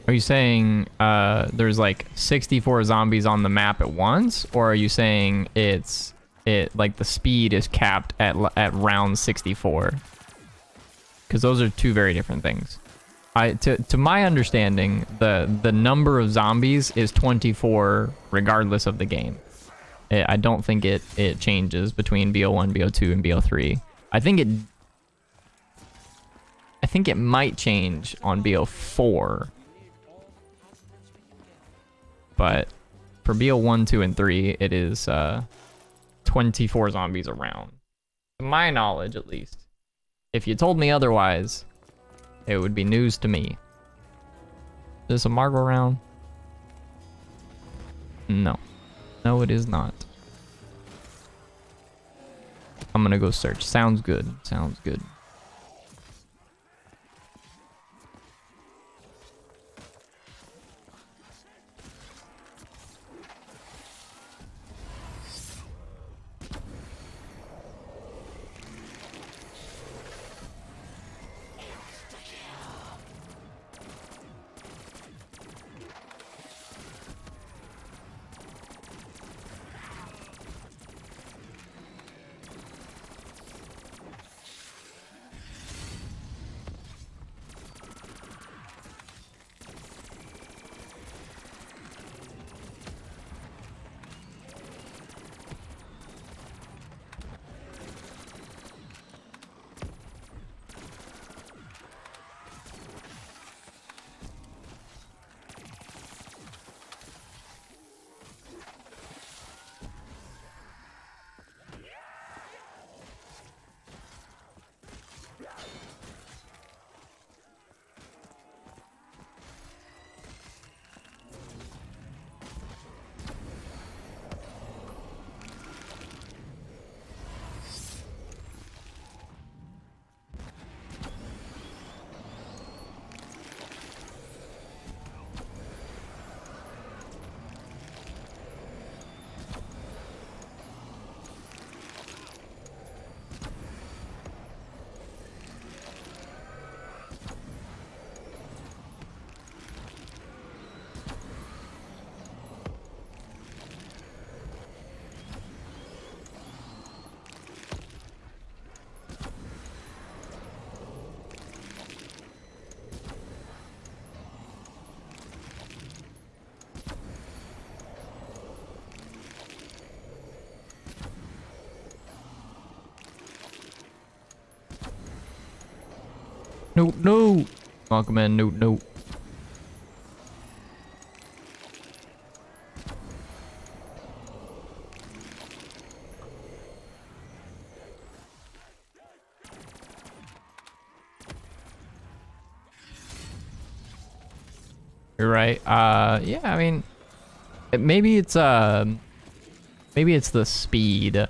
Are you saying there's like 64 zombies on the map at once, or are you saying it like the speed is capped at round 64? Because those are two very different things. To my understanding, the number of zombies is 24 regardless of the game. I don't think it changes between BO1, BO2, and BO3. I think it might change on BO4. But for BO1, 2, and 3, it is 24 zombies around. To my knowledge, at least. If you told me otherwise, it would be news to me. Is this a Margot round? No. No, it is not. I'm gonna go search. Sounds good. Sounds good. No, no. Welcome in. No, no. You're right. Yeah, I mean, maybe it's the speed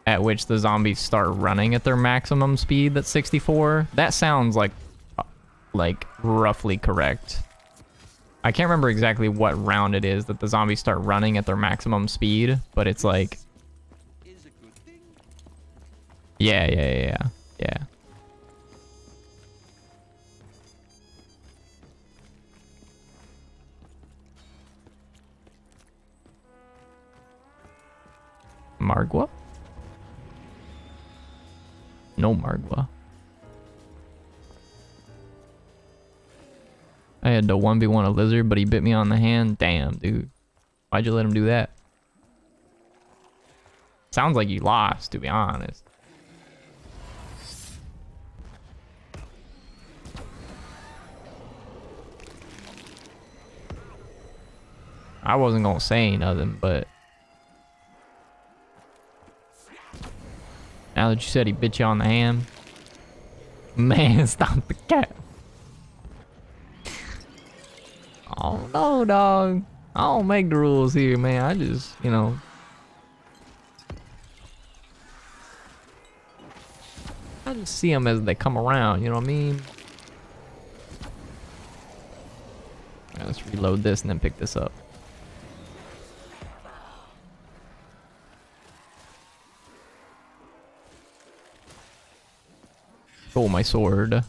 at which the zombies start running at their maximum speed. That's 64. That sounds like roughly correct. I can't remember exactly what round it is that the zombies start running at their maximum speed, but it's like, yeah. no Margwa. I had to 1v1 a lizard, but he bit me on the hand. Damn, dude. Why'd you let him do that? Sounds like you lost, to be honest. I wasn't gonna say nothing, but now that you said he bit you on the hand, man, stop the cat. Oh no, dog. I don't make the rules here, man. I just, you know. I just see them as they come around, you know what I mean? Alright, let's reload this and then pick this up. Oh, my sword.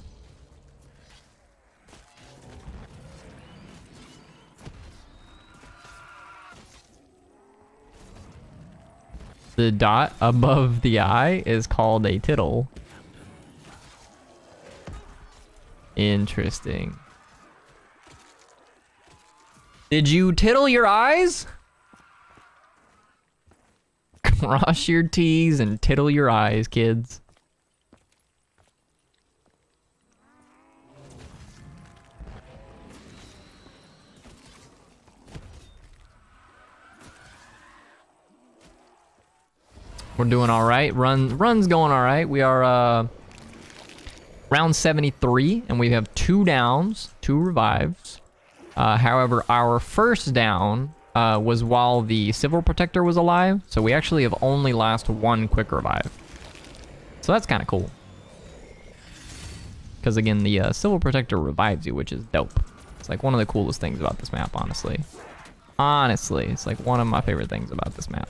The dot above the eye is called a tittle. Interesting. Did you tittle your eyes? Cross your T's and tittle your eyes, kids. We're doing all right. Run's going all right. We are round 73, and we have 2 downs, 2 revives. However, our first down was while the Civil Protector was alive, so we actually have only lost 1 quick revive. So that's kind of cool. Because again, the Civil Protector revives you, which is dope. It's like one of the coolest things about this map, honestly. Honestly, it's like one of my favorite things about this map.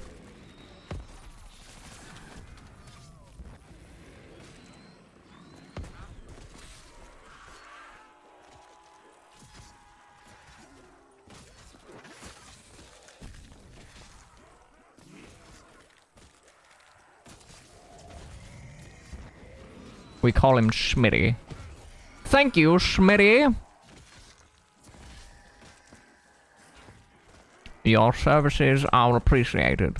We call him Schmitty. Thank you, Schmitty. Your services are appreciated.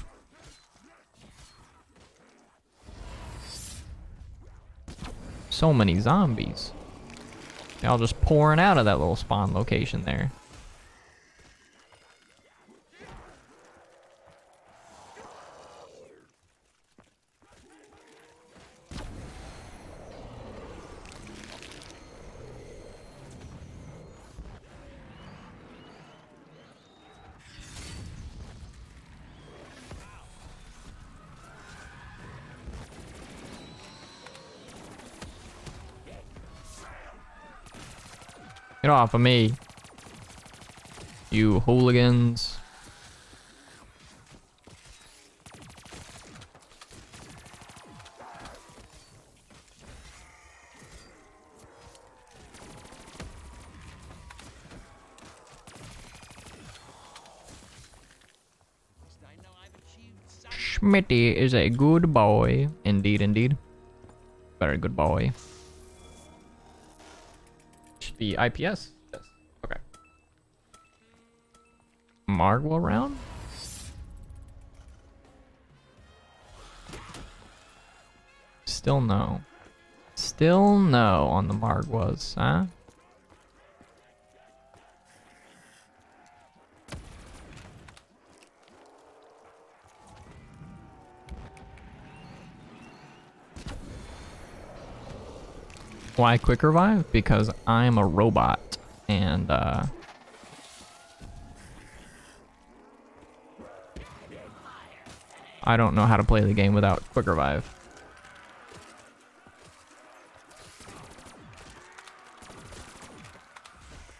So many zombies. They're all just pouring out of that little spawn location there. Get off of me, you hooligans. Schmitty is a good boy. Indeed, indeed. Very good boy. The IPS? Yes. Okay. Margwa round? Still no. Still no on the Margwas, huh? Why quick revive? Because I'm a robot and I don't know how to play the game without quick revive.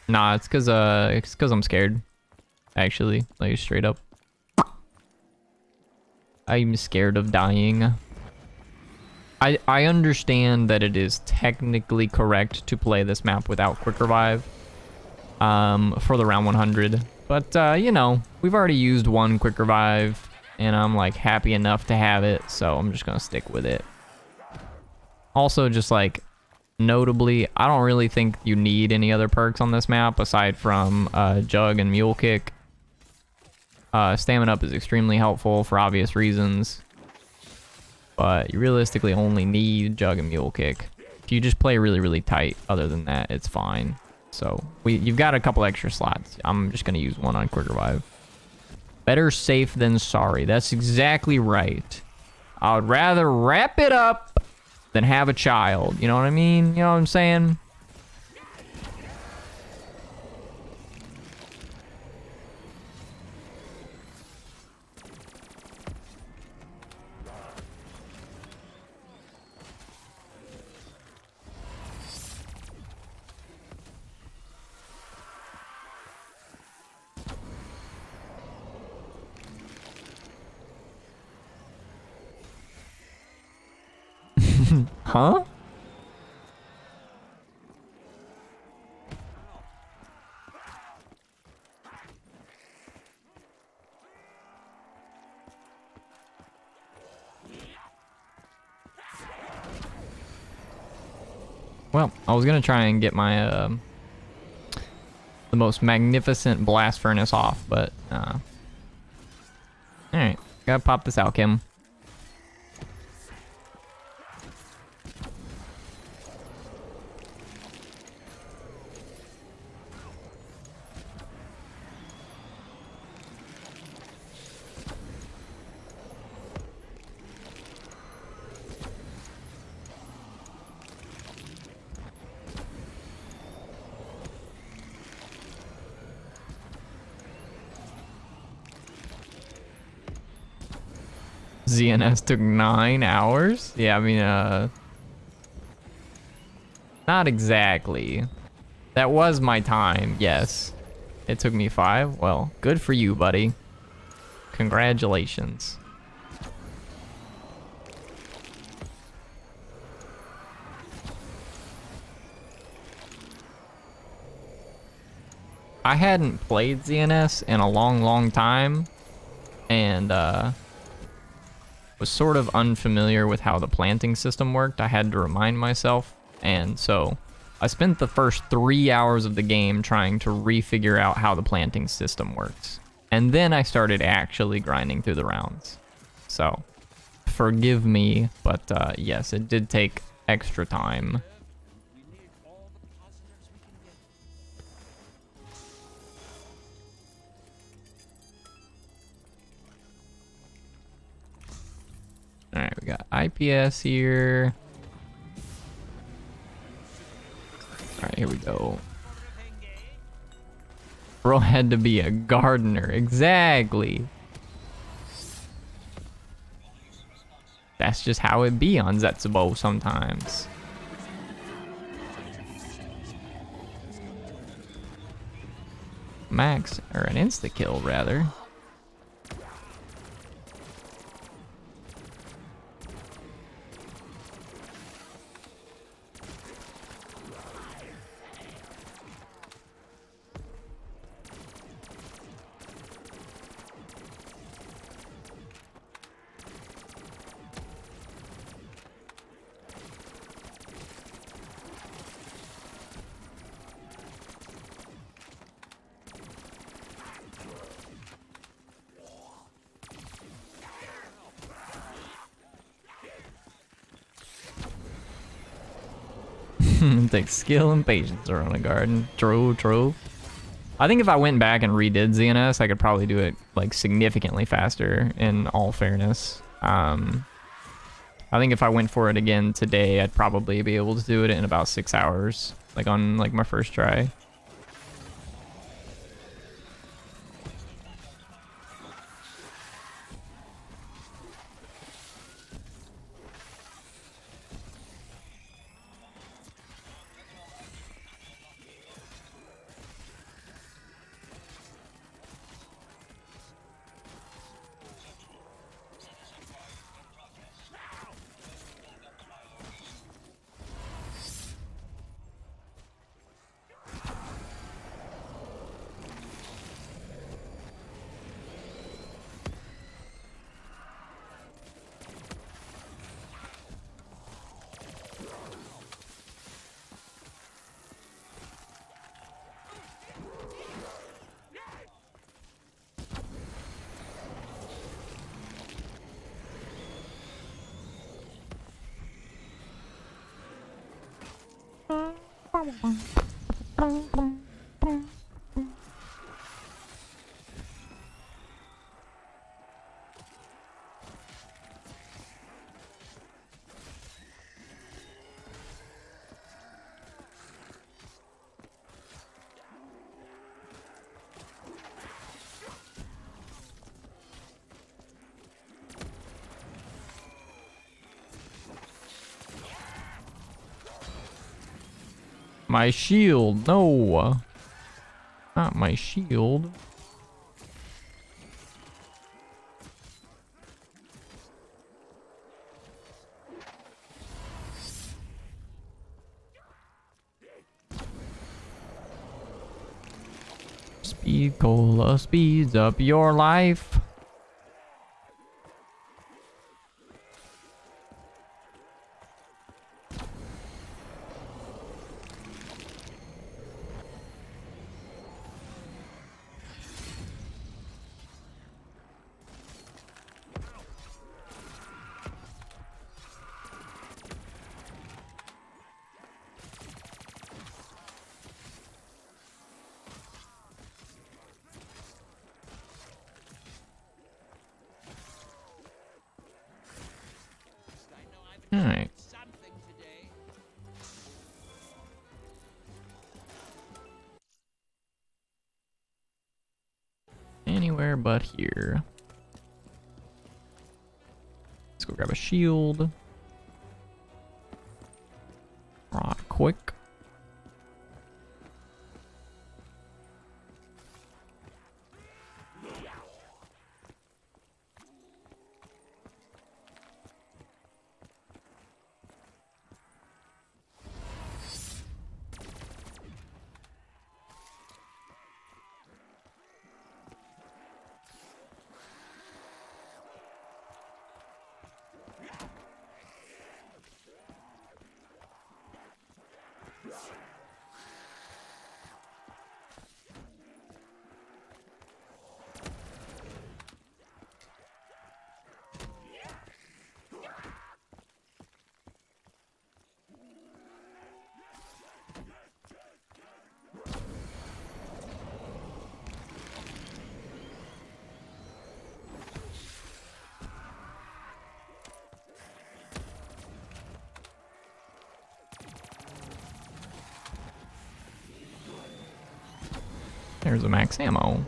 Nah, it's cause I'm scared. Actually, like straight up. I'm scared of dying. I understand that it is technically correct to play this map without quick revive for the round 100, but you know, we've already used 1 quick revive and I'm like happy enough to have it, so I'm just gonna stick with it. Also, just like notably, I don't really think you need any other perks on this map aside from Jug and Mule Kick. Stamina up is extremely helpful for obvious reasons, but you realistically only need Jug and Mule Kick. If you just play really, really tight, other than that, it's fine. So you've got a couple extra slots. I'm just gonna use one on Quick Revive. Better safe than sorry. That's exactly right. I would rather wrap it up than have a child. You know what I mean? You know what I'm saying? Huh? Well, I was gonna try and get my the most magnificent blast furnace off, but alright, gotta pop this alchem. ZNS took 9 hours? Yeah, I mean, not exactly. That was my time, yes. It took me 5. Well, good for you, buddy. Congratulations. I hadn't played ZNS in a long, long time, and, was sort of unfamiliar with how the planting system worked. I had to remind myself, and so I spent the first 3 hours of the game trying to refigure out how the planting system works. And then I started actually grinding through the rounds. So, forgive me, but yes, it did take extra time.
We need all the positives we can get.
Alright, we got IPS here. Alright, here we go. Bro had to be a gardener. Exactly. That's just how it be on Zetsubo sometimes. Max, or an insta-kill rather. It takes skill and patience to run a garden. True. I think if I went back and redid ZNS, I could probably do it like significantly faster, in all fairness. I think if I went for it again today, I'd probably be able to do it in about 6 hours, like on like my first try. My shield, no. Not my shield. Speed cola speeds up your life. All right.
Something today.
Anywhere but here. Let's go grab a shield. Right quick. There's a max ammo.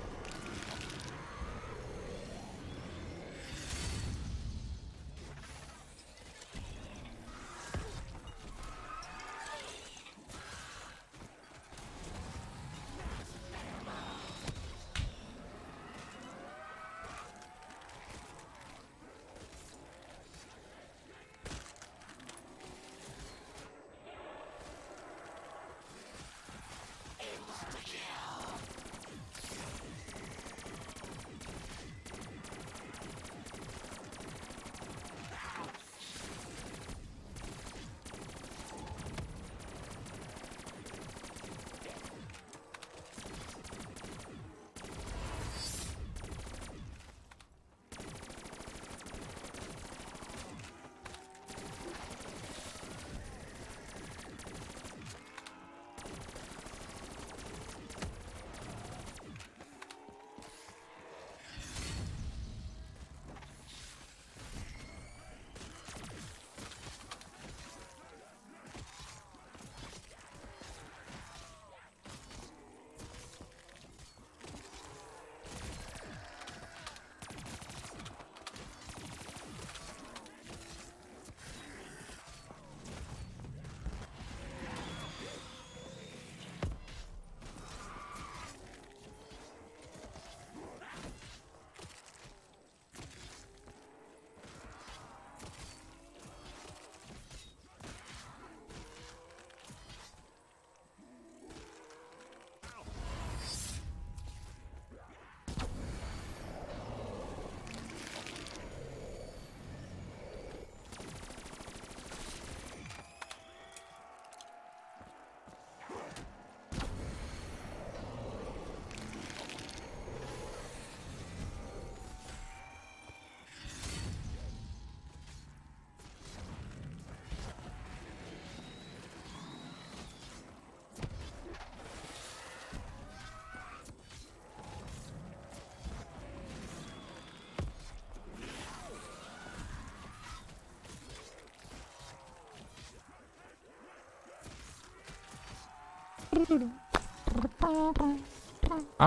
I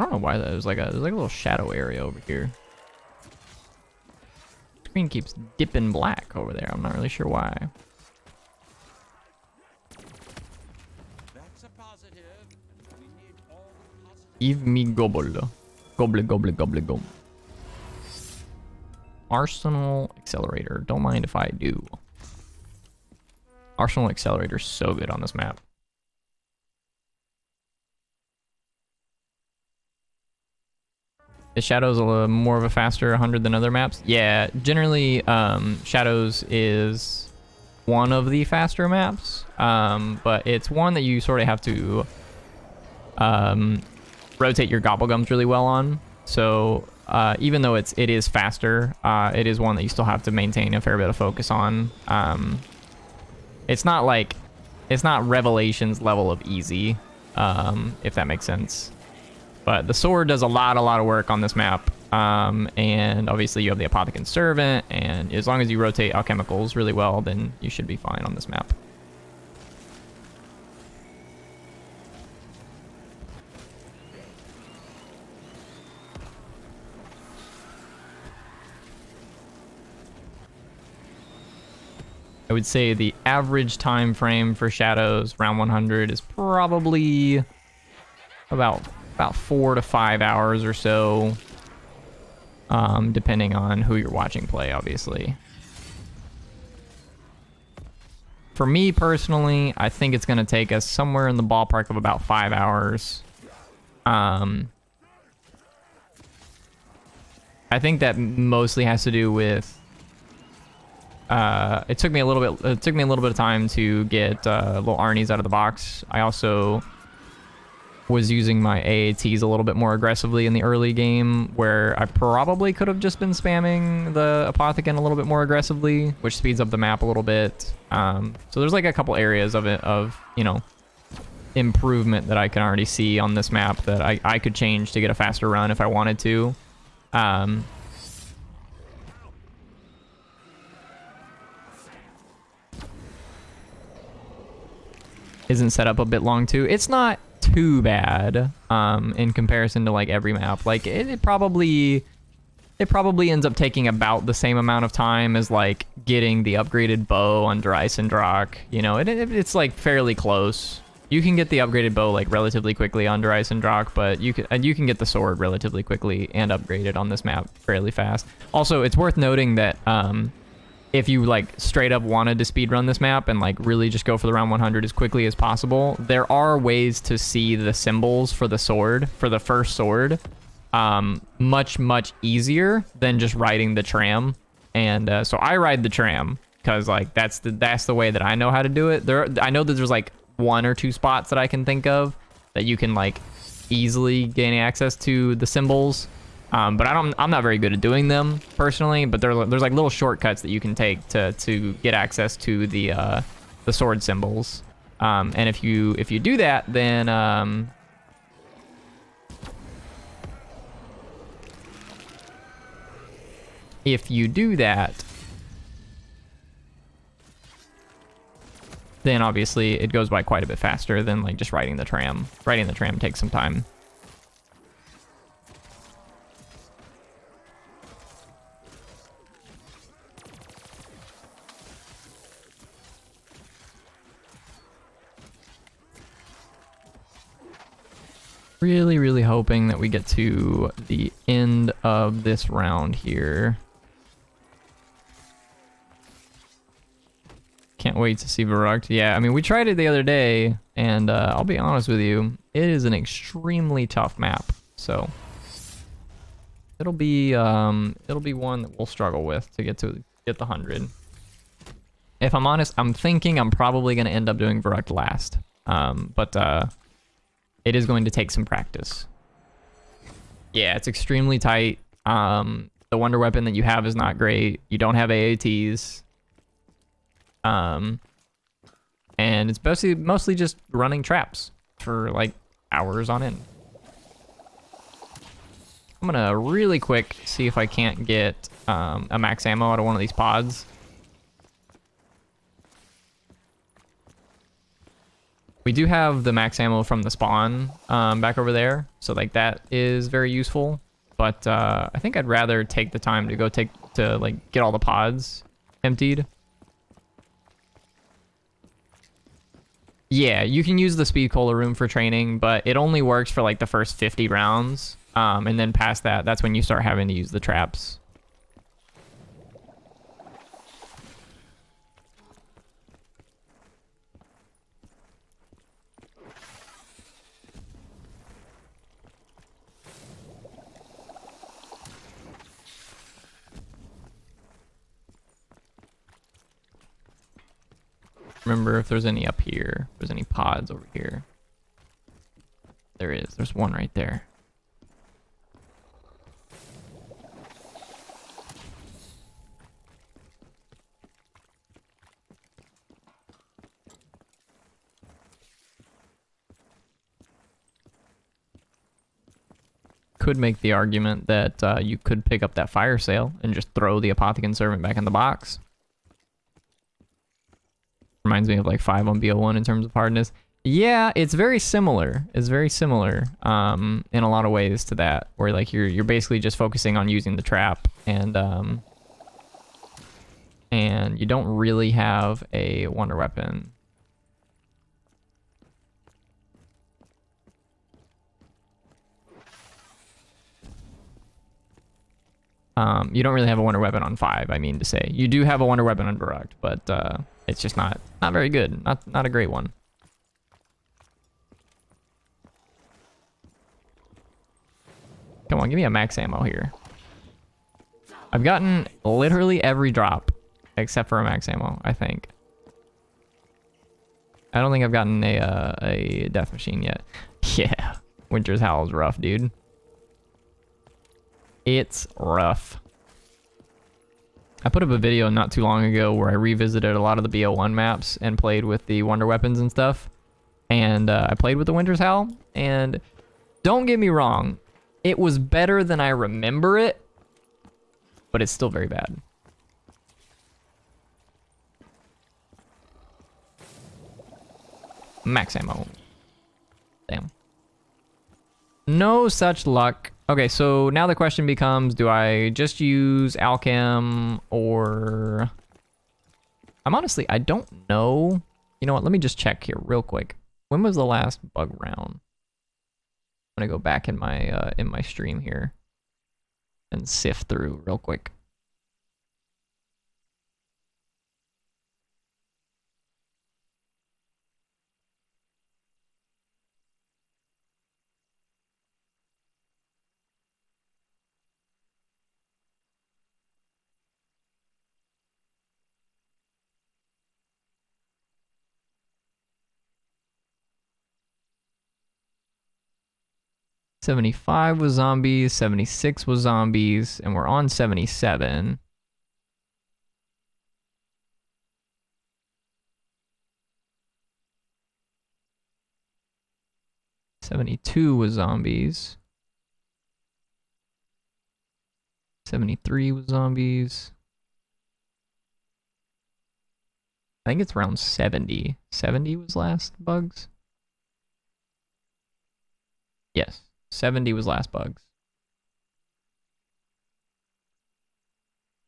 don't know why that was there's like a little shadow area over here. Screen keeps dipping black over there. I'm not really sure why.
That's a positive. We need all the positives.
Give me gobble. Gobble, gobble, gobble, gobble. Arsenal Accelerator. Don't mind if I do. Arsenal Accelerator is so good on this map. Is Shadows a little more of a faster 100 than other maps? Yeah, generally Shadows is one of the faster maps, but it's one that you sort of have to rotate your gobblegums really well on. So even though it is faster, it is one that you still have to maintain a fair bit of focus on. It's not Revelation's level of easy, if that makes sense. But the sword does a lot of work on this map. And obviously you have the Apothecant Servant, and as long as you rotate alchemicals really well, then you should be fine on this map. I would say the average time frame for Shadows round 100 is probably about 4 to 5 hours or so, depending on who you're watching play, obviously. For me personally, I think it's going to take us somewhere in the ballpark of about 5 hours. I think that mostly has to do with it took me a little bit of time to get little Arnies out of the box. I also was using my AATs a little bit more aggressively in the early game, where I probably could have just been spamming the Apothecant a little bit more aggressively, which speeds up the map a little bit. So there's like a couple areas of improvement that I can already see on this map that I could change to get a faster run if I wanted to. Isn't set up a bit long too. It's not too bad in comparison to like every map. Like it probably ends up taking about the same amount of time as like getting the upgraded bow on Dries and Drak. You know, it's like fairly close. You can get the upgraded bow like relatively quickly on Dries and Drak, but you can get the sword relatively quickly and upgrade it on this map fairly fast. Also, it's worth noting that if you like straight up wanted to speedrun this map and like really just go for the round 100 as quickly as possible, there are ways to see the symbols for the sword, for the first sword, much easier than just riding the tram. And so I ride the tram because like that's the way that I know how to do it. I know that there's like 1 or 2 spots that I can think of that you can like easily gain access to the symbols. But I'm not very good at doing them personally, but there's like little shortcuts that you can take to get access to the sword symbols. And if you do that, then obviously it goes by quite a bit faster than like just riding the tram. Riding the tram takes some time. Really hoping that we get to the end of this round here. Can't wait to see Verrucht. Yeah, I mean, we tried it the other day, and I'll be honest with you, it is an extremely tough map. So it'll be one that we'll struggle with to get the 100. If I'm honest, I'm thinking I'm probably going to end up doing Verrucht last. But it is going to take some practice. Yeah, it's extremely tight. The wonder weapon that you have is not great. You don't have AATs. And it's mostly just running traps for like hours on end. I'm gonna really quick see if I can't get a max ammo out of one of these pods. We do have the max ammo from the spawn back over there, so like that is very useful. But I think I'd rather take the time to go like get all the pods emptied. Yeah, you can use the speed cola room for training, but it only works for like the first 50 rounds. And then past that, that's when you start having to use the traps. Remember if there's any up here, if there's any pods over here. There is. There's one right there. Could make the argument that you could pick up that fire sale and just throw the Apothecon Servant back in the box. Reminds me of like 5 on BO1 in terms of hardness. Yeah, it's very similar. It's very similar in a lot of ways to that, where like you're basically just focusing on using the trap, and you don't really have a wonder weapon. You don't really have a wonder weapon on 5, I mean to say. You do have a wonder weapon on Barragt, but it's just not very good. Not a great one. Come on, give me a max ammo here. I've gotten literally every drop except for a max ammo, I think. I don't think I've gotten a death machine yet. Yeah, Winter's Howl is rough, dude. It's rough. I put up a video not too long ago where I revisited a lot of the BO1 maps and played with the wonder weapons and stuff. And I played with the Winter's Howl, and don't get me wrong, it was better than I remember it, but it's still very bad. Max ammo. Damn. No such luck. Okay, so now the question becomes, do I just use Alchem or... I don't know. You know what, let me just check here real quick. When was the last bug round? I'm gonna go back in my stream here and sift through real quick. '75 was zombies, '76 was zombies, and we're on '77. '72 was zombies. '73 was zombies. I think it's around 70. 70 was last bugs? Yes. 70 was last bugs.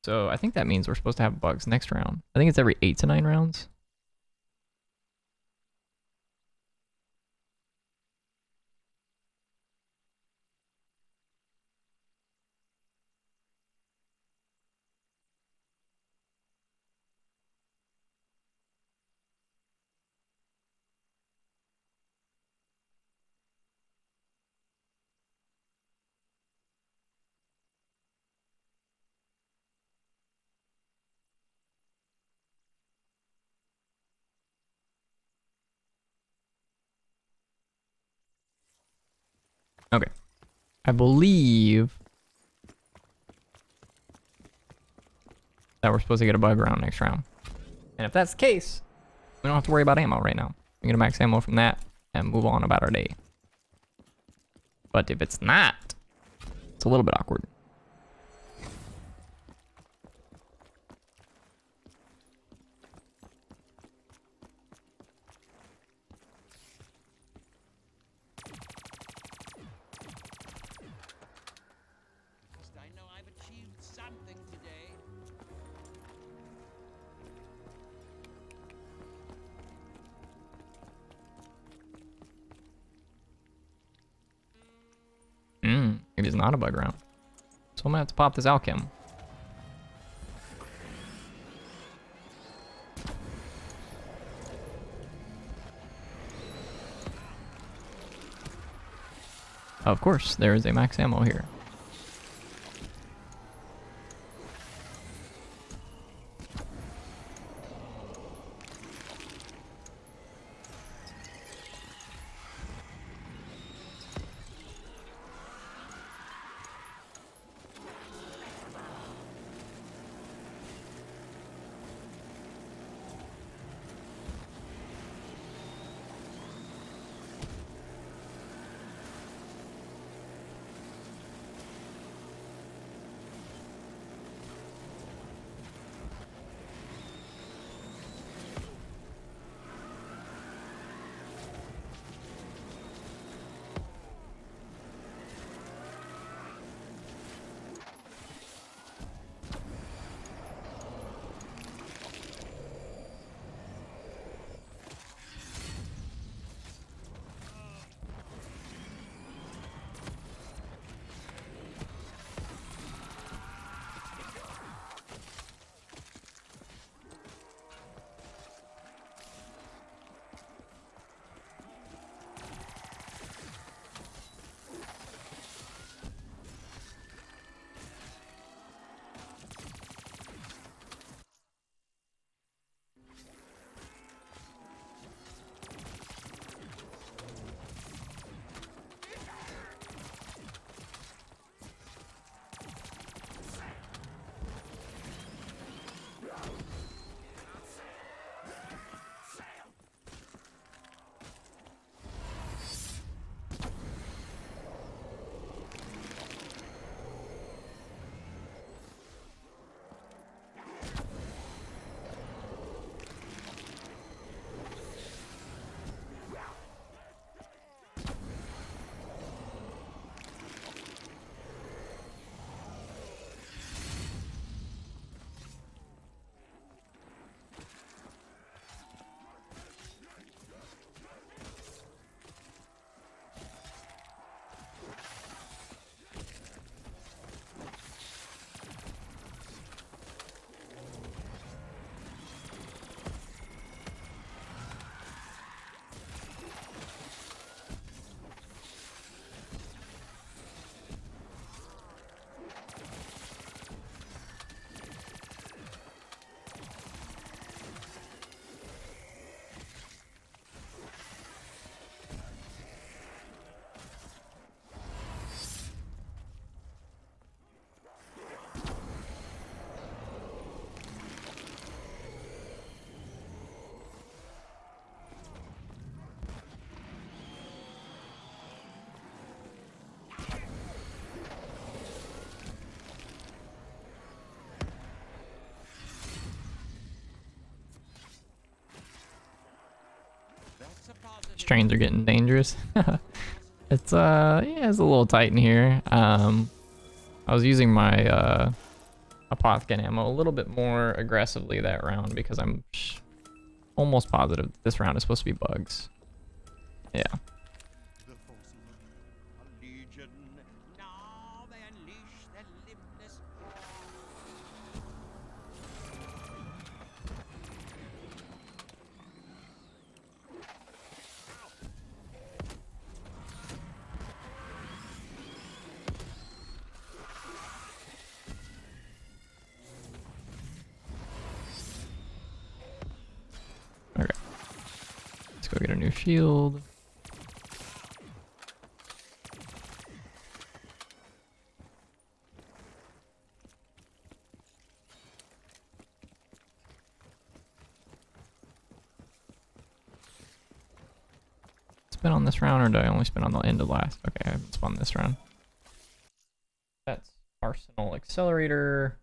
So I think that means we're supposed to have bugs next round. I think it's every 8 to 9 rounds. Okay. I believe that we're supposed to get a bug round next round. And if that's the case, we don't have to worry about ammo right now. We get a max ammo from that and move on about our day. But if it's not, it's a little bit awkward. not a bug round. So I'm gonna have to pop this alchem. Of course, there is a max ammo here. Strains are getting dangerous. It's yeah, it's a little tight in here. I was using my apothecary ammo a little bit more aggressively that round because I'm almost positive this round is supposed to be bugs. Yeah.
The forces of a legion. Now they unleash their limitless.
Okay. Let's go get a new shield. Spin on this round, or do I only spin on the end of last? Okay, I haven't spun this round. That's Arsenal Accelerator.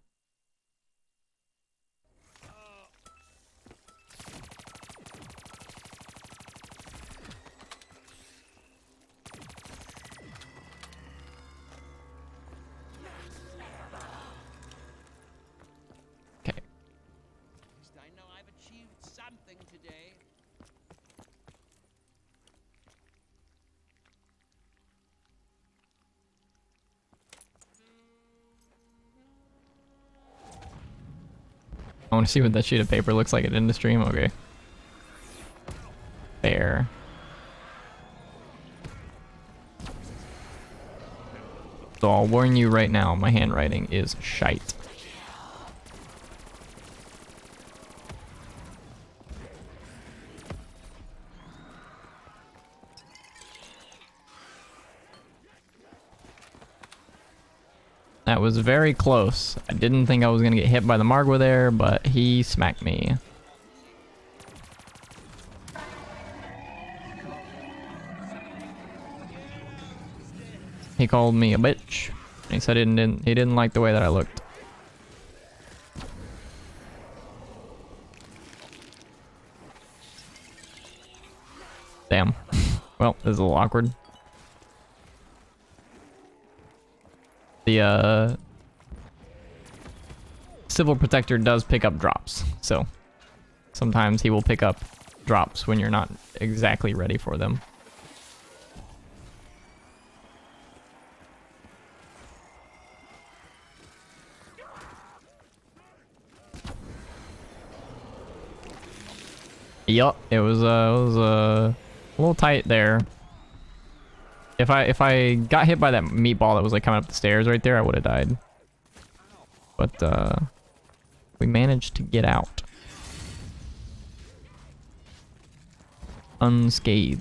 Okay.
At least I know I've achieved something today.
I want to see what that sheet of paper looks like in the stream. Okay. There. So I'll warn you right now, my handwriting is shite. That was very close. I didn't think I was gonna get hit by the Margwa there, but he smacked me. He called me a bitch. He said he didn't like the way that I looked. Damn. Well, this is a little awkward. The Civil Protector does pick up drops, so sometimes he will pick up drops when you're not exactly ready for them. Yup, it was a little tight there. If I got hit by that meatball that was like coming up the stairs right there, I would have died. But we managed to get out unscathed.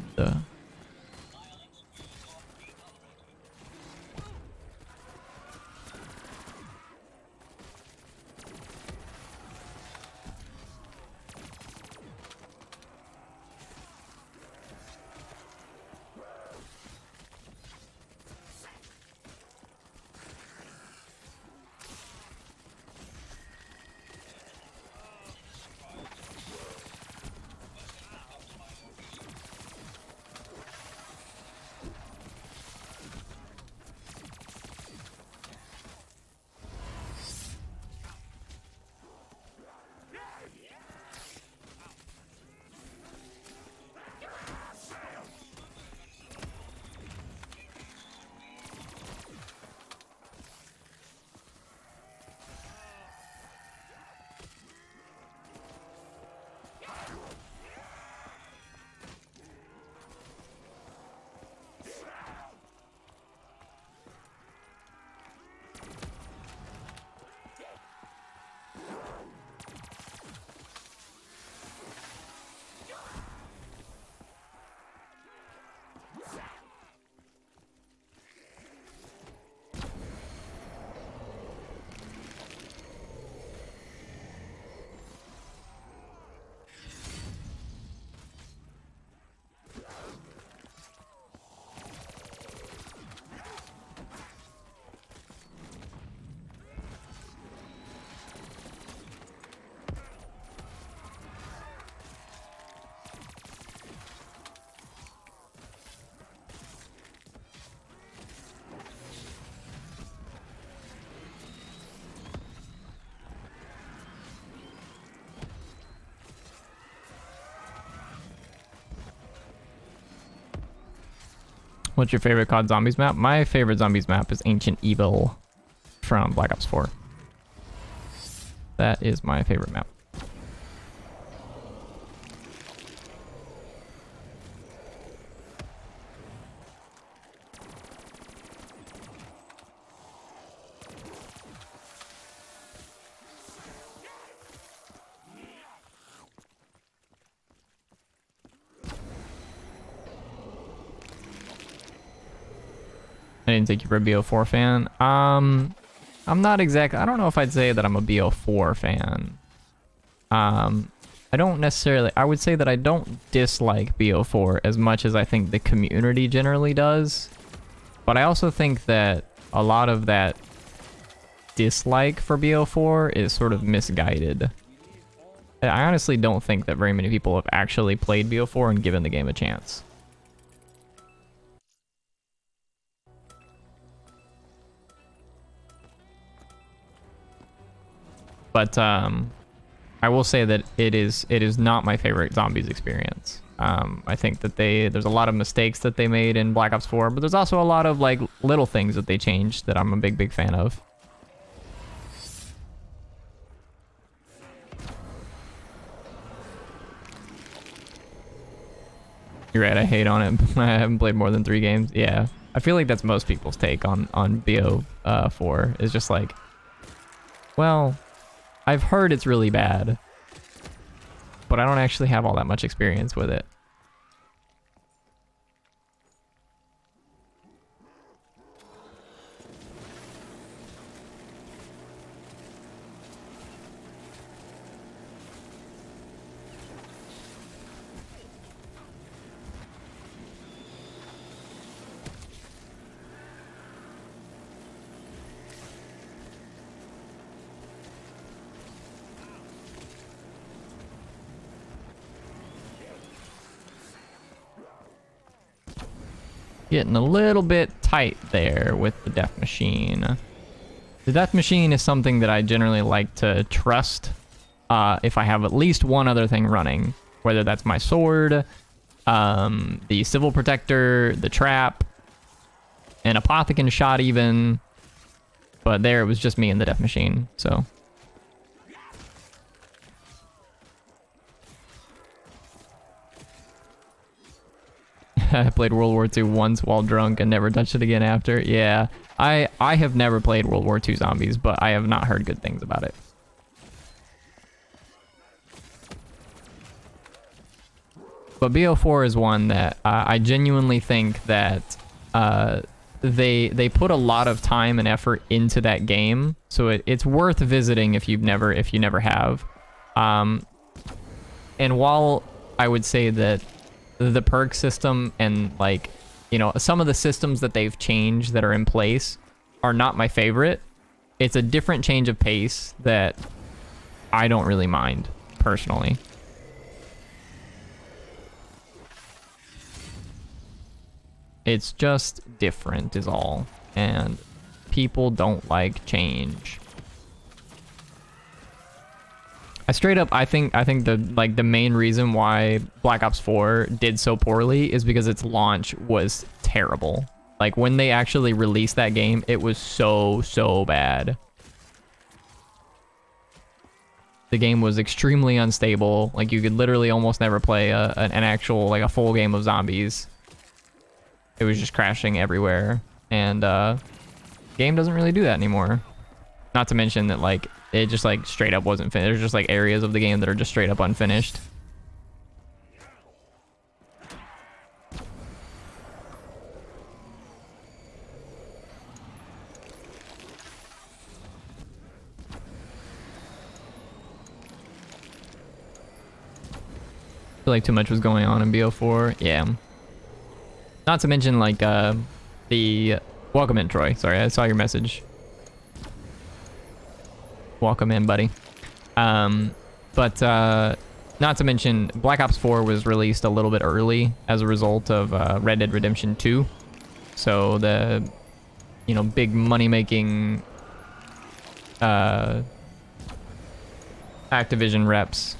What's your favorite COD Zombies map? My favorite Zombies map is Ancient Evil from Black Ops 4. That is my favorite map. I didn't take you for a BO4 fan. I'm not exactly. I don't know if I'd say that I'm a BO4 fan. I don't necessarily. I would say that I don't dislike BO4 as much as I think the community generally does. But I also think that a lot of that dislike for BO4 is sort of misguided. I honestly don't think that very many people have actually played BO4 and given the game a chance. But I will say that it is not my favorite Zombies experience. I think that there's a lot of mistakes that they made in Black Ops 4, but there's also a lot of like little things that they changed that I'm a big fan of. You're right, I hate on it. I haven't played more than 3 games. Yeah. I feel like that's most people's take on BO4 is just like, well, I've heard it's really bad, but I don't actually have all that much experience with it. Getting a little bit tight there with the death machine. The death machine is something that I generally like to trust if I have at least one other thing running, whether that's my sword, the civil protector, the trap, an apothecant shot even. But there it was just me and the death machine, so. I played World War II once while drunk and never touched it again after. Yeah, I have never played World War II Zombies, but I have not heard good things about it. But BO4 is one that I genuinely think that they put a lot of time and effort into that game, so it's worth visiting if you never have. And while I would say that the perk system and, like, you know, some of the systems that they've changed that are in place are not my favorite, it's a different change of pace that I don't really mind personally. It's just different is all, and people don't like change. I think the main reason why Black Ops 4 did so poorly is because its launch was terrible. Like, when they actually released that game, it was so bad. The game was extremely unstable. Like, you could literally almost never play an actual, like, a full game of zombies. It was just crashing everywhere, and game doesn't really do that anymore. Not to mention that, like, it just, like, straight up wasn't finished. There's just, like, areas of the game that are just straight up unfinished. I feel like too much was going on in BO4. Yeah. Not to mention, like, the... Welcome in, Troy. Sorry, I saw your message. Welcome in, buddy. But not to mention, Black Ops 4 was released a little bit early as a result of Red Dead Redemption 2. So the, you know, big money-making Activision reps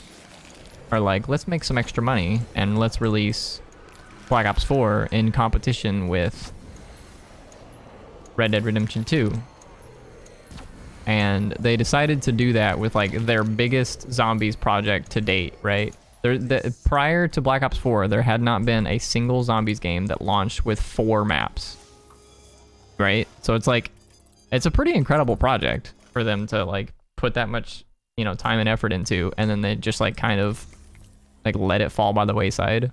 are like, let's make some extra money and let's release Black Ops 4 in competition with Red Dead Redemption 2. And they decided to do that with, like, their biggest zombies project to date, right? Prior to Black Ops 4, there had not been a single zombies game that launched with 4 maps, right? So it's like, it's a pretty incredible project for them to, like, put that much, you know, time and effort into, and then they just, like, kind of, like, let it fall by the wayside.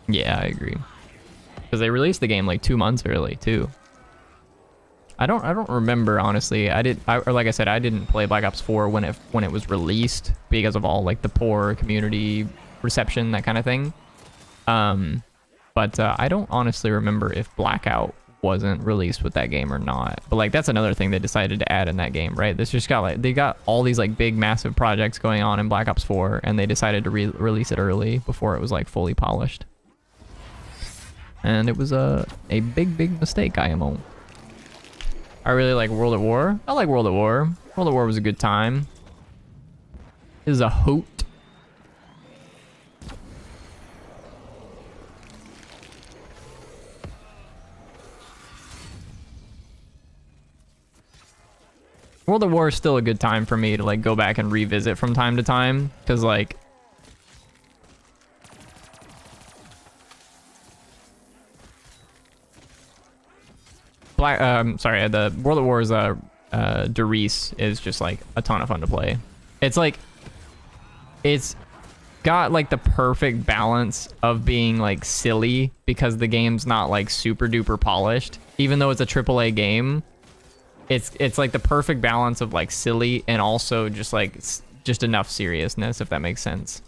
Yeah, I agree. Because they released the game like 2 months early too. I don't remember, honestly. Or like I said, I didn't play Black Ops 4 when it was released because of all, like, the poor community reception, that kind of thing. But I don't honestly remember if Blackout wasn't released with that game or not. But, like, that's another thing they decided to add in that game, right? This just got, like, they got all these, like, big massive projects going on in Black Ops 4, and they decided to release it early before it was, like, fully polished. And it was a big mistake, IMO. I really like World at War. I like World at War. World at War was a good time. This is a hoot. World at War is still a good time for me to like go back and revisit from time to time, because like the World at War's Derice is just like a ton of fun to play. It's like it's got like the perfect balance of being like silly because the game's not like super duper polished, even though it's a AAA game. It's like the perfect balance of like silly and also just like just enough seriousness, if that makes sense.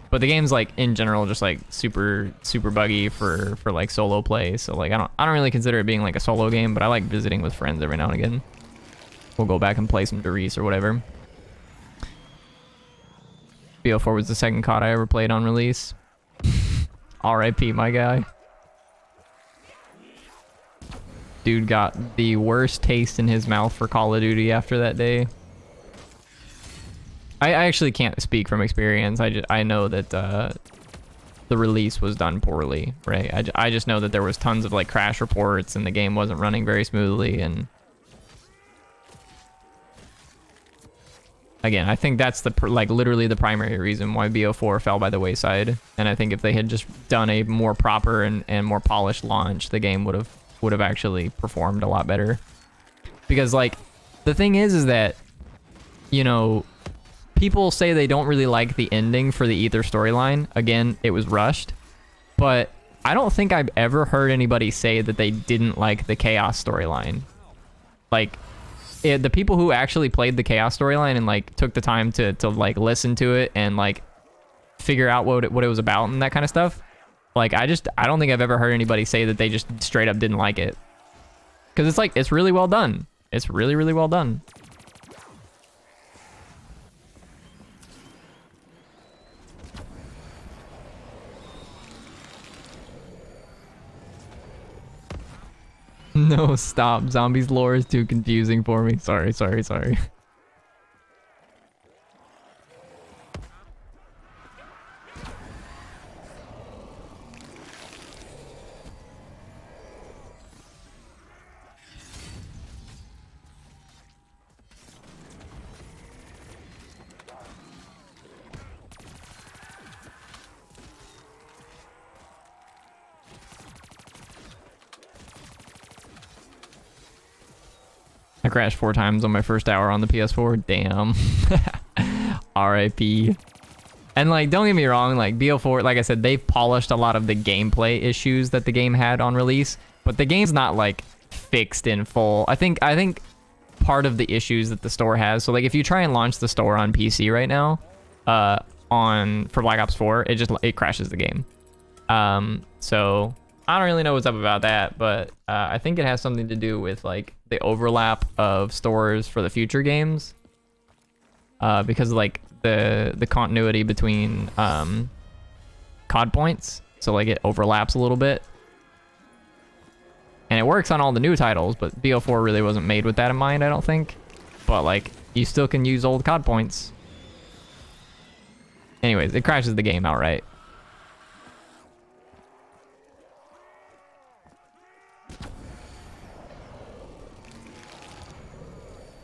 But the game's like in general just like super buggy for like solo play. So like I don't really consider it being like a solo game, but I like visiting with friends every now and again. We'll go back and play some Derice or whatever. BO4 was the second COD I ever played on release. R.I.P. my guy. Dude got the worst taste in his mouth for Call of Duty after that day. I actually can't speak from experience. I know that the release was done poorly, right? I just know that there was tons of like crash reports and the game wasn't running very smoothly. And again, I think that's the like literally the primary reason why BO4 fell by the wayside. And I think if they had just done a more proper and more polished launch, the game would have actually performed a lot better. Because like the thing is that, you know, people say they don't really like the ending for the Ether storyline. Again, it was rushed. But I don't think I've ever heard anybody say that they didn't like the Chaos storyline. Like, the people who actually played the Chaos storyline and like took the time to like listen to it and like figure out what it was about and that kind of stuff. Like, I don't think I've ever heard anybody say that they just straight up didn't like it. Because it's like, it's really well done. It's really, really well done. No, stop. Zombies lore is too confusing for me. Sorry. I crashed 4 times on my first hour on the PS4. Damn. RIP. And like, don't get me wrong, like BO4, like I said, they've polished a lot of the gameplay issues that the game had on release, but the game's not like fixed in full. I think part of the issues that the store has, so like if you try and launch the store on PC right now, for Black Ops 4, it crashes the game. So I don't really know what's up about that, but I think it has something to do with like the overlap of stores for the future games, because like the continuity between COD points, so like it overlaps a little bit, and it works on all the new titles, but BO4 really wasn't made with that in mind, I don't think. But like you still can use old COD points. Anyways, it crashes the game outright.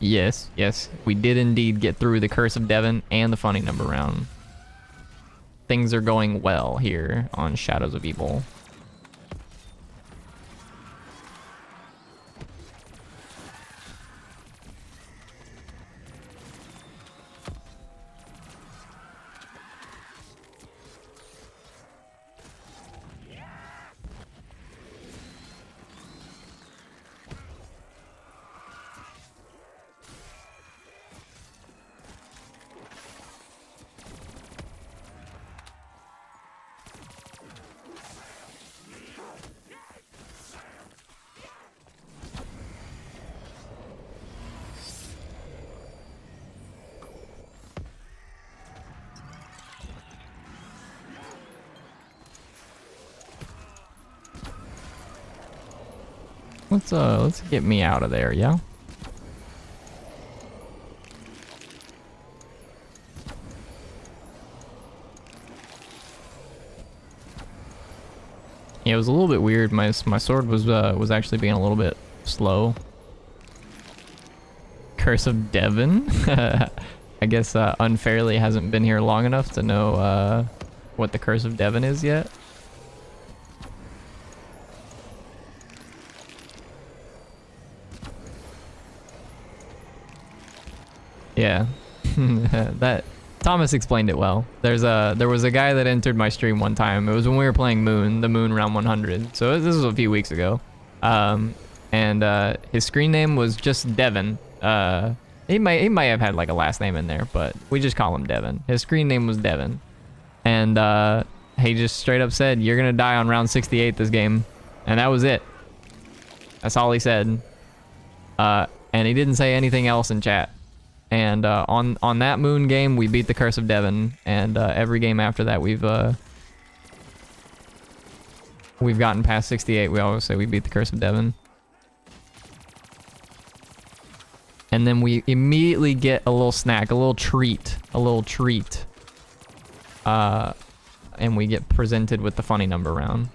Yes, we did indeed get through the Curse of Devon and the funny number round. Things are going well here on Shadows of Evil. Let's get me out of there, yeah? Yeah, it was a little bit weird. My sword was actually being a little bit slow. Curse of Devon. I guess unfairly hasn't been here long enough to know what the Curse of Devon is yet. Yeah, that Thomas explained it well. There was a guy that entered my stream one time. It was when we were playing Moon, the Moon round 100. So this was a few weeks ago. And his screen name was just Devon. He might have had like a last name in there, but we just call him Devon. His screen name was Devon, and he just straight up said, "You're gonna die on round 68 this game," and that was it. That's all he said. And he didn't say anything else in chat. And on that Moon game, we beat the Curse of Devon, and every game after that, we've gotten past 68. We always say we beat the Curse of Devon. And then we immediately get a little snack, a little treat. And we get presented with the funny number round.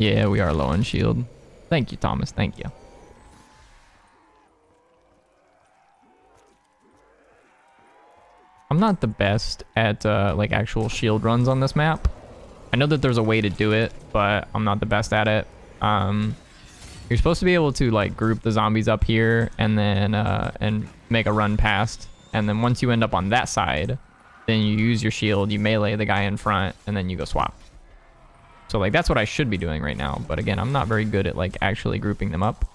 Yeah, we are low on shield. Thank you, Thomas. Thank you. I'm not the best at like actual shield runs on this map. I know that there's a way to do it, but I'm not the best at it. You're supposed to be able to like group the zombies up here and then and make a run past. And then once you end up on that side, then you use your shield, you melee the guy in front, and then you go swap. So like that's what I should be doing right now, but again, I'm not very good at like actually grouping them up.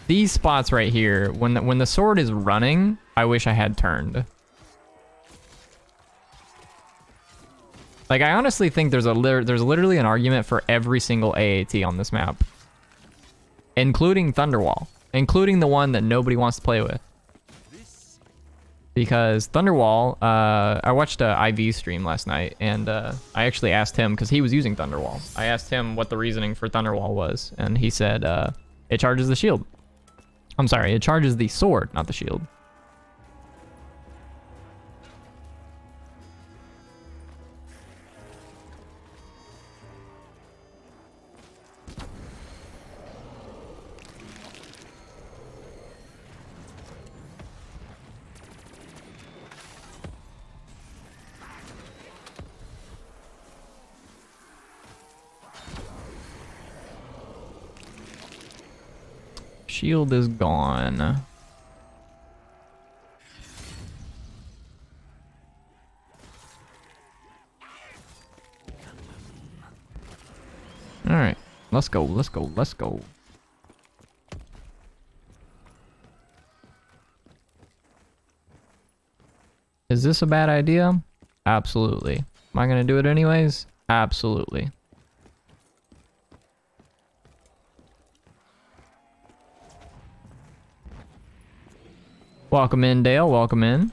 These spots right here, when the sword is running, I wish I had turned. Like I honestly think there's literally an argument for every single AAT on this map, including Thunderwall, including the one that nobody wants to play with. Because Thunderwall, I watched a IV stream last night, and I actually asked him, because he was using Thunderwall. I asked him what the reasoning for Thunderwall was, and he said it charges the shield. I'm sorry, it charges the sword, not the shield. Shield is gone. All right, let's go. Is this a bad idea? Absolutely. Am I gonna do it anyways? Absolutely. Welcome in, Dale. Welcome in.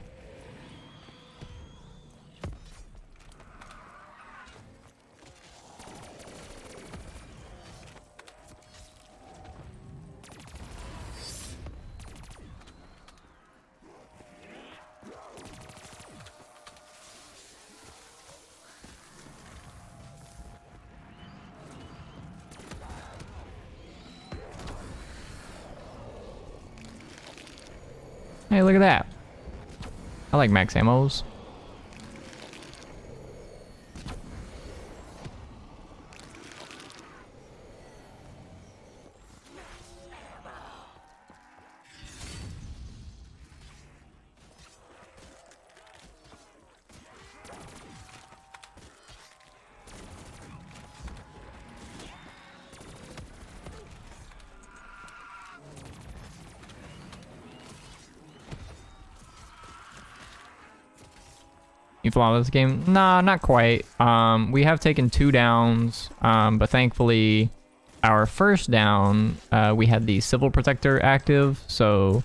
Hey, look at that. I like max ammos. You follow this game? Nah, not quite. We have taken 2 downs, but thankfully our first down, we had the Civil Protector active, so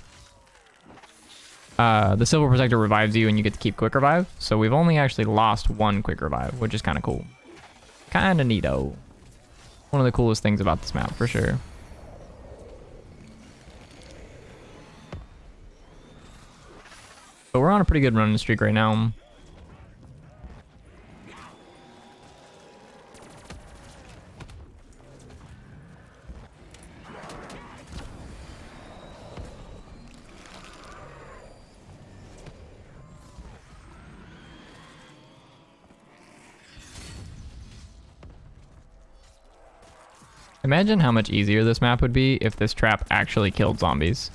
the Silver Protector revives you and you get to keep quick revive. So we've only actually lost one quick revive, which is kind of cool. Kind of neato. One of the coolest things about this map, for sure. But we're on a pretty good running streak right now. Imagine how much easier this map would be if this trap actually killed zombies.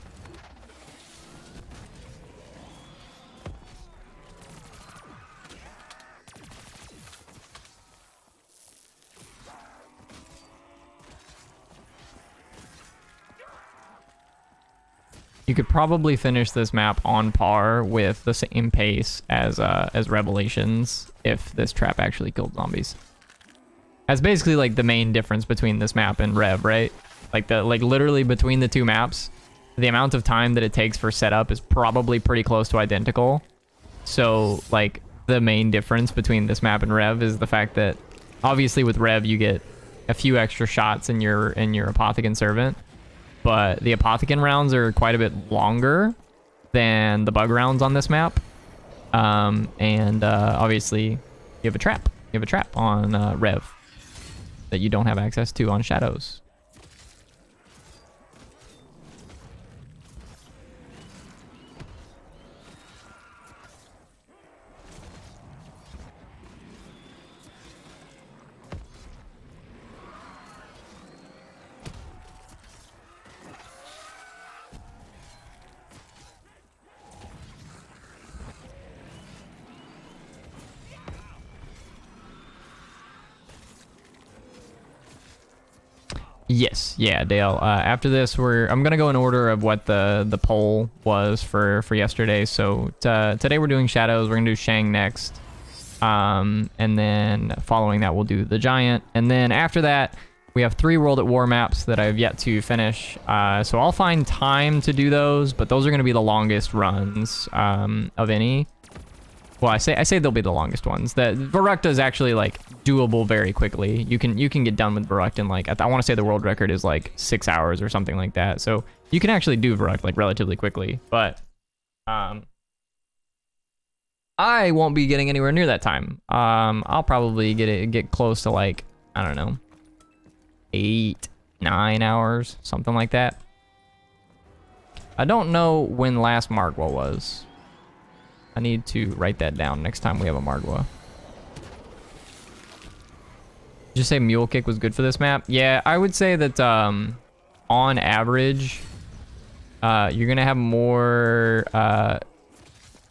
You could probably finish this map on par with the same pace as Revelations if this trap actually killed zombies. That's basically like the main difference between this map and Rev, right? Like literally between the two maps, the amount of time that it takes for setup is probably pretty close to identical. So like the main difference between this map and Rev is the fact that obviously with Rev you get a few extra shots in your Apothecant Servant, but the Apothecant rounds are quite a bit longer than the bug rounds on this map. Obviously you have a trap. You have a trap on Rev that you don't have access to on Shadows. Yes, yeah, Dale. After this, I'm gonna go in order of what the poll was for yesterday. So today we're doing Shadows. We're gonna do Shang next, and then following that we'll do the Giant, and then after that we have 3 World at War maps that I've yet to finish. So I'll find time to do those, but those are gonna be the longest runs of any. Well, I say they'll be the longest ones. That Verrückt is actually like doable very quickly. You can get done with Verrückt in like, I want to say the world record is like 6 hours or something like that. So you can actually do Verrückt like relatively quickly. But I won't be getting anywhere near that time. I'll probably get close to like, I don't know, 8, 9 hours, something like that. I don't know when last Margwa was. I need to write that down next time we have a Margwa. Did you say Mule Kick was good for this map? Yeah, I would say that on average, you're going to have more...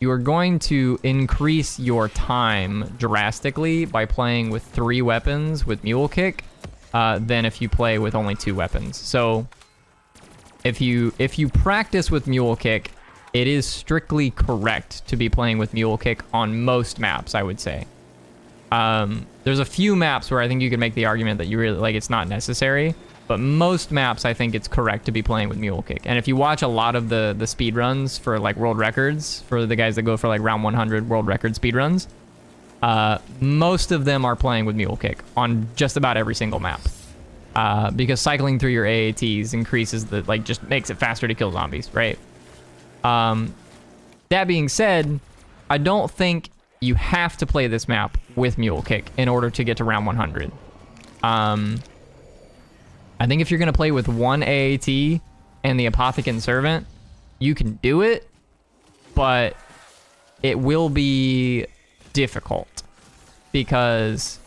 you are going to increase your time drastically by playing with 3 weapons with Mule Kick than if you play with only 2 weapons. So if you practice with Mule Kick, it is strictly correct to be playing with Mule Kick on most maps, I would say. There's a few maps where I think you could make the argument that you really like it's not necessary, but most maps I think it's correct to be playing with Mule Kick. And if you watch a lot of the speed runs for like world records, for the guys that go for like round 100 world record speed runs, most of them are playing with Mule Kick on just about every single map. Because cycling through your AATs increases the, like, just makes it faster to kill zombies, right? That being said, I don't think you have to play this map with Mule Kick in order to get to round 100. I think if you're going to play with 1 AAT and the Apothecant Servant, you can do it, but it will be difficult because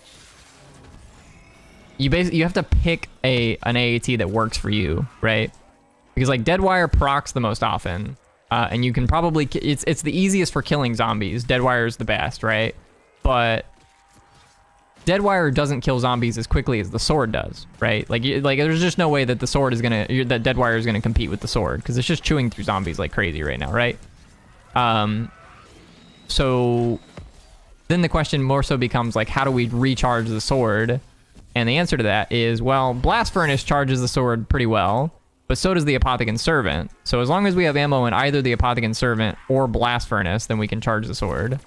you have to pick an AAT that works for you, right? Because like Deadwire procs the most often. And you can probably, it's the easiest for killing zombies. Deadwire is the best, right? But Deadwire doesn't kill zombies as quickly as the sword does, right? Like there's just no way that the sword is that Deadwire is gonna compete with the sword because it's just chewing through zombies like crazy right now, right? So then the question more so becomes like, how do we recharge the sword? And the answer to that is, well, Blast Furnace charges the sword pretty well. but so does the Apothicon Servant. So as long as we have ammo in either the Apothicon Servant or Blast Furnace, then we can charge the sword.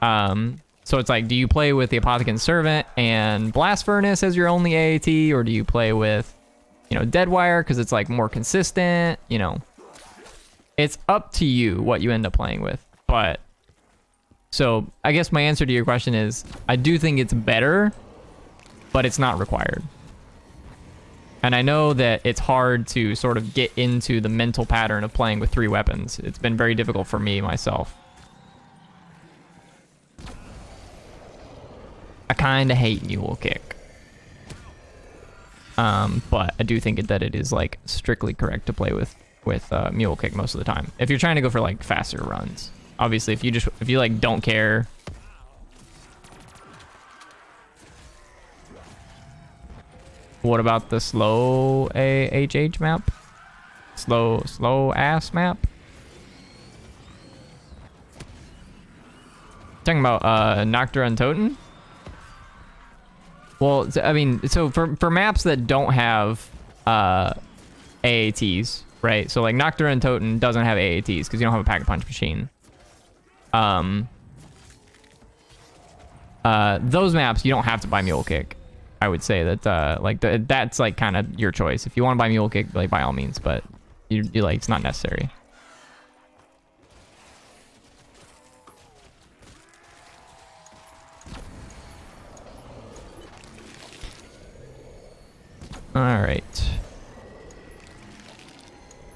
So it's like, do you play with the Apothicon Servant and Blast Furnace as your only AAT, or do you play with, you know, Deadwire because it's like more consistent? You know, it's up to you what you end up playing with. But so I guess my answer to your question is I do think it's better, but it's not required. And I know that it's hard to sort of get into the mental pattern of playing with 3 weapons. It's been very difficult for me myself. I kind of hate Mule Kick. But I do think that it is like strictly correct to play with Mule Kick most of the time. If you're trying to go for like faster runs. Obviously, if you like don't care. What about the slow AHH map? Slow ass map? Talking about Noctura and Toten? Well, I mean, so for maps that don't have AATs, right? So like Noctura and Toten doesn't have AATs because you don't have a pack-a-punch machine. Those maps you don't have to buy Mule Kick. I would say that like that's like kind of your choice. If you want to buy Mule Kick, like by all means, but you like it's not necessary. All right.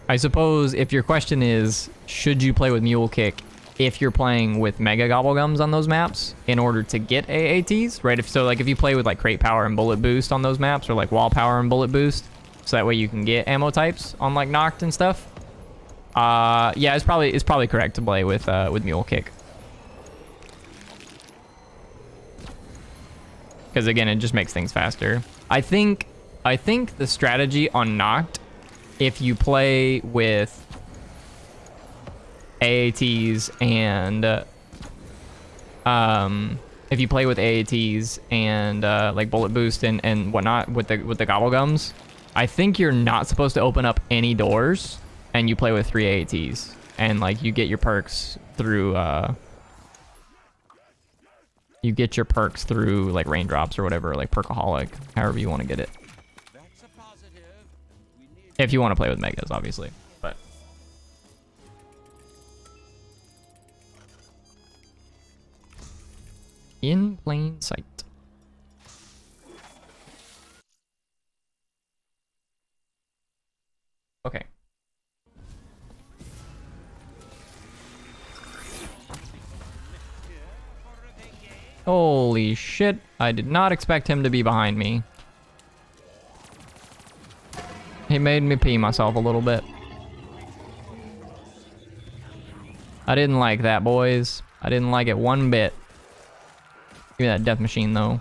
I suppose if your question is, should you play with Mule Kick if you're playing with Mega Gobblegums on those maps in order to get AATs, right? If you play with like Crate Power and Bullet Boost on those maps, or like Wall Power and Bullet Boost, so that way you can get ammo types on like Noct and stuff. Yeah, it's probably correct to play with Mule Kick. Because again, it just makes things faster. I think the strategy on Noct, if you play with AATs and if you play with AATs and like Bullet Boost and whatnot with the Gobblegums, I think you're not supposed to open up any doors, and you play with 3 AATs, and like you get your perks through like raindrops or whatever, like Perkaholic, however you want to get it.
That's a positive. We need
If you want to play with Megas, obviously. But in plain sight. Okay. Holy shit. I did not expect him to be behind me. He made me pee myself a little bit. I didn't like that, boys. I didn't like it one bit. Give me that death machine, though.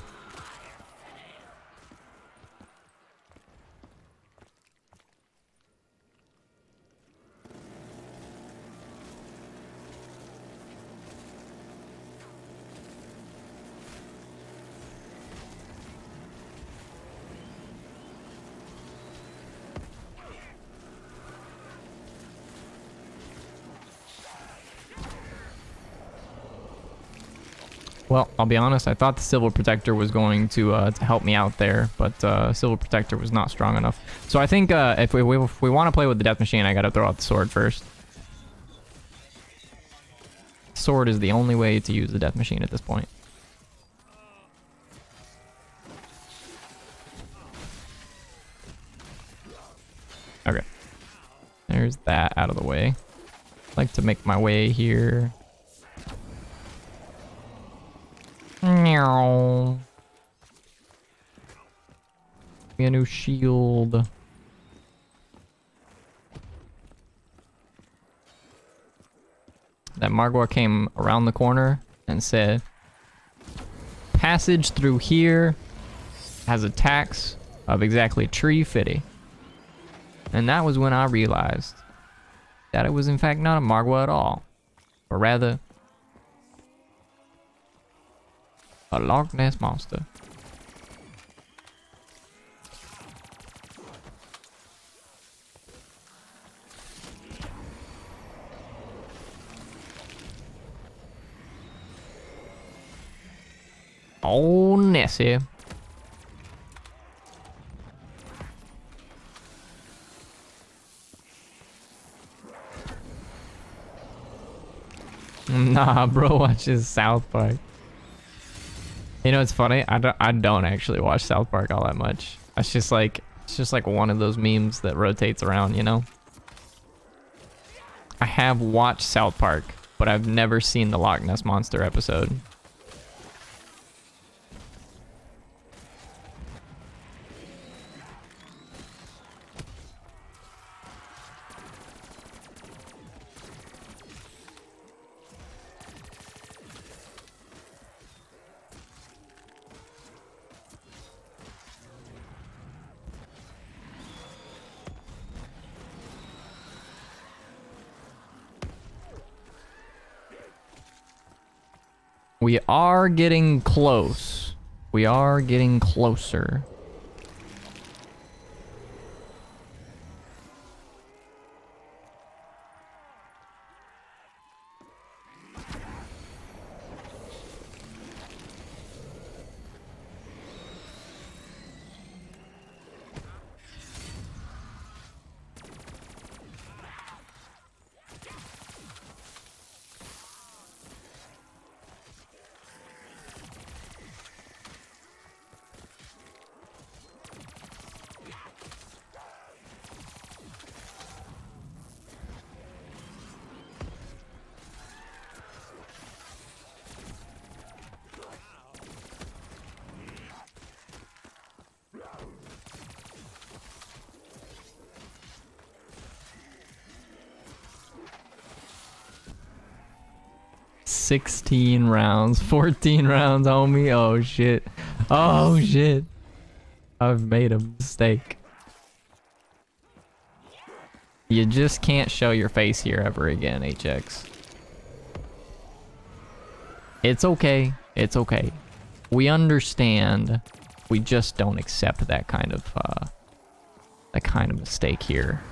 Well, I'll be honest, I thought the Civil Protector was going to help me out there, but Civil Protector was not strong enough. So I think if we want to play with the Death Machine, I gotta throw out the sword first. Sword is the only way to use the Death Machine at this point. Okay. There's that out of the way. I'd like to make my way here. Meow. Give me a new shield. That Margwa came around the corner and said, passage through here has attacks of exactly 350. And that was when I realized that it was in fact not a Margwa at all, but rather a Loch Ness monster. Oh, Nessie. Nah, bro watches South Park. You know, it's funny. I don't actually watch South Park all that much. It's just like one of those memes that rotates around, you know? I have watched South Park, but I've never seen the Loch Ness Monster episode. We are getting close. We are getting closer. "16 rounds, 14 rounds, homie. Oh shit. Oh shit. I've made a mistake." You just can't show your face here ever again, HX. It's okay. It's okay. We understand. We just don't accept that kind of mistake here.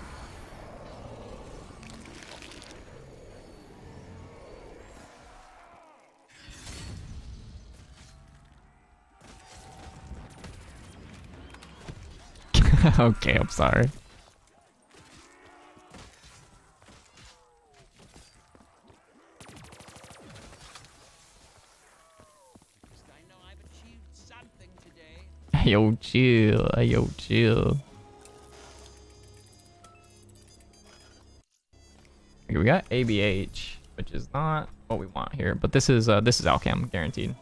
Okay, I'm sorry.
I know I've achieved something today.
Yo, chill. Yo, chill. Okay, we got ABH, which is not what we want here, but this is Alchem, guaranteed.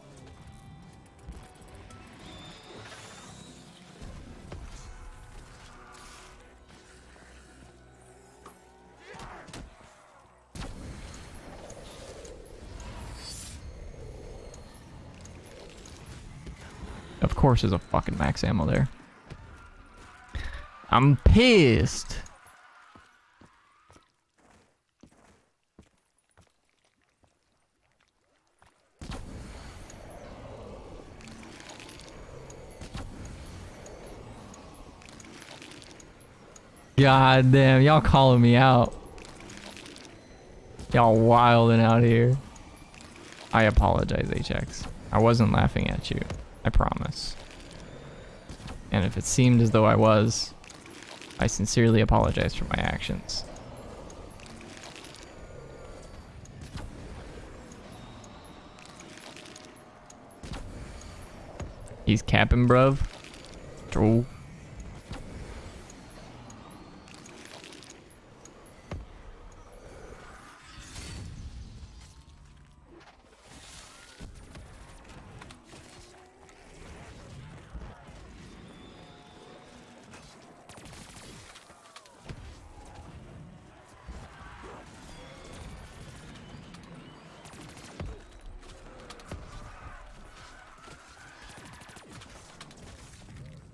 Of course there's a fucking max ammo there. I'm pissed. God damn, y'all calling me out. Y'all wilding out here. I apologize, HX. I wasn't laughing at you. I promise. And if it seemed as though I was, I sincerely apologize for my actions. He's capping, bruv. True.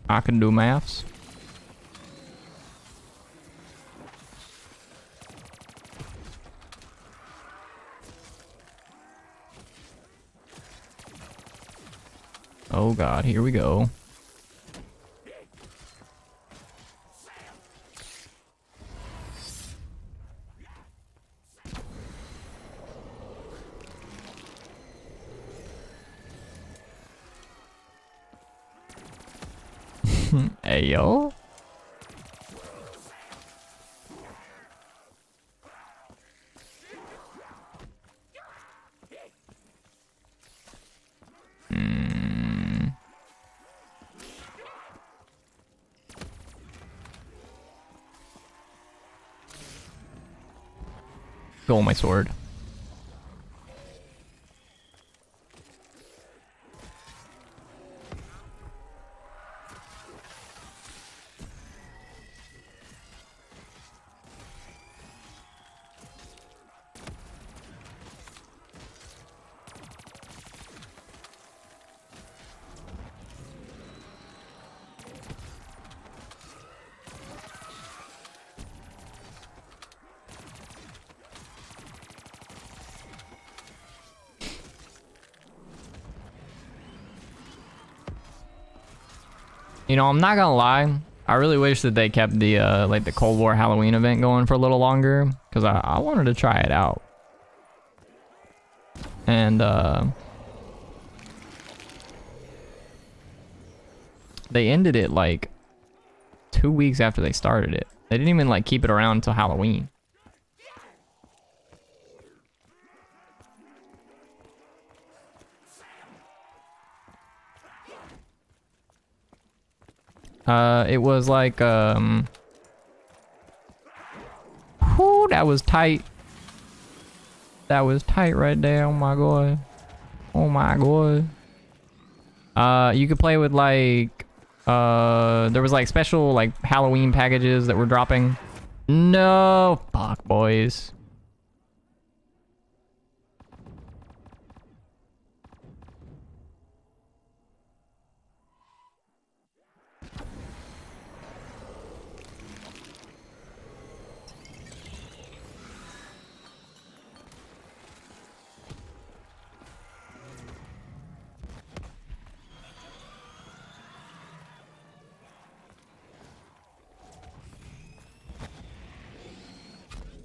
I can do maths. Oh God, here we go. Ayo. Go on my sword. You know, I'm not gonna lie. I really wish that they kept the like the Cold War Halloween event going for a little longer, because I wanted to try it out. And they ended it like 2 weeks after they started it. They didn't even like keep it around until Halloween. It was like, whew, that was tight. That was tight right there. Oh my god. Oh my god. You could play with like, there was like special like Halloween packages that were dropping. No, fuck boys.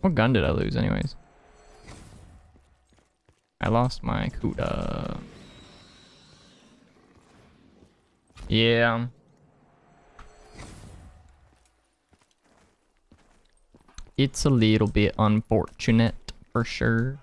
What gun did I lose anyways? I lost my Kuda. Yeah. It's a little bit unfortunate for sure.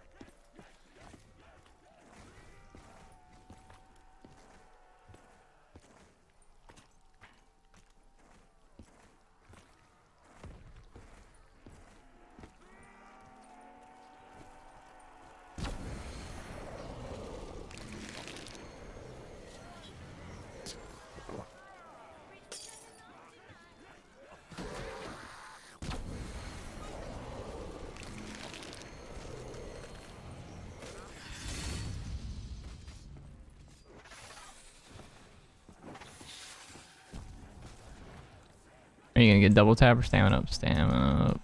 Are you gonna get double tap or stamina up? Stamina up.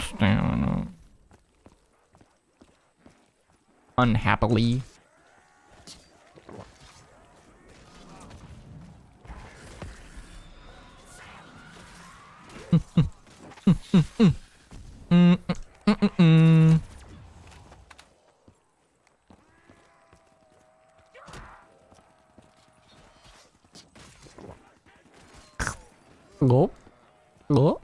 Stamina up. Unhappily. Go. Go.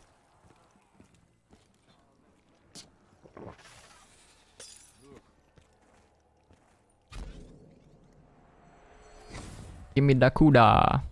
Give me the Kuda.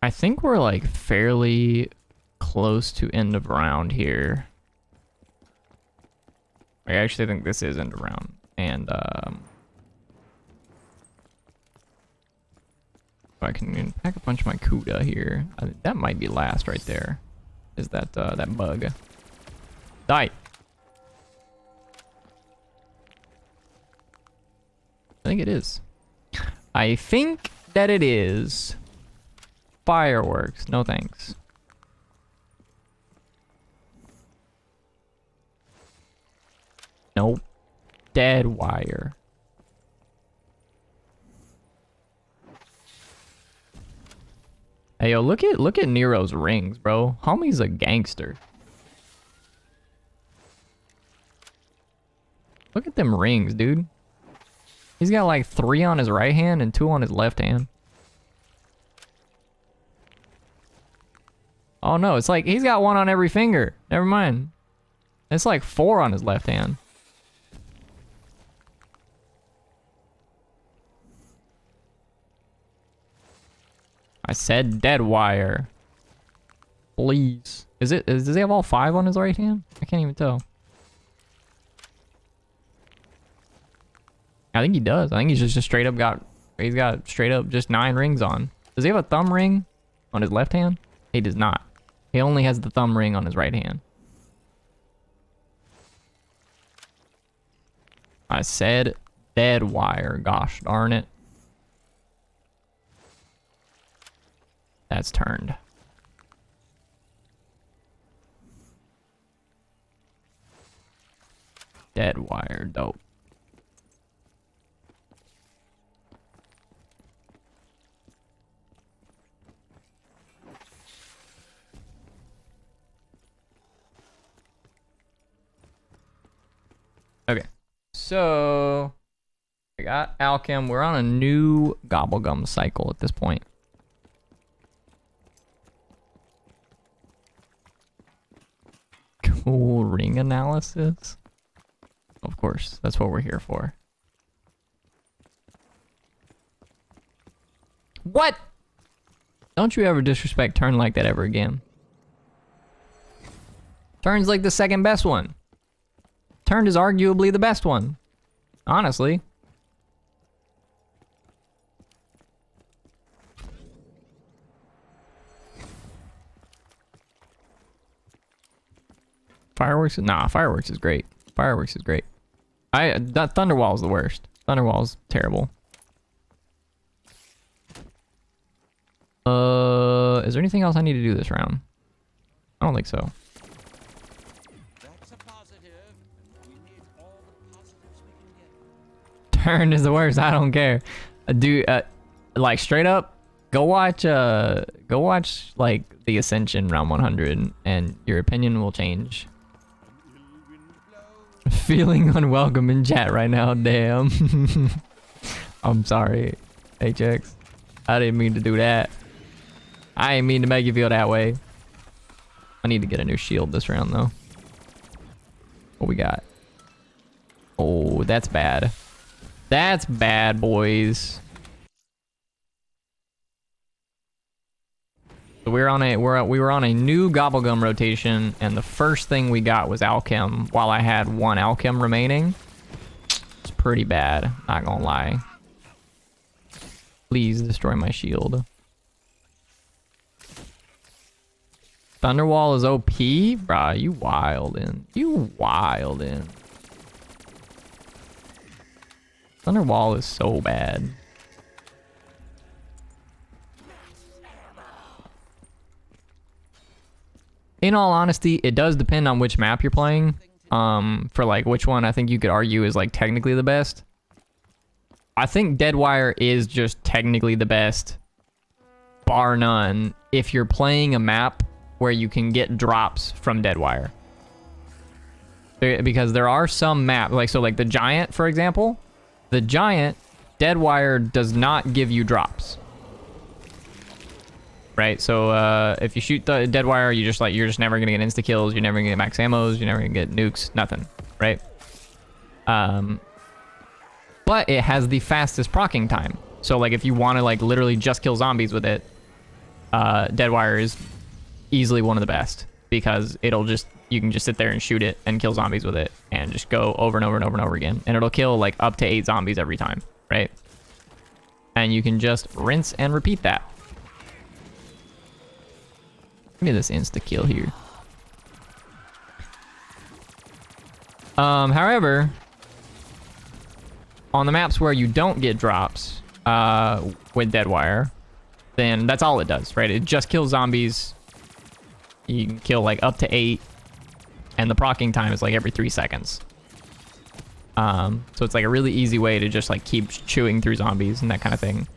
I think we're like fairly close to end of round here. I actually think this is end of round. And I can pack a bunch of my Kuda here. That might be last right there. Is that that bug? Die. I think it is. I think that it is. Fireworks. No thanks. Nope. Dead wire. Hey, yo, look at Nero's rings, bro. Homie's a gangster. Look at them rings, dude. He's got like 3 on his right hand and 2 on his left hand. Oh no, it's like he's got 1 on every finger. Never mind. It's like 4 on his left hand. I said dead wire. Please. Does he have all 5 on his right hand? I can't even tell. I think he does. I think he's just straight up he's got straight up just 9 rings on. Does he have a thumb ring on his left hand? He does not. He only has the thumb ring on his right hand. I said dead wire. Gosh darn it. That's turned. Dead wire. Dope. Okay, so I got Alchem. We're on a new Gobblegum cycle at this point. Cool ring analysis. Of course, that's what we're here for. What? Don't you ever disrespect Turn like that ever again. Turn's like the second best one. Turn is arguably the best one. Honestly. Fireworks? Nah, Fireworks is great. Fireworks is great. That Thunderwall is the worst. Thunderwall is terrible. Is there anything else I need to do this round? I don't think so.
That's a positive. We need all the positives we can get.
Turn is the worst. I don't care. Dude, like straight up, go watch like the Ascension round 100 and your opinion will change. Feeling unwelcome in chat right now, damn. I'm sorry, HX. I didn't mean to do that. I didn't mean to make you feel that way. I need to get a new shield this round though. What we got? Oh, that's bad. That's bad, boys. So we were on a new Gobblegum rotation, and the first thing we got was Alchem. While I had 1 Alchem remaining, it's pretty bad. Not gonna lie. Please destroy my shield. Thunderwall is OP, bruh. You wildin'. You wildin'. Thunderwall is so bad. In all honesty, it does depend on which map you're playing. For like which one I think you could argue is like technically the best. I think Deadwire is just technically the best, bar none, if you're playing a map where you can get drops from Deadwire. Because there are some maps, like so like the Giant, for example. The Giant, Deadwire does not give you drops. Right, so if you shoot the Deadwire, you're just never gonna get insta kills. You're never gonna get max ammos. You're never gonna get nukes. Nothing, right? But it has the fastest proccing time. So like if you want to like literally just kill zombies with it, Deadwire is easily one of the best because you can just sit there and shoot it and kill zombies with it and just go over and over and over and over again, and it'll kill like up to 8 zombies every time, right? And you can just rinse and repeat that. Give me this insta kill here. However, on the maps where you don't get drops with Deadwire, then that's all it does, right? It just kills zombies. You can kill like up to 8, and the proccing time is like every 3 seconds. So it's like a really easy way to just like keep chewing through zombies and that kind of thing.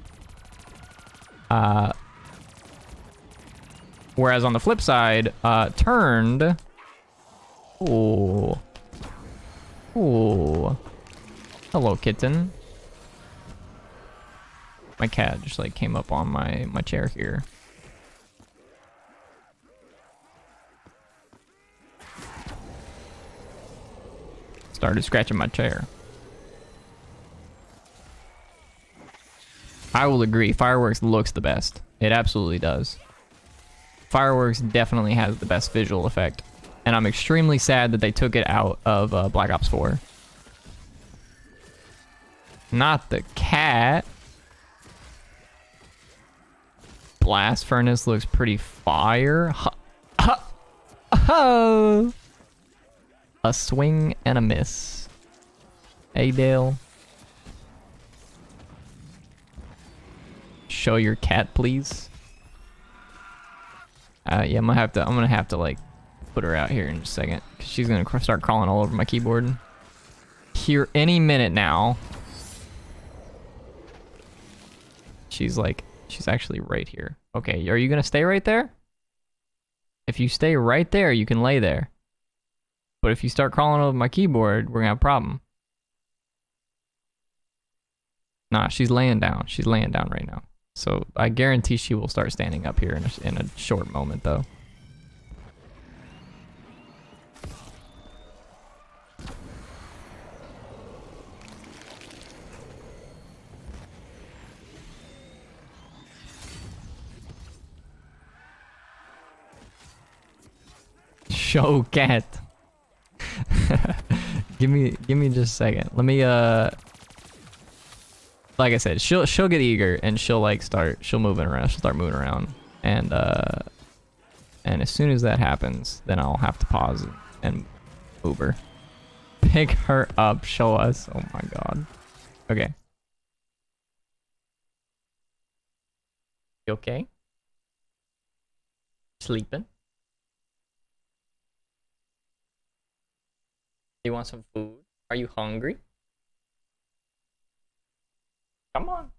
Whereas on the flip side, turned. Ooh. Ooh. Hello, kitten. My cat just like came up on my chair here. Started scratching my chair. I will agree, fireworks looks the best. It absolutely does. Fireworks definitely has the best visual effect. And I'm extremely sad that they took it out of Black Ops 4. Not the cat. Blast furnace looks pretty fire. Oh. A swing and a miss. Hey, Dale. Show your cat, please. Yeah, I'm gonna have to like put her out here in just a second, cause she's gonna start crawling all over my keyboard. Here any minute now. She's actually right here. Okay, are you gonna stay right there? If you stay right there, you can lay there. But if you start crawling over my keyboard, we're gonna have a problem. Nah, she's laying down. She's laying down right now. So I guarantee she will start standing up here in a short moment, though. Show cat. give me just a second. Let me like I said, she'll get eager and she'll start moving around. She'll start moving around, and as soon as that happens, then I'll have to pause and move her. Pick her up. Show us. Oh my god. Okay. You okay? Sleeping? You want some food? Are you hungry? Come on.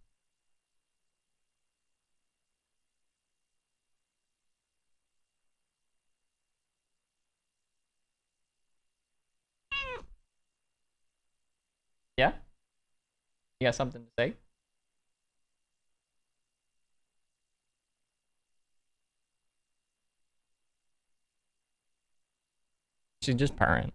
Yeah? You got something to say? She's just purring.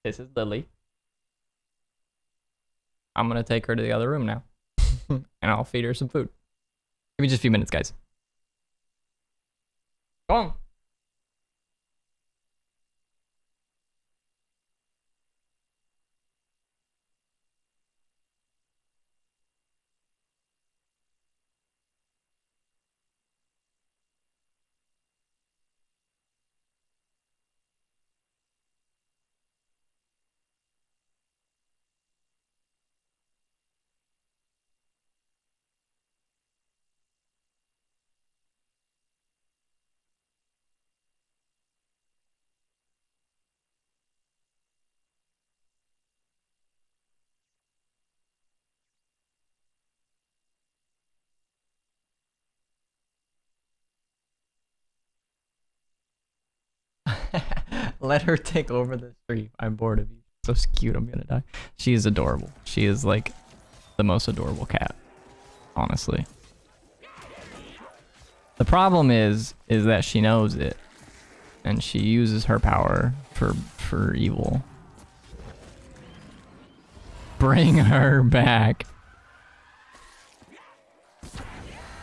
This is Lily. I'm gonna take her to the other room now. And I'll feed her some food. Give me just a few minutes, guys. Go on. Let her take over the stream. I'm bored of you. So cute, I'm gonna die. She is adorable. She is like the most adorable cat, honestly. The problem is that she knows it, and she uses her power for evil. Bring her back.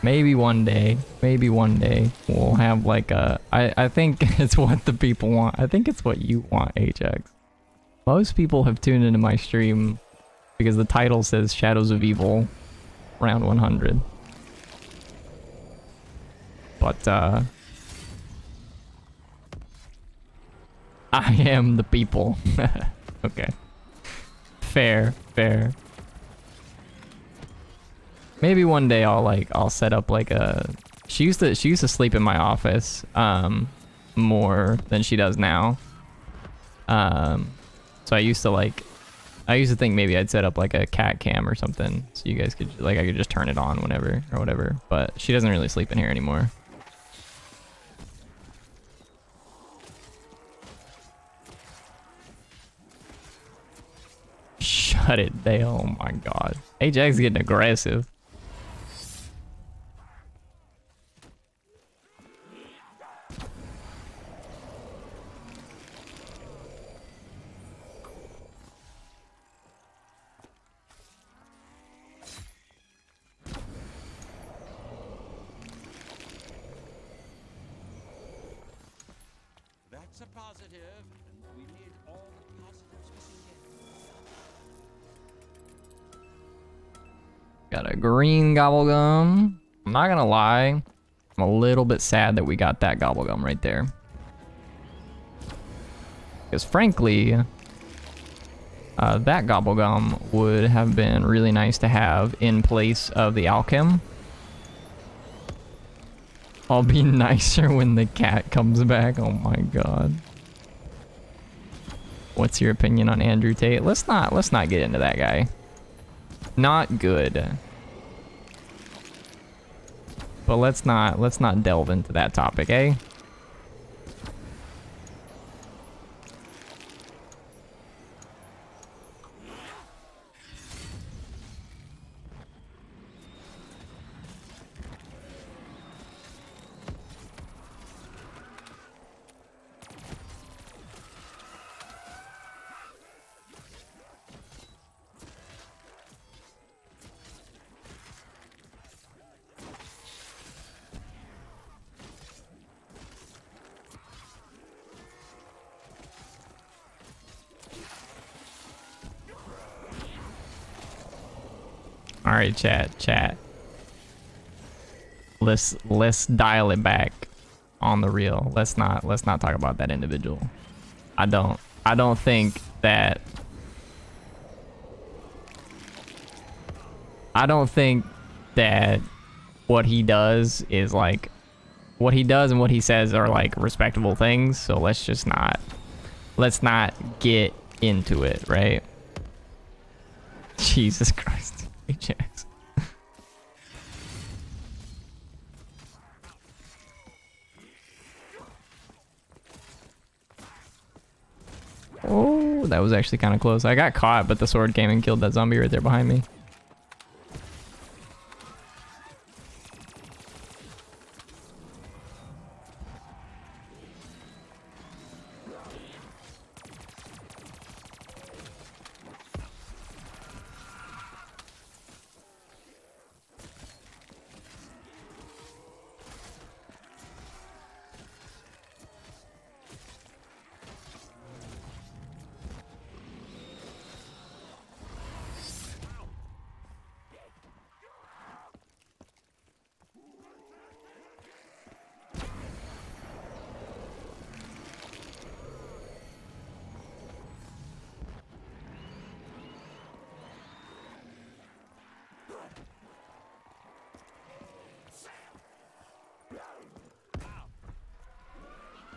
Maybe one day we'll have like a, I think it's what the people want. I think it's what you want, HX. Most people have tuned into my stream because the title says Shadows of Evil round 100. But I am the people. Okay. Fair, fair. Maybe one day I'll set up like a. She used to sleep in my office more than she does now. So I used to think maybe I'd set up like a cat cam or something so you guys could I could just turn it on whenever or whatever. But she doesn't really sleep in here anymore. Shut it down. Oh my god. Ajax getting aggressive.
That's a positive, and we need all the positives we can get.
Got a green gobblegum. I'm not gonna lie. I'm a little bit sad that we got that gobblegum right there. Because frankly, that gobblegum would have been really nice to have in place of the alchem. I'll be nicer when the cat comes back. Oh my god. What's your opinion on Andrew Tate? Let's not get into that guy. Not good. But let's not delve into that topic, eh? All right, chat. Let's dial it back on the real. Let's not talk about that individual. I don't think that what he does is like what he does and what he says are like respectable things. So let's not get into it, right? Jesus Christ. Ajax. Oh, that was actually kind of close. I got caught, but the sword came and killed that zombie right there behind me.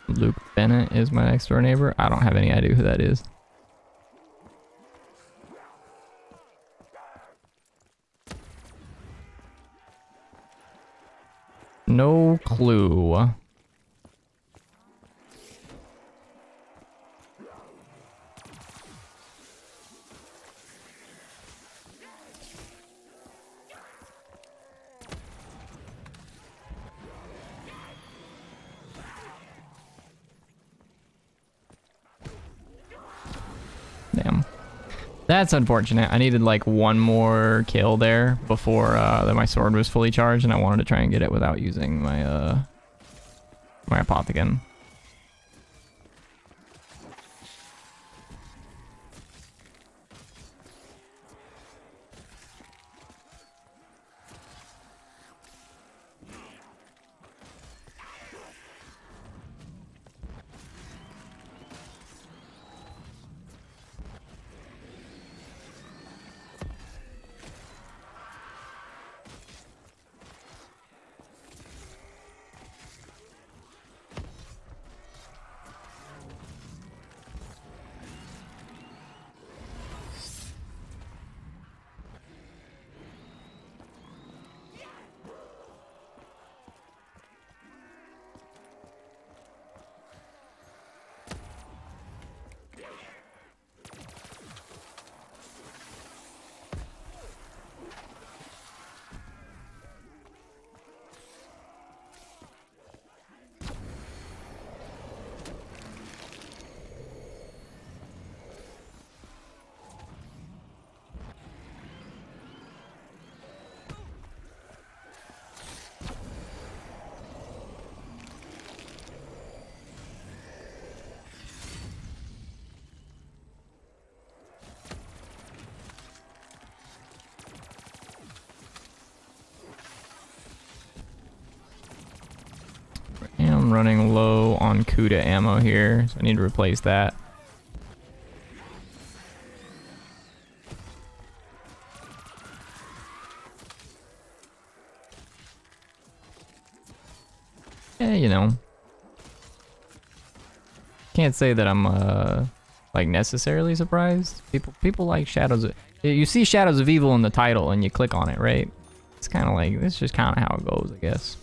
Luke Bennett is my next door neighbor. I don't have any idea who that is. No clue. Damn. That's unfortunate. I needed like one more kill there before my sword was fully charged, and I wanted to try and get it without using my my apothecon. running low on Kuda ammo here, so I need to replace that. Yeah, you know. Can't say that I'm like necessarily surprised. People like Shadows of... You see Shadows of Evil in the title and you click on it, right? It's kind of like, it's just kind of how it goes, I guess.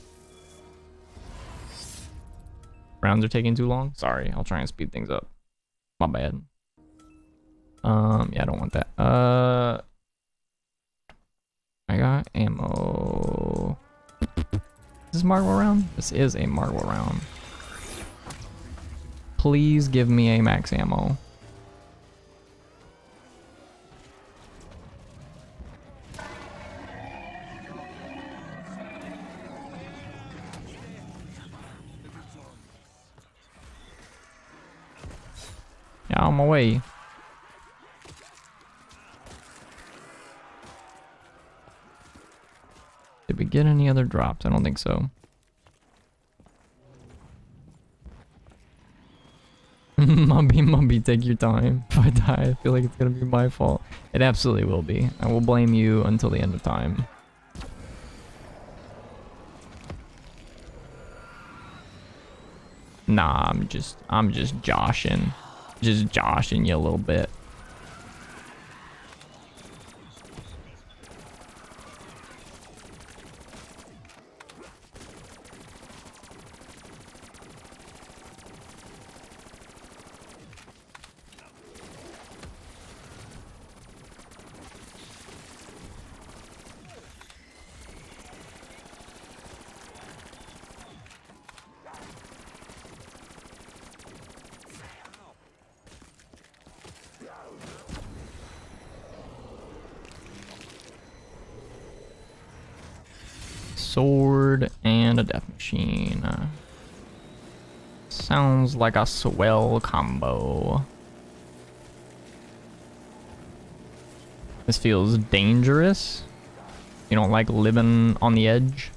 Rounds are taking too long? Sorry, I'll try and speed things up. My bad. Yeah, I don't want that. I got ammo. Is this Marvel round? This is a Marvel round. Please give me a max ammo. Yeah, on my way. Did we get any other drops? I don't think so. Mumby, take your time. If I die, I feel like it's gonna be my fault. It absolutely will be. I will blame you until the end of time. Nah, I'm just joshing. Just joshing you a little bit. Sword and a death machine. Sounds like a swell combo. This feels dangerous. You don't like living on the edge?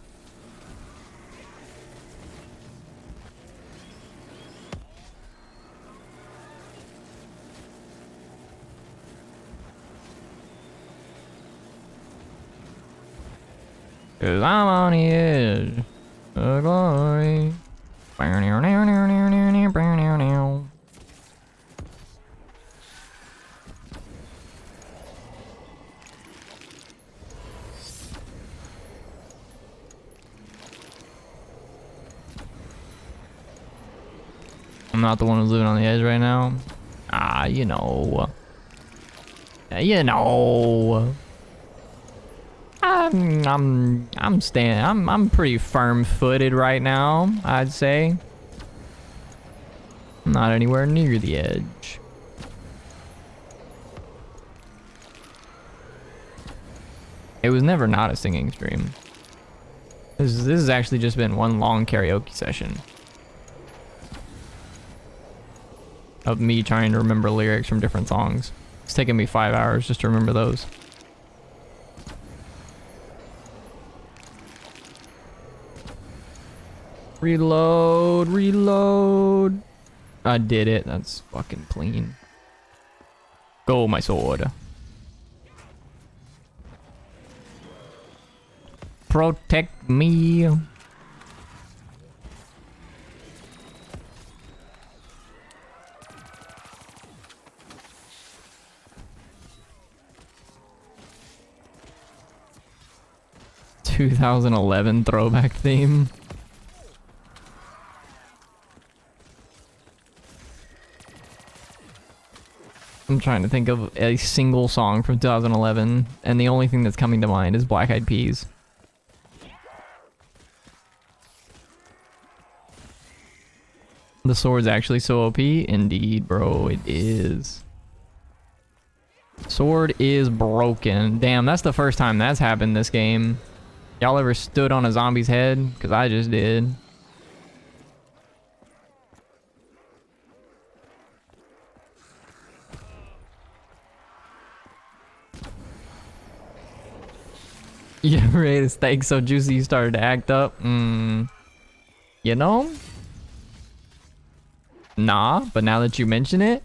Cause I'm on the edge of glory. I'm not the one who's living on the edge right now. Ah, you know. You know. I'm pretty firm-footed right now, I'd say. I'm not anywhere near the edge. It was never not a singing stream. This has actually just been one long karaoke session of me trying to remember lyrics from different songs. It's taken me 5 hours just to remember those. Reload, reload. I did it. That's fucking clean. Go, my sword. Protect me. ...2011 throwback theme. I'm trying to think of a single song from 2011, and the only thing that's coming to mind is Black Eyed Peas. The sword's actually so OP? Indeed, bro, it is. Sword is broken. Damn, that's the first time that's happened this game. Y'all ever stood on a zombie's head? Because I just did. You ever ate a steak so juicy you started to act up? You know? Nah, but now that you mention it,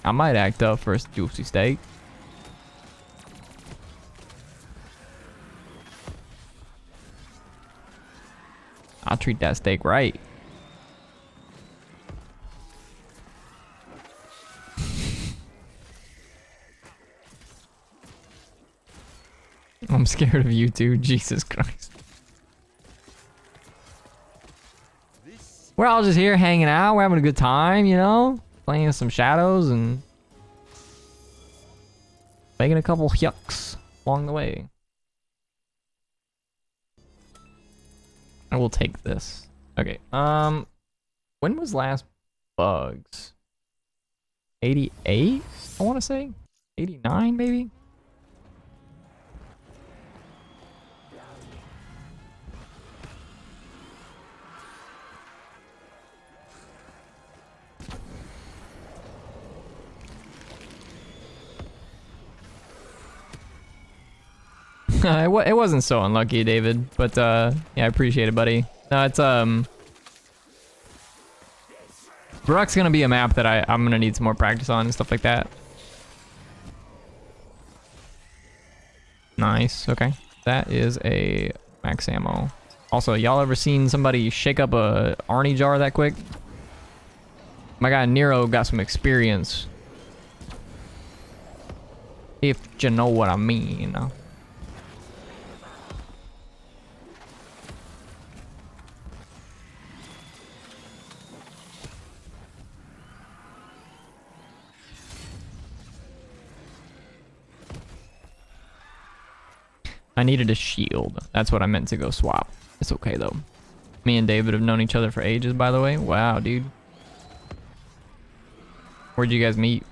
I might act up for a juicy steak. I'll treat that steak right. I'm scared of you too, Jesus Christ. We're all just here hanging out, we're having a good time, you know? Playing some shadows and making a couple yucks along the way. I will take this. Okay, when was last bugs? 88, I want to say? 89 maybe? It wasn't so unlucky, David, but yeah, I appreciate it, buddy. No, it's Brook's gonna be a map that I'm gonna need some more practice on and stuff like that. Nice, okay. That is a max ammo. Also, y'all ever seen somebody shake up a Arnie jar that quick? My guy Nero got some experience. If you know what I mean. I needed a shield. That's what I meant to go swap. It's okay though. Me and David have known each other for ages, by the way. Wow, dude. Where'd you guys meet?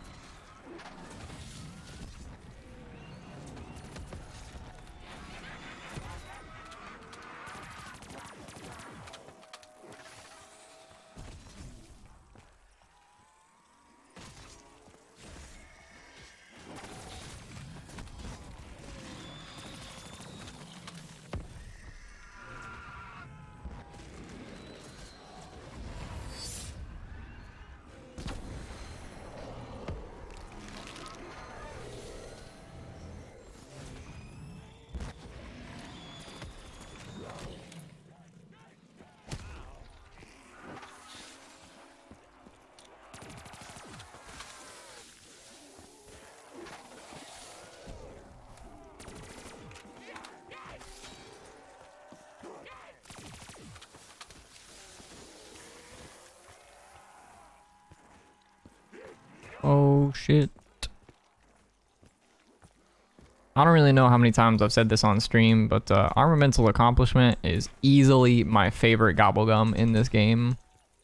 Oh shit. I don't really know how many times I've said this on stream, but Armamental Accomplishment is easily my favorite gobblegum in this game.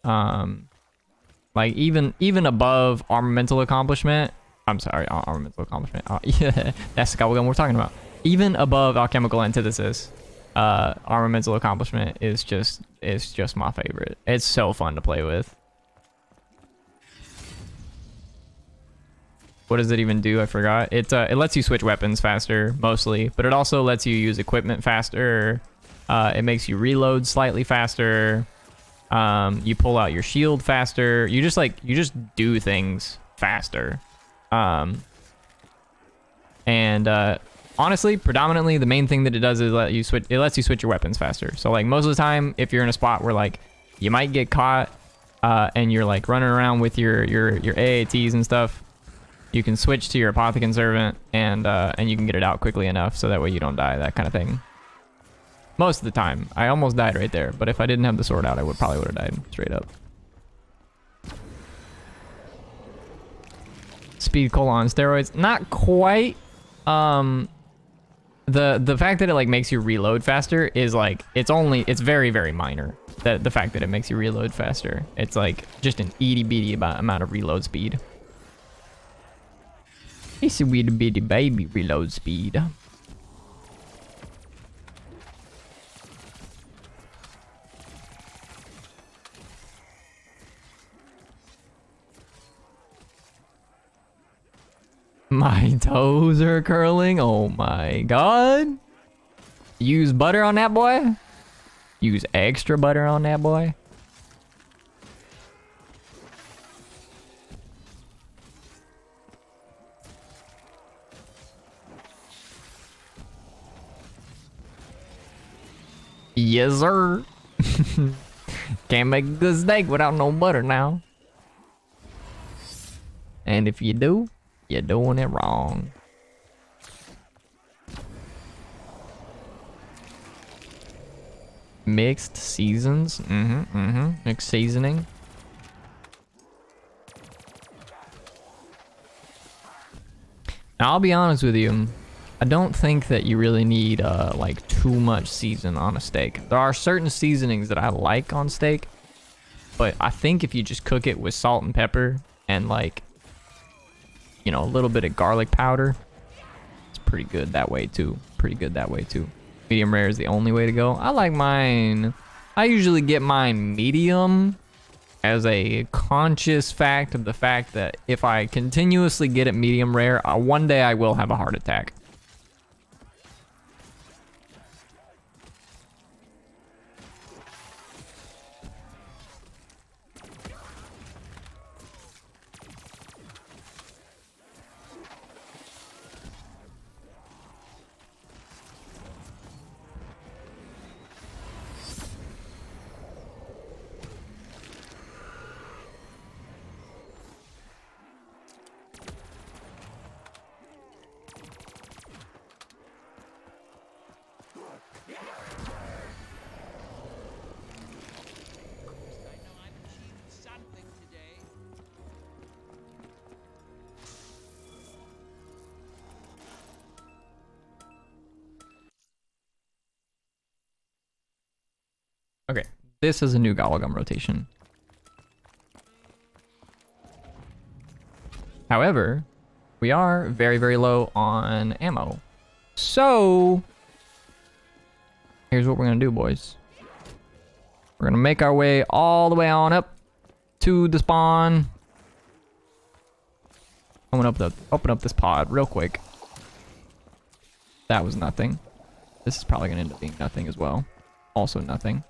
Like even above Armamental Accomplishment, I'm sorry, Armamental Accomplishment. Yeah, that's the gobblegum we're talking about. Even above Alchemical Antithesis, Armamental Accomplishment is just my favorite. It's so fun to play with. What does it even do? I forgot. It lets you switch weapons faster, mostly, but it also lets you use equipment faster. It makes you reload slightly faster. You pull out your shield faster. You just do things faster. Honestly, predominantly, the main thing that it does is it lets you switch your weapons faster. So like most of the time, if you're in a spot where like you might get caught, and you're like running around with your AATs and stuff, you can switch to your Apothecary Servant and you can get it out quickly enough so that way you don't die, that kind of thing. Most of the time. I almost died right there, but if I didn't have the sword out, I probably would have died straight up. Speed cola on steroids. Not quite. The fact that it like makes you reload faster is like it's very, very minor. The fact that it makes you reload faster. It's like just an itty bitty amount of reload speed. It's a wee bitty baby reload speed. My toes are curling. Oh my god. Use butter on that boy. Use extra butter on that boy. Yes, sir. Can't make a good steak without no butter now. And if you do, you're doing it wrong. Mixed seasons. Mixed seasoning. Now, I'll be honest with you. I don't think that you really need like too much season on a steak. There are certain seasonings that I like on steak, but I think if you just cook it with salt and pepper and like, you know, a little bit of garlic powder, it's pretty good that way too. Pretty good that way too. Medium rare is the only way to go. I like mine. I usually get mine medium as a conscious fact of the fact that if I continuously get it medium rare, one day I will have a heart attack. Okay, this is a new gobble gum rotation. However, we are very, very low on ammo. So, here's what we're gonna do, boys. We're gonna make our way all the way on up to the spawn. I'm gonna open up this pod real quick. That was nothing. This is probably gonna end up being nothing as well. Also nothing.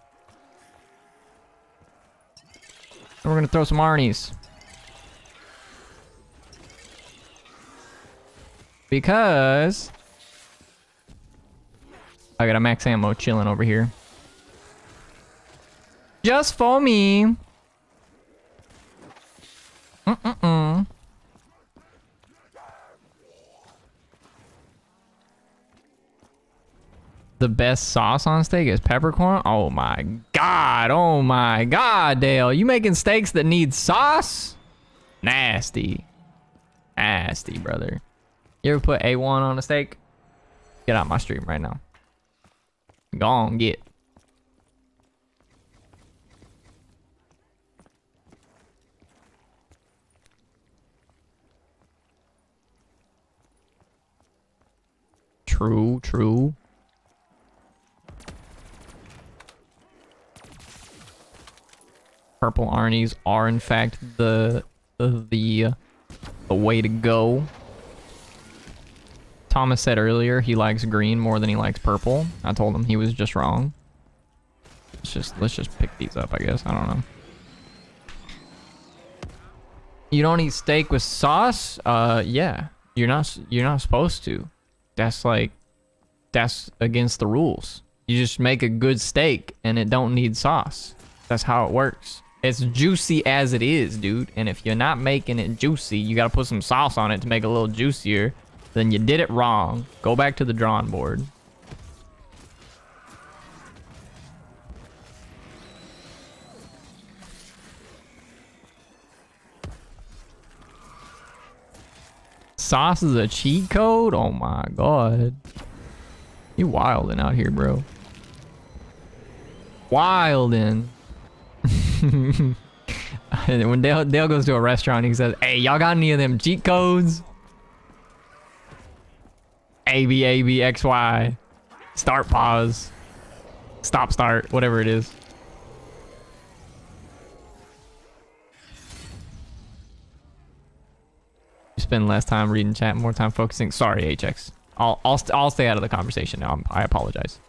And we're gonna throw some Arnies. Because I got a max ammo chilling over here. Just for me. The best sauce on steak is peppercorn? Oh my god. Oh my god, Dale. You making steaks that need sauce? Nasty. Nasty, brother. You ever put A1 on a steak? Get out my stream right now. Go on, get. True, true. Purple Arnies are in fact the way to go. Thomas said earlier he likes green more than he likes purple. I told him he was just wrong. Let's just pick these up, I guess. I don't know. You don't eat steak with sauce? Yeah. You're not supposed to. That's against the rules. You just make a good steak and it don't need sauce. That's how it works. It's juicy as it is, dude. And if you're not making it juicy, you gotta put some sauce on it to make it a little juicier. Then you did it wrong. Go back to the drawing board. Sauce is a cheat code? Oh my god. You wildin' out here, bro. Wildin'. When Dale goes to a restaurant, he says, "Hey, y'all got any of them cheat codes? A, B, A, B, X, Y. Start, pause. Stop, start. Whatever it is." You spend less time reading chat, more time focusing. Sorry, HX. I'll stay out of the conversation now. I apologize.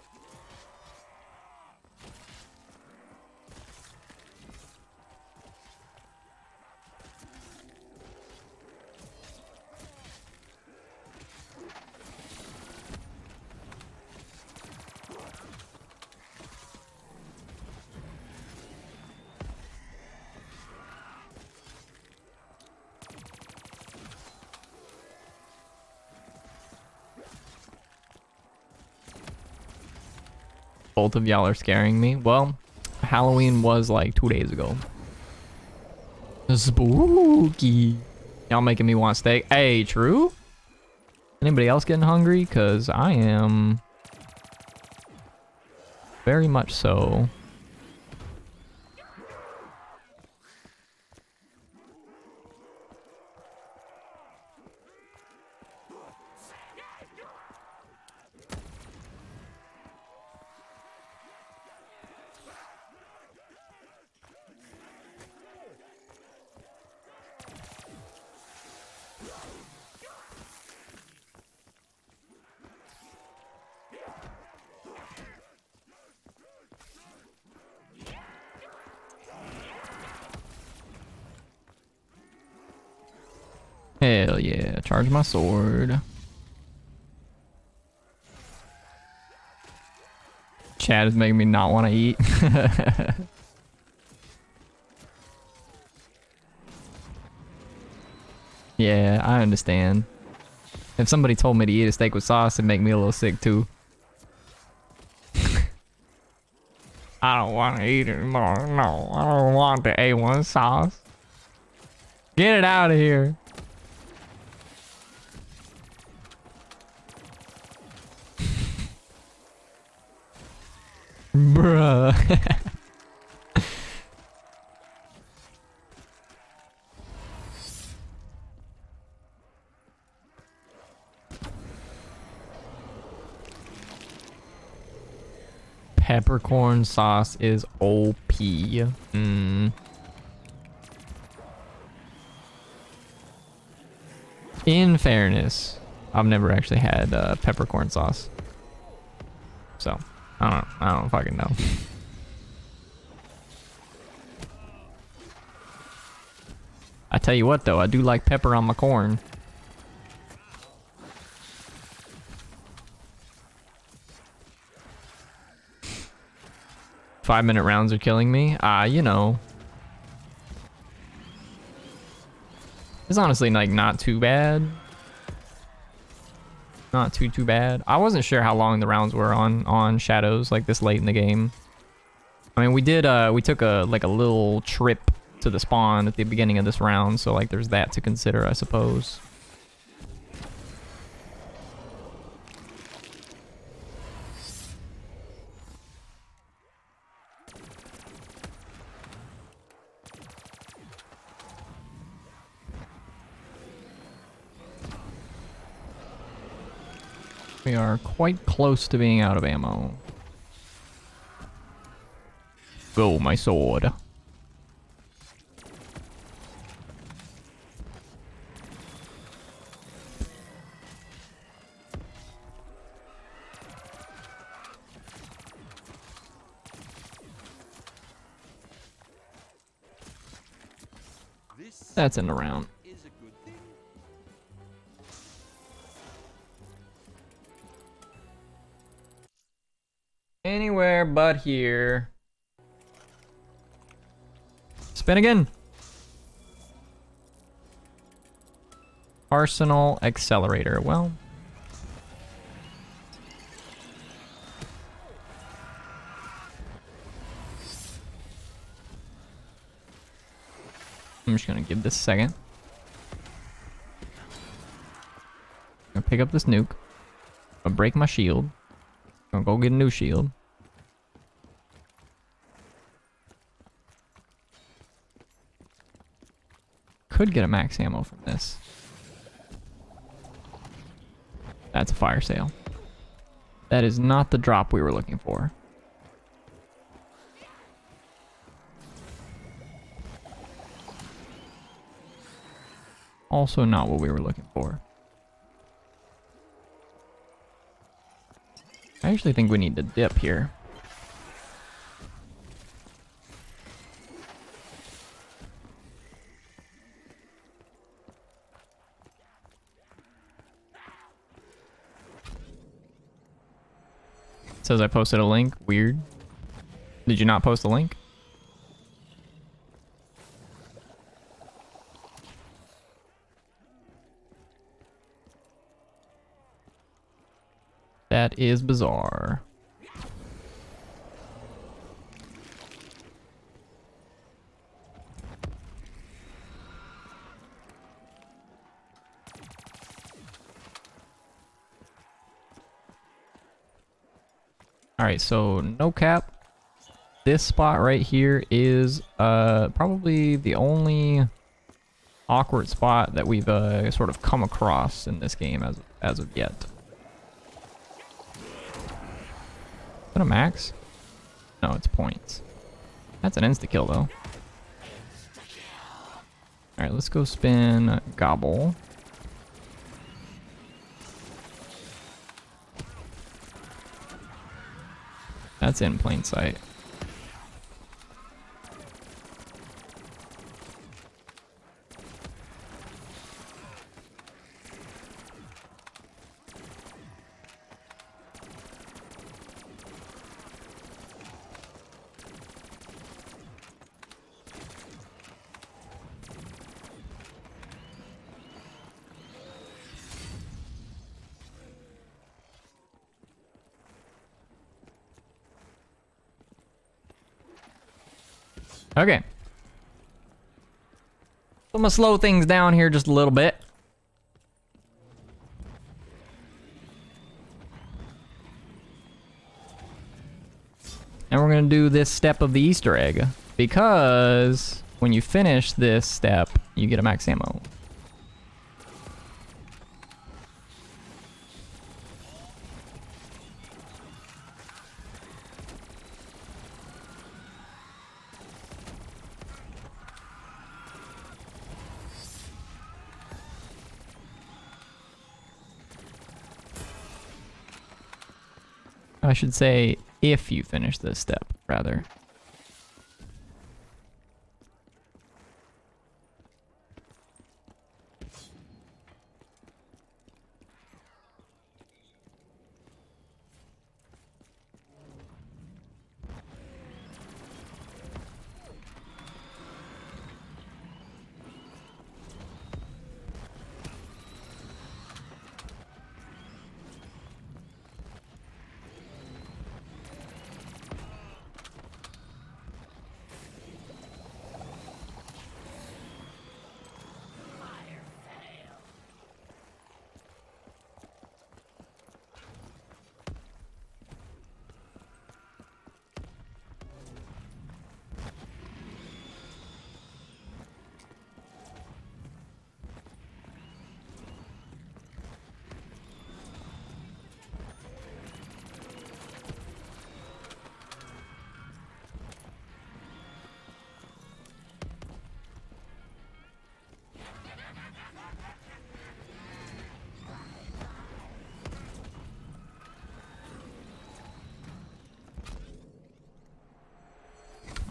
Both of y'all are scaring me. Well, Halloween was like 2 days ago. Spooky. Y'all making me want steak. Hey, true? Anybody else getting hungry? Because I am very much so. Hell yeah, charge my sword. Chat is making me not want to eat. Yeah, I understand. If somebody told me to eat a steak with sauce, it'd make me a little sick too. I don't want to eat it anymore. No, I don't want the A1 sauce. Get it out of here. Bruh. Peppercorn sauce is OP. In fairness, I've never actually had peppercorn sauce. So, I don't fucking know. I tell you what though, I do like pepper on my corn. Five-minute rounds are killing me. You know. It's honestly like not too bad. Not too bad. I wasn't sure how long the rounds were on Shadows like this late in the game. I mean, we took a little trip to the spawn at the beginning of this round, so like there's that to consider, I suppose. We are quite close to being out of ammo. Go, my sword. That's in the round.
Is a good thing.
Anywhere but here. Spin again. Arsenal accelerator. Well. I'm just gonna give this a second. I'm gonna pick up this nuke. I'm gonna break my shield. I'm gonna go get a new shield. Could get a max ammo from this. That's a fire sale. That is not the drop we were looking for. Also not what we were looking for. I actually think we need to dip here. It says I posted a link. Weird. Did you not post a link? That is bizarre. Alright, so no cap. This spot right here is probably the only awkward spot that we've sort of come across in this game as of yet. Is that a max? No, it's points. That's an insta-kill though. Alright, let's go spin Gobble. That's in plain sight. Okay. So I'm gonna slow things down here just a little bit. And we're gonna do this step of the Easter egg. Because when you finish this step, you get a max ammo. I should say, if you finish this step, rather.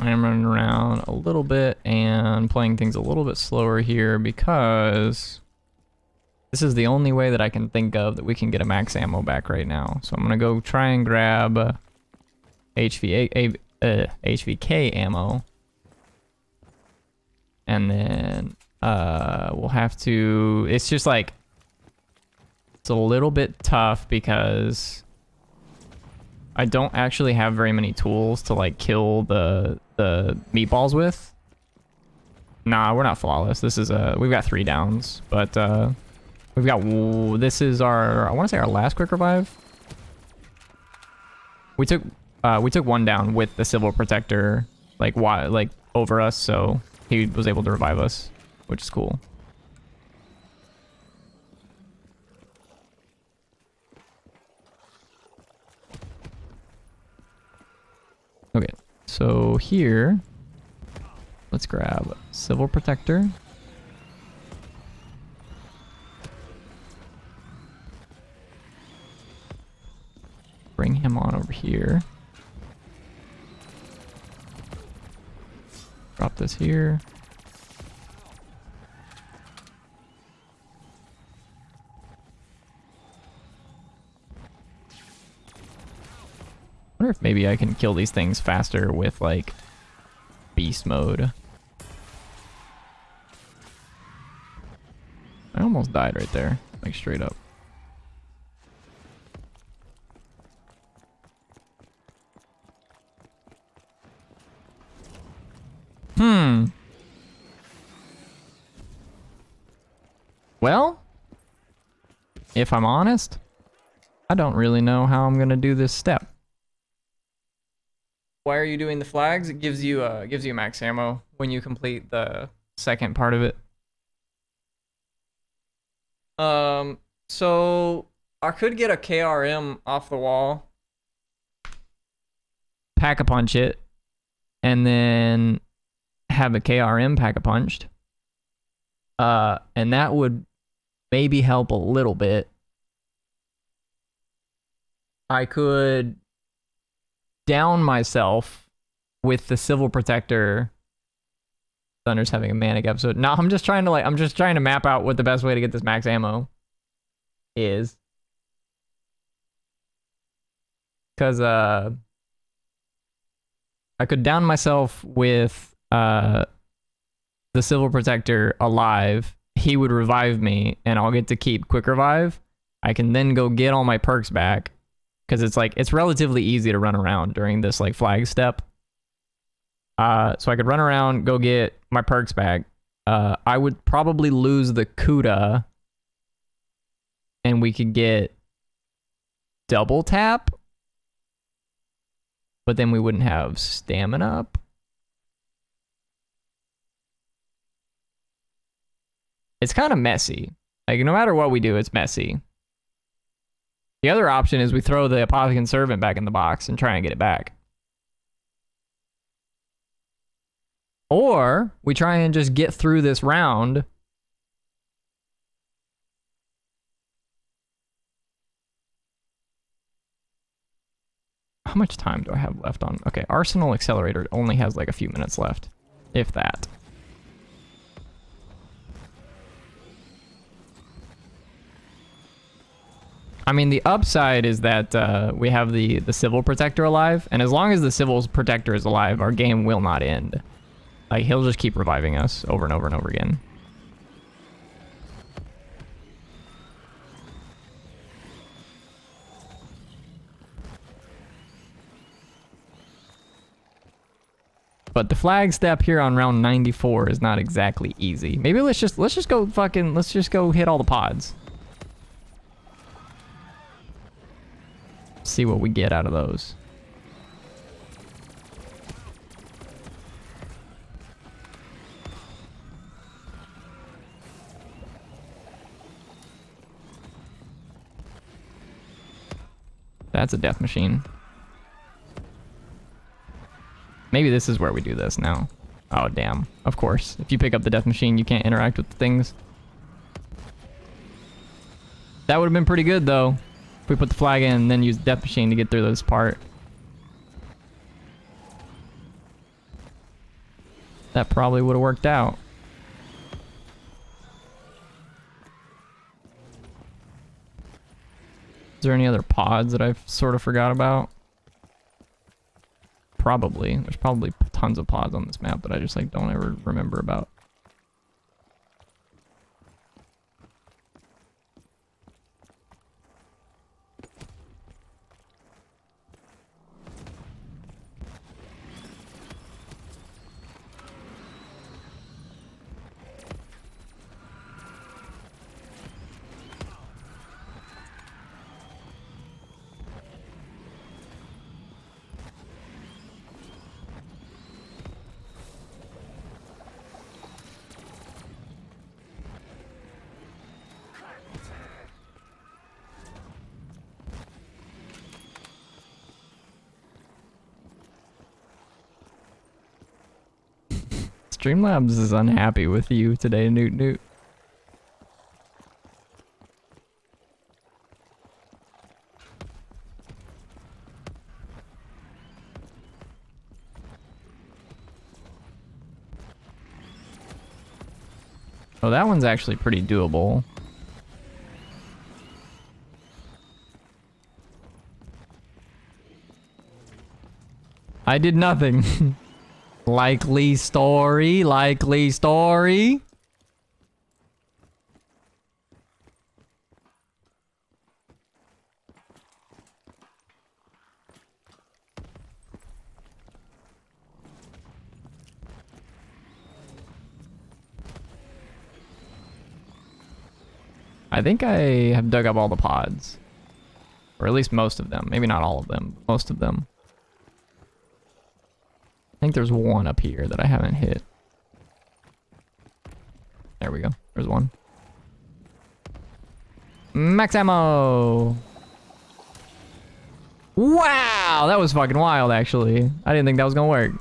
I'm running around a little bit and playing things a little bit slower here because this is the only way that I can think of that we can get a max ammo back right now. So I'm gonna go try and grab HVK ammo, and then we'll have to. It's just like it's a little bit tough because I don't actually have very many tools to like kill the meatballs with. Nah, we're not flawless. This is we've got 3 downs, but we've got this is our, I want to say our last quick revive. We took 1 down with the civil protector like over us, so he was able to revive us, which is cool. Okay, so here, let's grab Civil Protector. Bring him on over here. Drop this here. I wonder if maybe I can kill these things faster with like beast mode. I almost died right there, like straight up. Well, if I'm honest, I don't really know how I'm gonna do this step. Why are you doing the flags? It gives you max ammo when you complete the second part of it. So I could get a KRM off the wall, pack a punch it, and then have a KRM pack a punched. And that would maybe help a little bit. I could down myself with the Civil Protector. Thunder's having a manic episode. No, I'm just trying to map out what the best way to get this max ammo is. Cause I could down myself with the Civil Protector alive. He would revive me and I'll get to keep quick revive. I can then go get all my perks back. Cause it's relatively easy to run around during this like flag step. So I could run around, go get my perks back. I would probably lose the Kuda and we could get double tap, but then we wouldn't have stamina up. It's kind of messy. Like, no matter what we do, it's messy. The other option is we throw the Apothicon Servant back in the box and try and get it back. Or we try and just get through this round. How much time do I have left on? Okay, Arsenal Accelerator only has like a few minutes left, if that. I mean, the upside is that we have the Civil Protector alive, and as long as the Civil Protector is alive, our game will not end. Like, he'll just keep reviving us over and over and over again. But the flag step here on round 94 is not exactly easy. Maybe let's just go hit all the pods. See what we get out of those. That's a death machine. Maybe this is where we do this now. Oh, damn. Of course. If you pick up the death machine, you can't interact with the things. That would have been pretty good, though. If we put the flag in and then use the death machine to get through this part. That probably would have worked out. Is there any other pods that I've sort of forgot about? Probably. There's probably tons of pods on this map that I just like don't ever remember about. Streamlabs is unhappy with you today, Newt Newt. Oh, that one's actually pretty doable. I did nothing. Likely story, likely story. I think I have dug up all the pods. Or at least most of them. Maybe not all of them, but most of them. think there's one up here that I haven't hit. There we go. There's one. Max ammo! Wow! That was fucking wild, actually. I didn't think that was gonna work.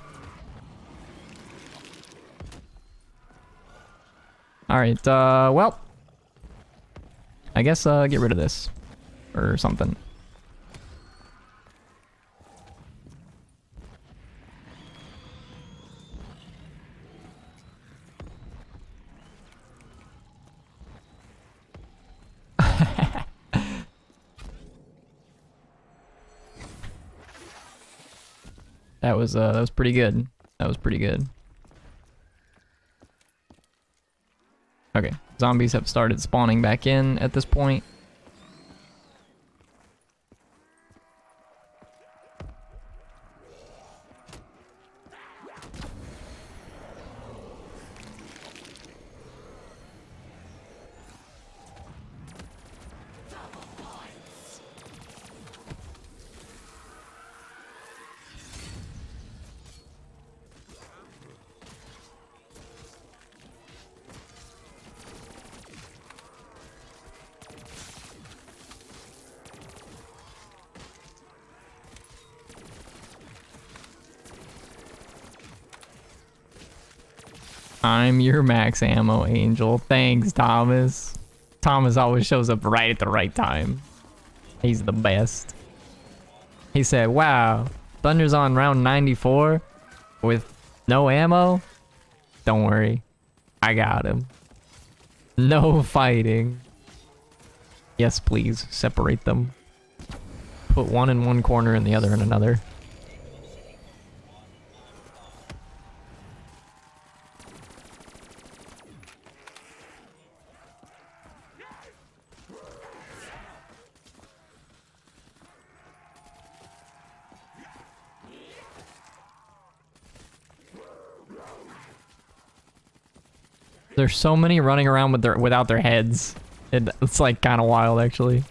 Alright, well. I guess, get rid of this. Or something. That was pretty good. That was pretty good. Okay, zombies have started spawning back in at this point. I'm your max ammo angel. Thanks, Thomas. Thomas always shows up right at the right time. He's the best. He said, wow, Thunder's on round 94 with no ammo? Don't worry. I got him. No fighting. Yes, please. Separate them. Put one in one corner and the other in another. There's so many running around with without their heads. It's like kind of wild, actually.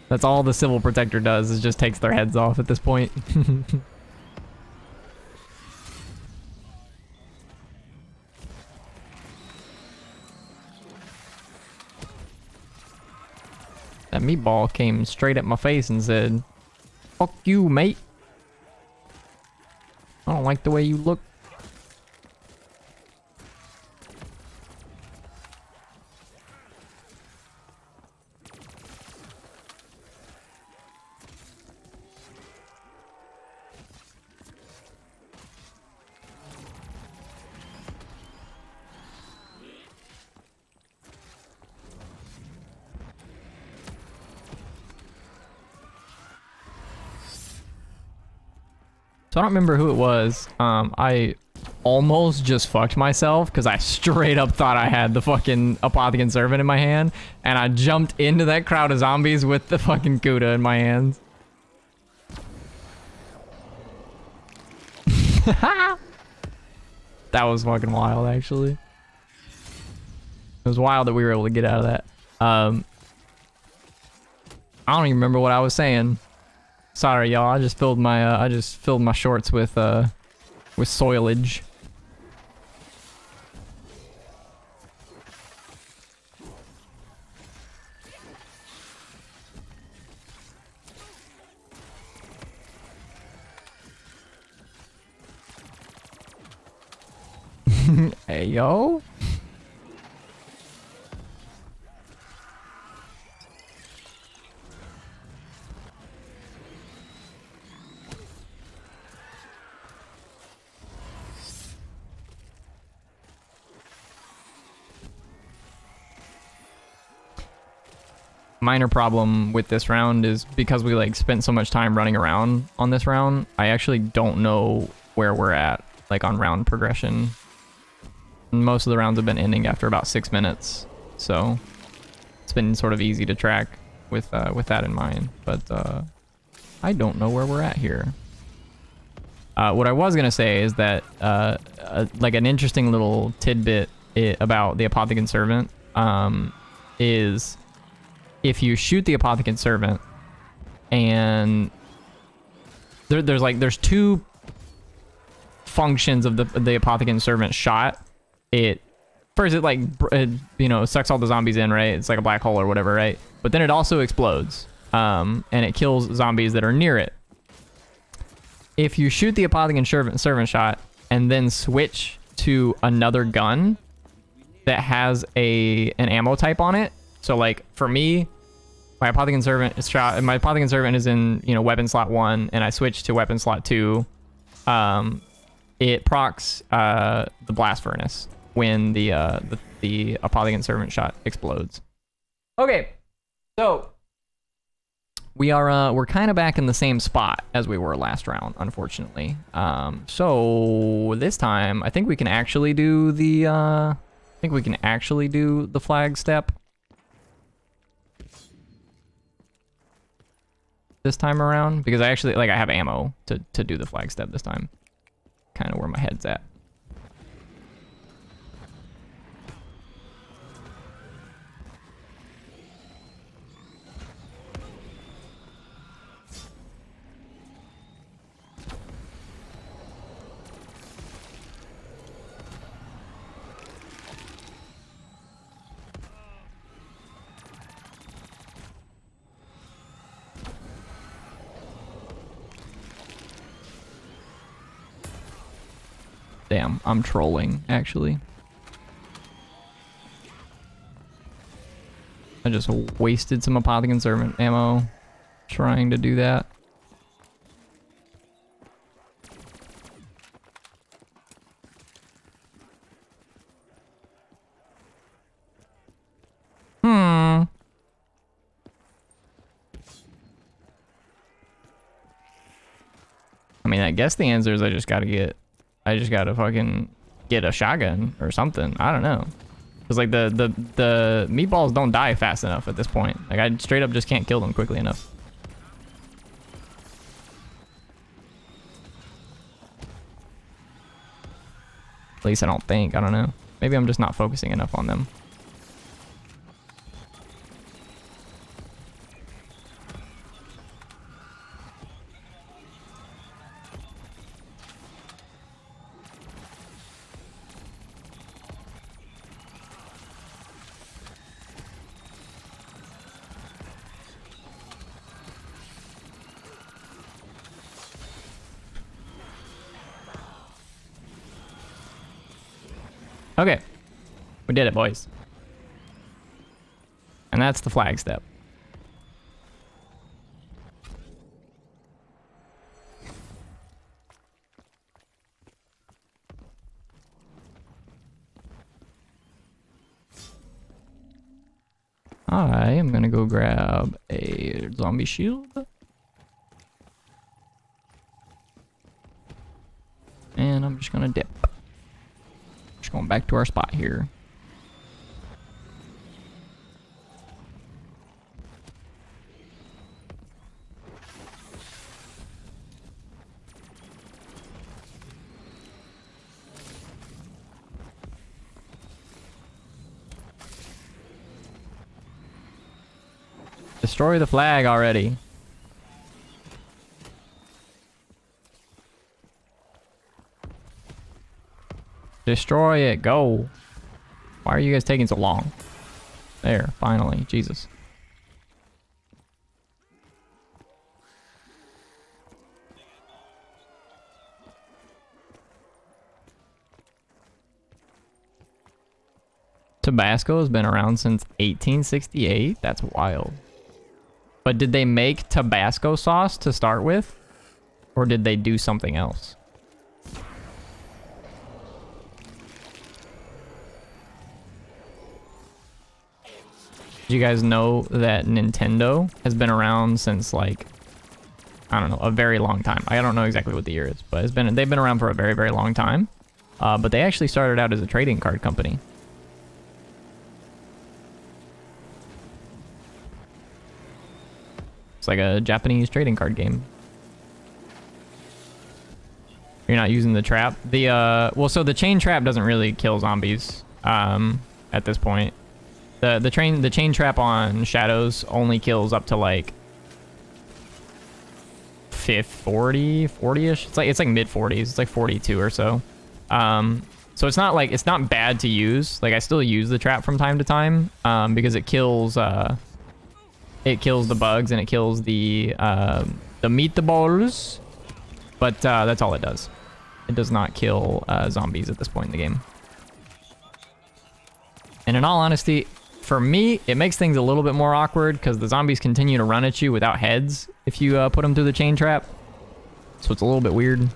That's all the Civil Protector does, is just takes their heads off at this point. That meatball came straight at my face and said, "Fuck you, mate. I don't like the way you look." So I don't remember who it was. I almost just fucked myself because I straight up thought I had the fucking Apothecary Servant in my hand, and I jumped into that crowd of zombies with the fucking Kuda in my hands. That was fucking wild, actually. It was wild that we were able to get out of that. I don't even remember what I was saying. Sorry, y'all. I just filled my shorts with soilage. Hey, yo. Minor problem with this round is because we like spent so much time running around on this round, I actually don't know where we're at, like on round progression. Most of the rounds have been ending after about 6 minutes, so it's been sort of easy to track with that in mind. But I don't know where we're at here. What I was gonna say is that like an interesting little tidbit about the Apothecary Servant is if you shoot the apothecant servant, and there's two functions of the apothecant servant shot. First it you know, sucks all the zombies in, right? It's like a black hole or whatever, right? But then it also explodes, and it kills zombies that are near it. If you shoot the apothecant servant shot and then switch to another gun that has an ammo type on it, so like for me, my apothecant servant is in, you know, weapon slot 1, and I switch to weapon slot 2. It procs the blast furnace when the apothecant servant shot explodes. Okay, so we're kind of back in the same spot as we were last round, unfortunately. So this time I think we can actually do the flag step this time around, because I actually I have ammo to do the flag step this time. Kind of where my head's at. Damn, I'm trolling, actually. I just wasted some apothecant servant ammo trying to do that. I mean, I guess the answer is I just gotta fucking get a shotgun or something. I don't know. Cause like the meatballs don't die fast enough at this point. Like I straight up just can't kill them quickly enough. At least I don't think. I don't know. Maybe I'm just not focusing enough on them. Okay, we did it, boys. And that's the flag step. I am gonna go grab a zombie shield. And I'm just gonna dip. Just going back to our spot here. Destroy the flag already. Destroy it. Go. Why are you guys taking so long? There, finally. Jesus. Tabasco has been around since 1868? That's wild. But did they make Tabasco sauce to start with? Or did they do something else? Did you guys know that Nintendo has been around since, like, I don't know, a very long time. I don't know exactly what the year is, but they've been around for a very, very long time. But they actually started out as a trading card company. It's like a Japanese trading card game. You're not using the trap. Well, so the chain trap doesn't really kill zombies at this point. The chain trap on shadows only kills up to like 40-ish. It's like mid 40s. It's like 42 or so. So it's not bad to use. Like I still use the trap from time to time because it kills the bugs and it kills the meatballs. But that's all it does. It does not kill zombies at this point in the game. And in all honesty, for me, it makes things a little bit more awkward because the zombies continue to run at you without heads if you put them through the chain trap. So it's a little bit weird.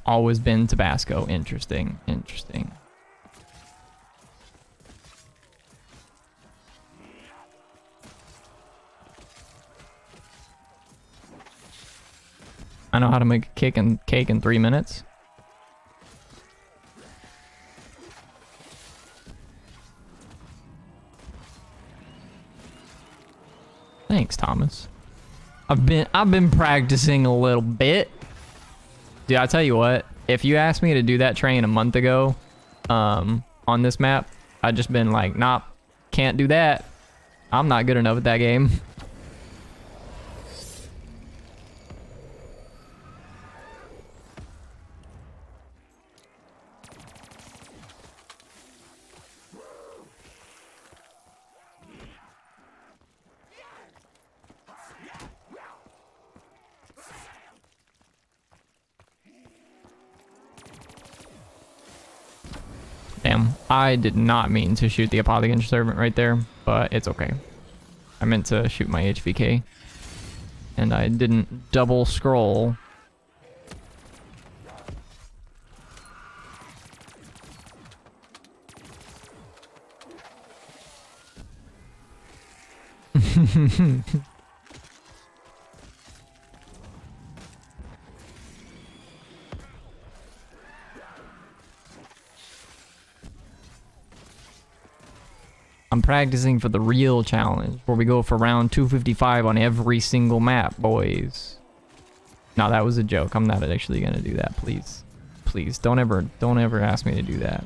Always been Tabasco. Interesting. Interesting. I know how to make a cake in 3 minutes. Thanks, Thomas. I've been practicing a little bit. Dude, I'll tell you what, if you asked me to do that train a month ago on this map, I'd just been like, nah, can't do that. I'm not good enough at that game. Damn, I did not mean to shoot the Apothecary Servant right there, but it's okay. I meant to shoot my HVK, and I didn't double scroll. I'm practicing for the real challenge, where we go for round 255 on every single map, boys. No, that was a joke. I'm not actually gonna do that, please. Please, don't ever ask me to do that.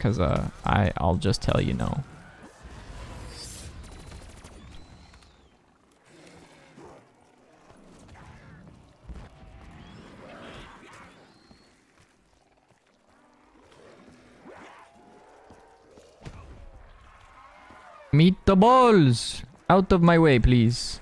Cause I'll just tell you no. Meet the balls! Out of my way, please.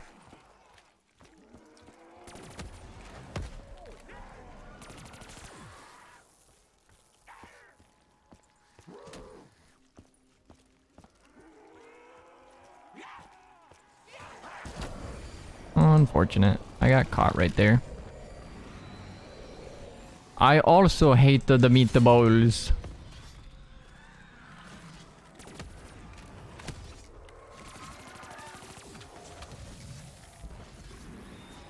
Unfortunate. I got caught right there. I also hate the meatballs.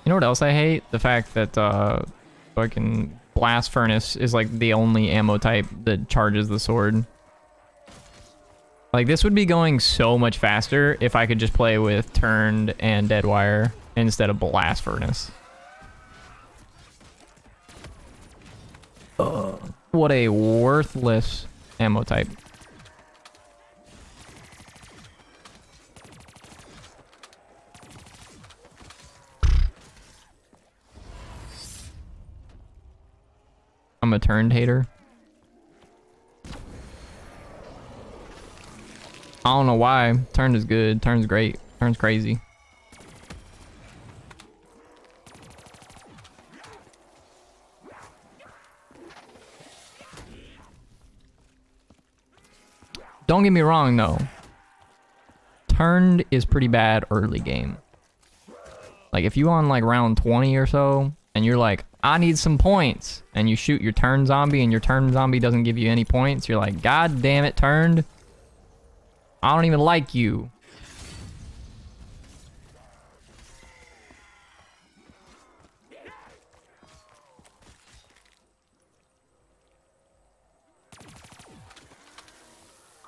You know what else I hate? The fact that fucking blast furnace is like the only ammo type that charges the sword. Like this would be going so much faster if I could just play with turned and dead wire instead of blast furnace. What a worthless ammo type. I'm a turned hater. I don't know why. Turned is good. Turn's great. Turn's crazy. Don't get me wrong though. Turned is pretty bad early game. Like if you on like round 20 or so and you're like, I need some points. And you shoot your turn zombie and your turn zombie doesn't give you any points. You're like, God damn it, turned. I don't even like you.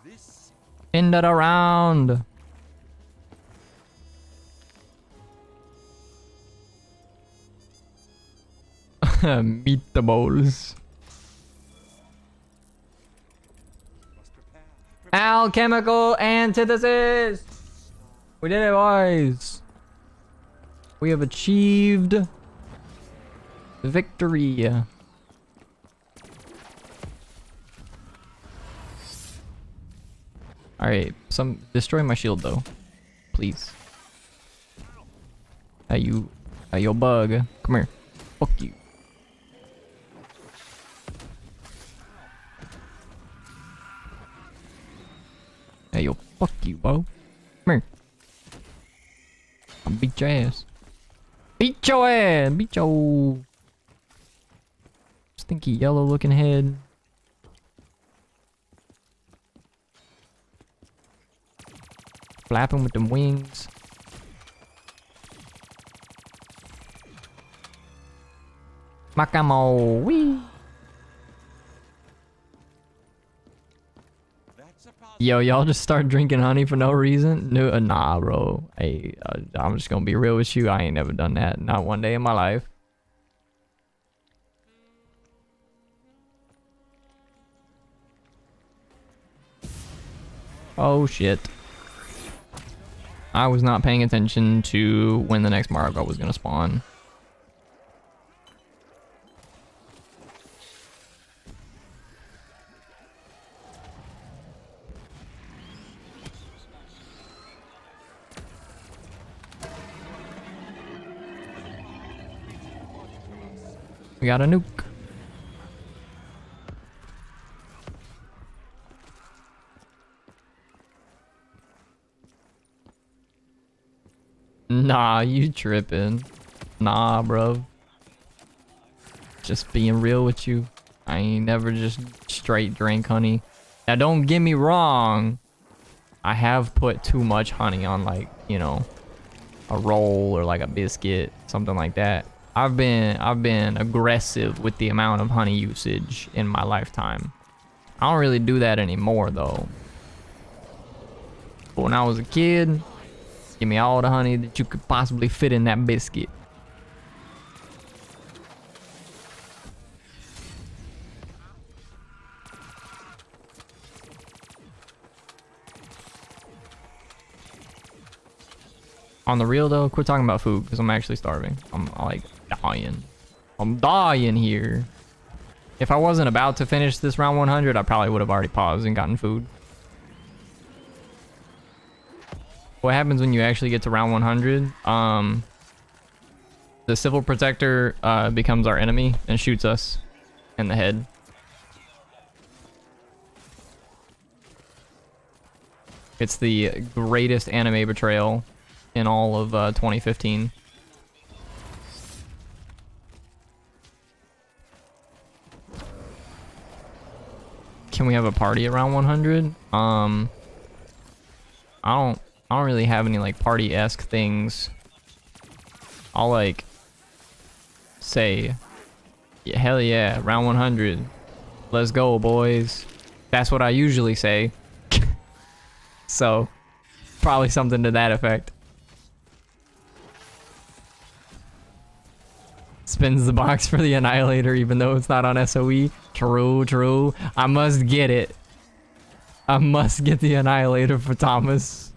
This
End it around. Meatballs.
must prepare.
Alchemical antithesis. We did it, boys. We have achieved victory. Alright, destroy my shield though. Please. Hey you bug. Come here. Fuck you. Hey yo, fuck you, bro. Come here. I'll beat your ass. Beat your ass! Beat your stinky yellow looking head. Flapping with them wings. Macamo, wee.
That's a positive.
Yo, y'all just start drinking honey for no reason? No, nah, bro. Hey, I'm just gonna be real with you. I ain't never done that. Not one day in my life. Oh, shit. I was not paying attention to when the next Margo was gonna spawn. We got a nuke. Nah, you tripping. Nah, bro. Just being real with you. I ain't never just straight drank honey. Now, don't get me wrong. I have put too much honey on, like, you know, a roll or like a biscuit, something like that. I've been aggressive with the amount of honey usage in my lifetime. I don't really do that anymore though. But when I was a kid, give me all the honey that you could possibly fit in that biscuit. On the real though, quit talking about food because I'm actually starving. I'm like dying. I'm dying here. If I wasn't about to finish this round 100, I probably would have already paused and gotten food. What happens when you actually get to round 100? The civil protector becomes our enemy and shoots us in the head. It's the greatest anime betrayal in all of 2015. Can we have a party around 100? I don't really have any like party-esque things. I'll like say, yeah, hell yeah, round 100. Let's go, boys. That's what I usually say. So, probably something to that effect. Spins the box for the Annihilator even though it's not on SOE. True, true. I must get it. I must get the Annihilator for Thomas.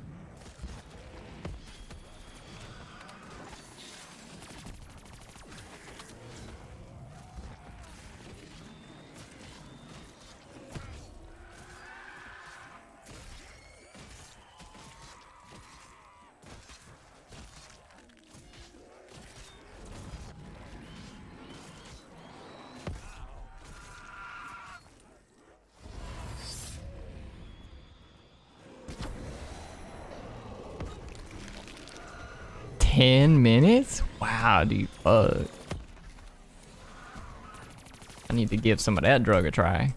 $10 minutes? Wow, dude. Fuck. I need to give some of that drug a try.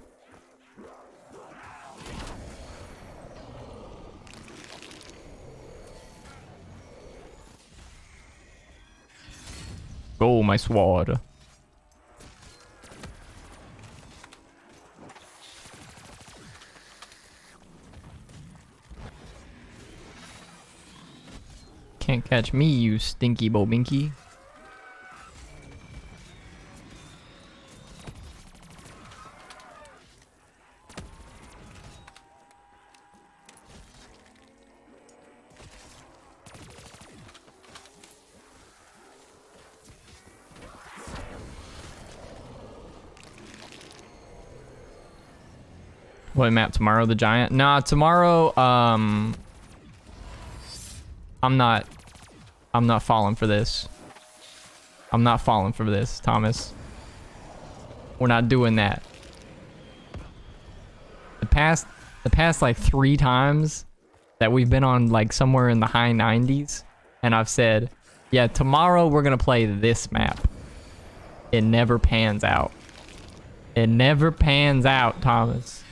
Go, my sword. Can't catch me, you stinky bobinky. What map tomorrow? The giant? Nah, tomorrow, I'm not falling for this. I'm not falling for this, Thomas. We're not doing that. The past like 3 times that we've been on like somewhere in the high 90s, and I've said, yeah, tomorrow we're gonna play this map. It never pans out. It never pans out, Thomas.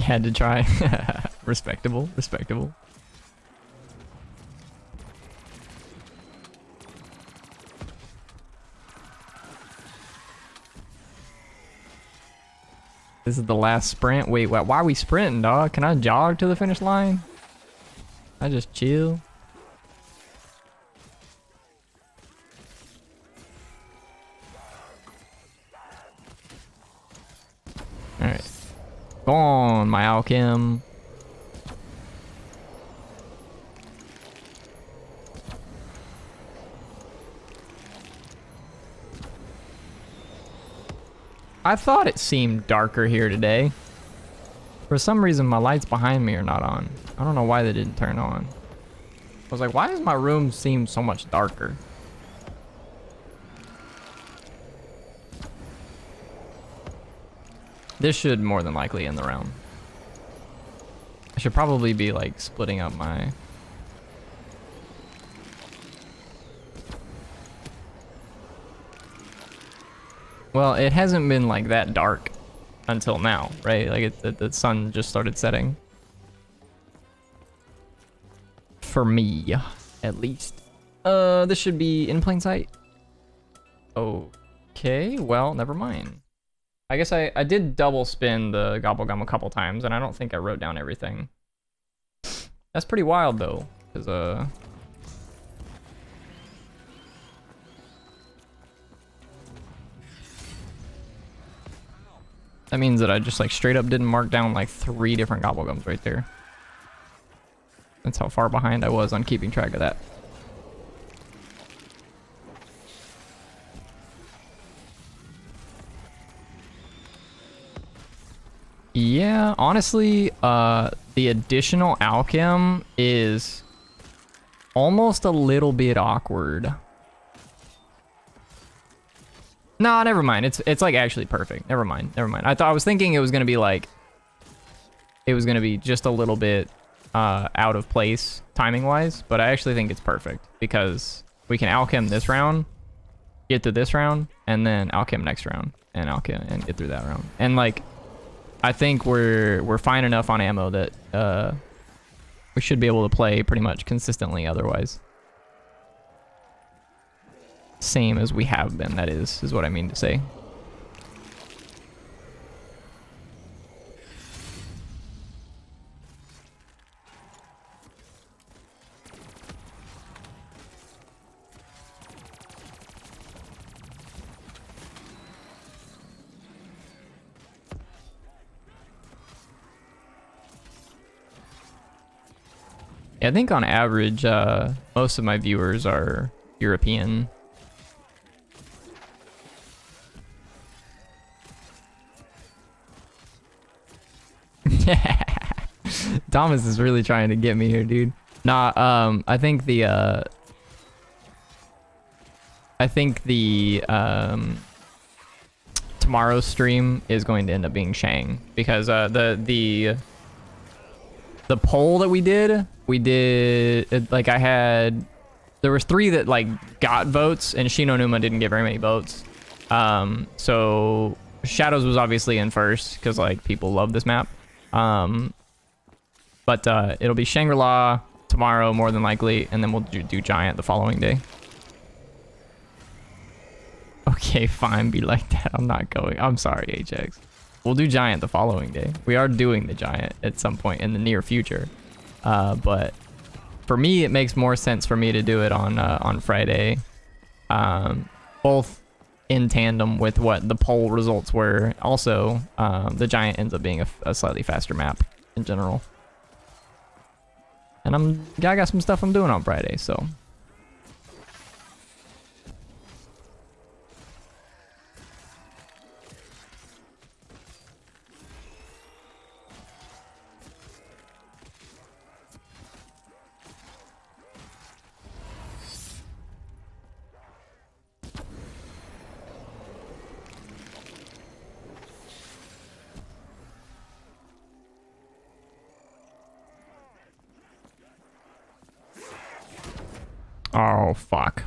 Had to try. Respectable, respectable. This is the last sprint. Wait, why are we sprinting, dog? Can I jog to the finish line? I just chill. Alright. Go on, my alchem. I thought it seemed darker here today. For some reason, my lights behind me are not on. I don't know why they didn't turn on. I was like, why does my room seem so much darker? This should more than likely end the round. I should probably be like splitting up my... Well, it hasn't been like that dark until now, right? Like the sun just started setting. For me, at least. This should be in plain sight. Okay, well, never mind. I guess I did double spin the gobble gum a couple times, and I don't think I wrote down everything. That's pretty wild though, because that means that I just like straight up didn't mark down like 3 different gobble gums right there. That's how far behind I was on keeping track of that. Yeah, honestly, the additional alchem is almost a little bit awkward. Nah, never mind. It's like actually perfect. Never mind. I was thinking it was gonna be like, it was gonna be just a little bit out of place timing wise, but I actually think it's perfect because we can alchem this round, get through this round, and then alchem next round, and alchem and get through that round, and like. I think we're fine enough on ammo that we should be able to play pretty much consistently otherwise. Same as we have been, that is what I mean to say. I think on average, most of my viewers are European. Thomas is really trying to get me here, dude. Nah, I think the tomorrow's stream is going to end up being Shang, because the poll that we did like there was 3 that like got votes, and Shino Numa didn't get very many votes. So Shadows was obviously in first because like people love this map. But it'll be Shangri-La tomorrow more than likely, and then we'll do Giant the following day. Okay, fine, be like that. I'm not going. I'm sorry, HX. We'll do Giant the following day. We are doing the Giant at some point in the near future. But for me, it makes more sense for me to do it on Friday. Both in tandem with what the poll results were. Also, the Giant ends up being a slightly faster map in general. And I got some stuff I'm doing on Friday, so. Oh, fuck.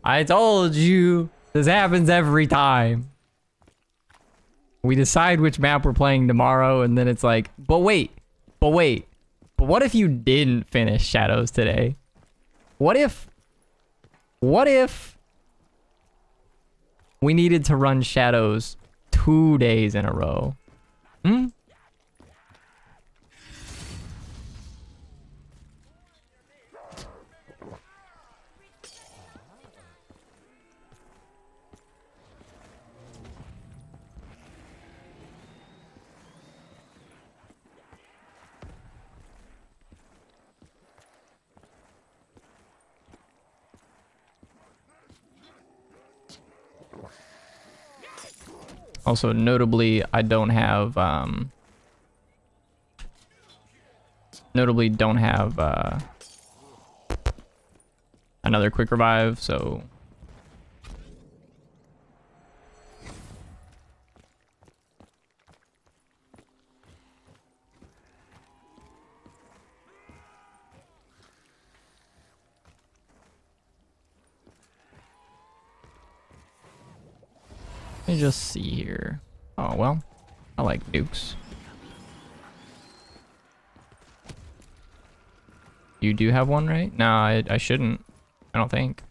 I told you, this happens every time. We decide which map we're playing tomorrow, and then it's like, but wait. But what if you didn't finish Shadows today? What if we needed to run Shadows 2 days in a row? Hmm? Also, notably, I don't have, another quick revive, so. Let me just see here. Oh, well, I like nukes. You do have one, right? No, I shouldn't. I don't think.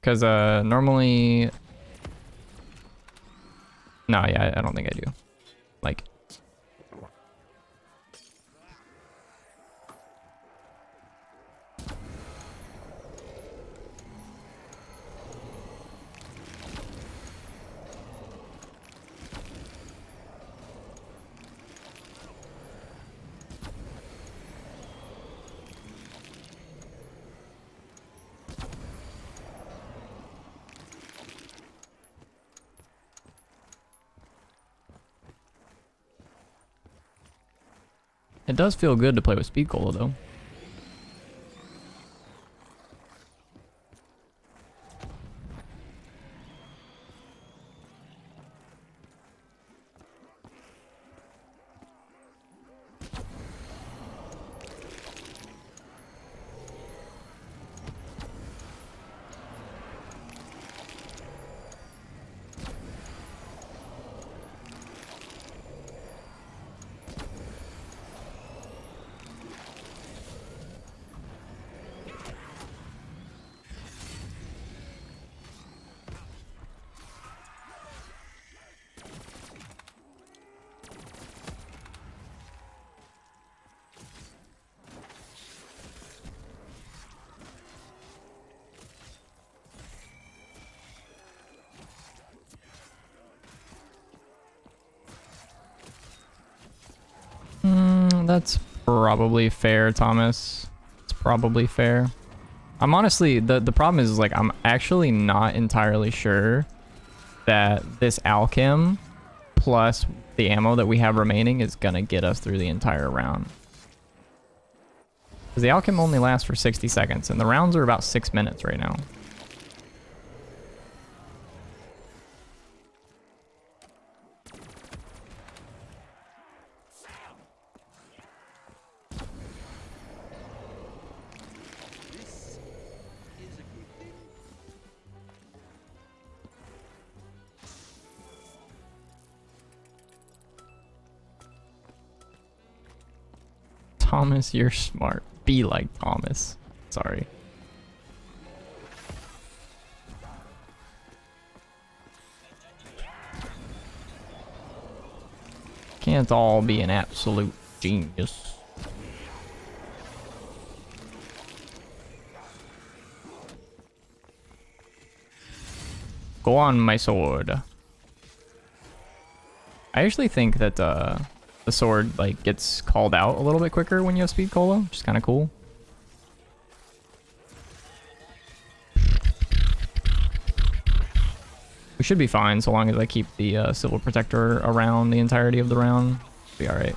Because, normally... No, yeah, I don't think I do. Like... It does feel good to play with Speed Cola, though. That's probably fair, Thomas. It's probably fair. I'm honestly, the problem is like, I'm actually not entirely sure that this alchem plus the ammo that we have remaining is gonna get us through the entire round. Because the alchem only lasts for 60 seconds and the rounds are about 6 minutes right now. Thomas, you're smart. Be like Thomas. Sorry. Can't all be an absolute genius. Go on, my sword. I actually think that the sword like gets called out a little bit quicker when you have speed cola, which is kind of cool. We should be fine so long as I keep the Civil Protector around the entirety of the round. Be alright.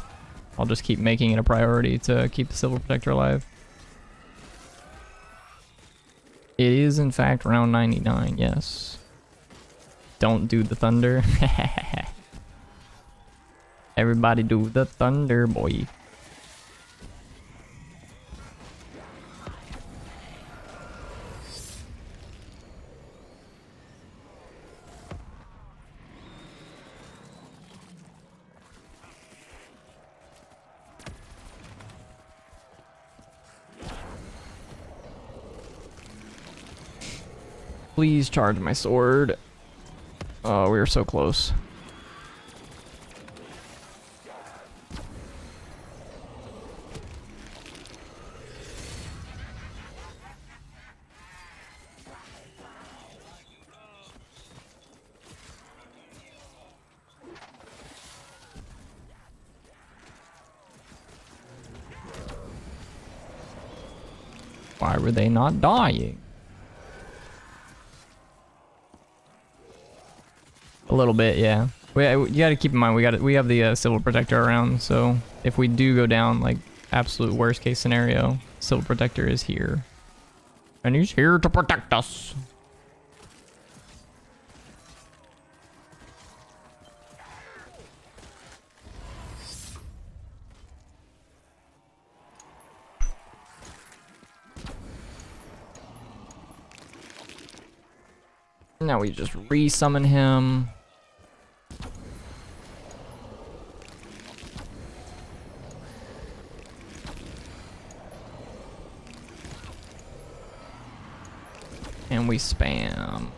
I'll just keep making it a priority to keep the Civil Protector alive. It is in fact round 99, yes. Don't do the thunder. Everybody do the thunder, boy. Please charge my sword. Oh, we were so close. Why were they not dying? A little bit, yeah. You gotta keep in mind we have the Civil Protector around, so if we do go down like absolute worst case scenario, Civil Protector is here, and he's here to protect us. Now we just re-summon him. And we spam.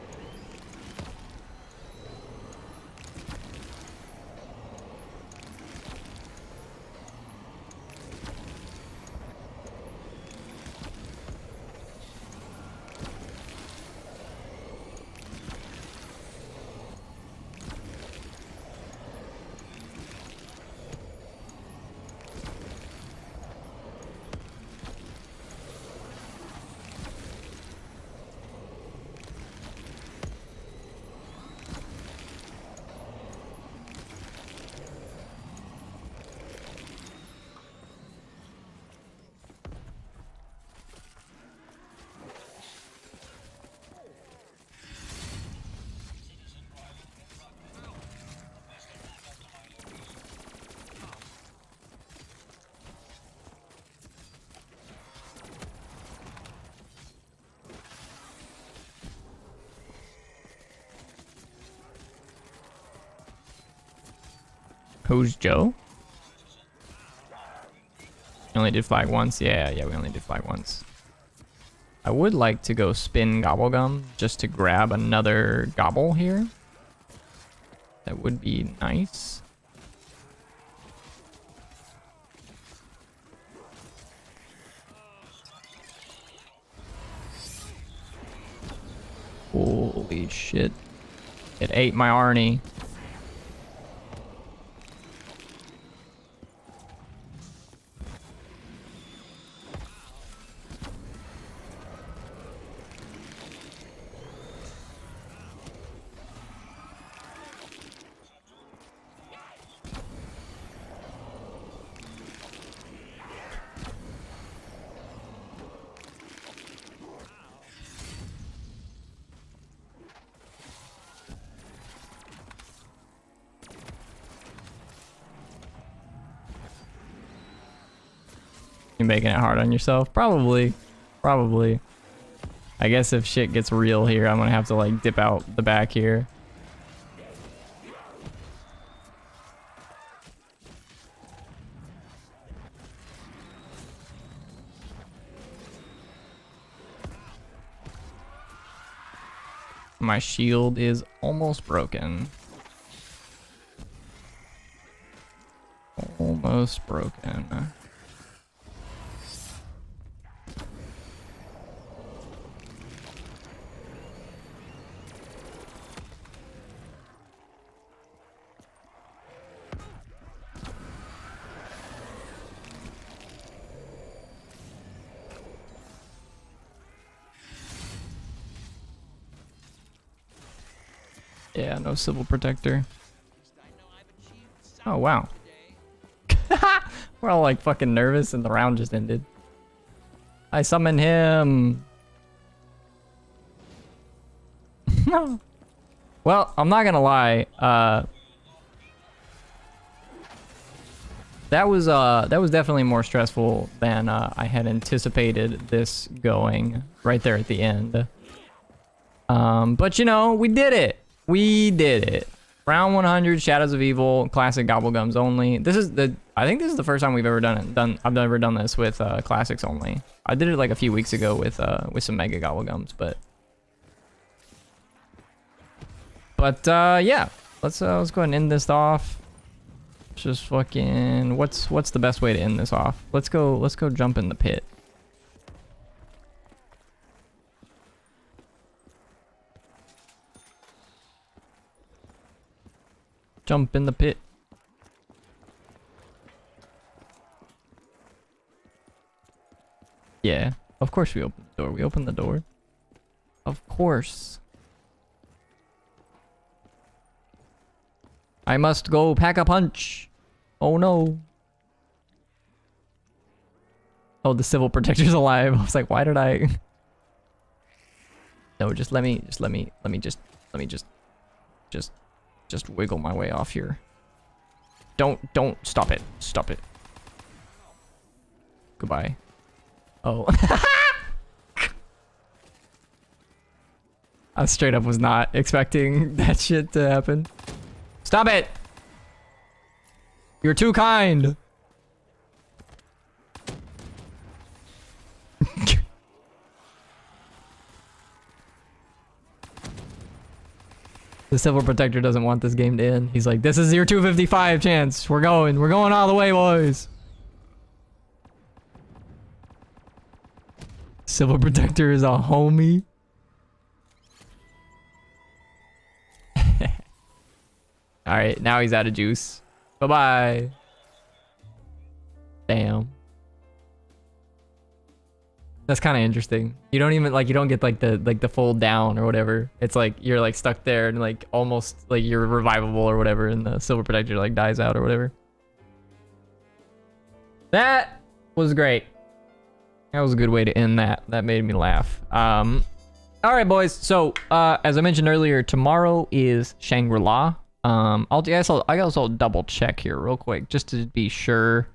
Who's Joe? We only did flag once? Yeah, we only did flag once. I would like to go spin Gobblegum just to grab another Gobble here. That would be nice. Holy shit. It ate my Arnie. You making it hard on yourself? Probably. Probably. I guess if shit gets real here, I'm gonna have to like dip out the back here. My shield is almost broken. Almost broken. Yeah, no civil protector. Oh, wow. We're all like fucking nervous and the round just ended. I summon him. Well, I'm not gonna lie. That was definitely more stressful than I had anticipated this going right there at the end. But you know, we did it. We did it. Round 100, Shadows of Evil, classic Gobblegums only. I think this is the first time we've ever done it. I've never done this with classics only. I did it like a few weeks ago with some Mega Gobblegums, but yeah. Let's go ahead and end this off. Just fucking what's the best way to end this off? Let's go jump in the pit. Jump in the pit. Yeah, of course we opened the door. We opened the door. Of course. I must go pack a punch. Oh no. Oh, the civil protector's alive. I was like, why did I? No, just let me wiggle my way off here. Don't stop it. Stop it. Goodbye. Oh. I straight up was not expecting that shit to happen. Stop it! You're too kind! The civil protector doesn't want this game to end. He's like, this is your 255 chance. We're going all the way, boys. Civil protector is a homie. All right, now he's out of juice. Bye-bye. Damn. That's kind of interesting. You don't even you don't get like the fold down or whatever. It's like you're like stuck there and like almost like you're revivable or whatever, and the silver protector like dies out or whatever. That was great. That was a good way to end that. That made me laugh. All right, boys. So as I mentioned earlier, tomorrow is Shangri-La. I guess I'll double check here real quick just to be sure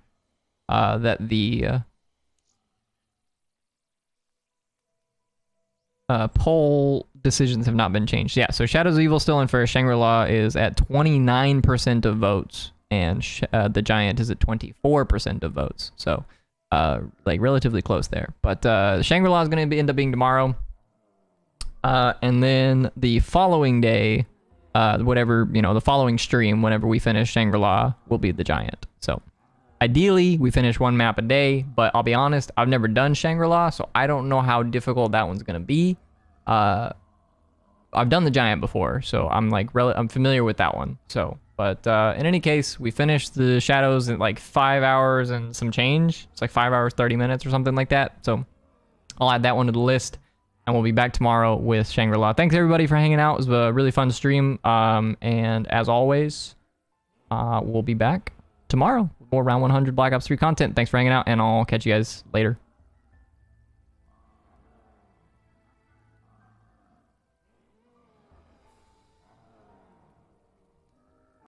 that the poll decisions have not been changed. Yeah, so Shadows of Evil still in first. Shangri-La is at 29% of votes, and the Giant is at 24% of votes. So, like relatively close there. But Shangri-La is going to end up being tomorrow, and then the following day, whatever the following stream, whenever we finish Shangri-La, will be the Giant. So. Ideally, we finish one map a day, but I'll be honest, I've never done Shangri-La, so I don't know how difficult that one's gonna be. I've done the Giant before, so I'm like I'm familiar with that one. So, but in any case, we finished the Shadows in like 5 hours and some change. It's like 5 hours 30 minutes or something like that. So I'll add that one to the list, and we'll be back tomorrow with Shangri-La. Thanks everybody for hanging out. It was a really fun stream, and as always, we'll be back tomorrow. More Round 100 Black Ops 3 content. Thanks for hanging out, and I'll catch you guys later.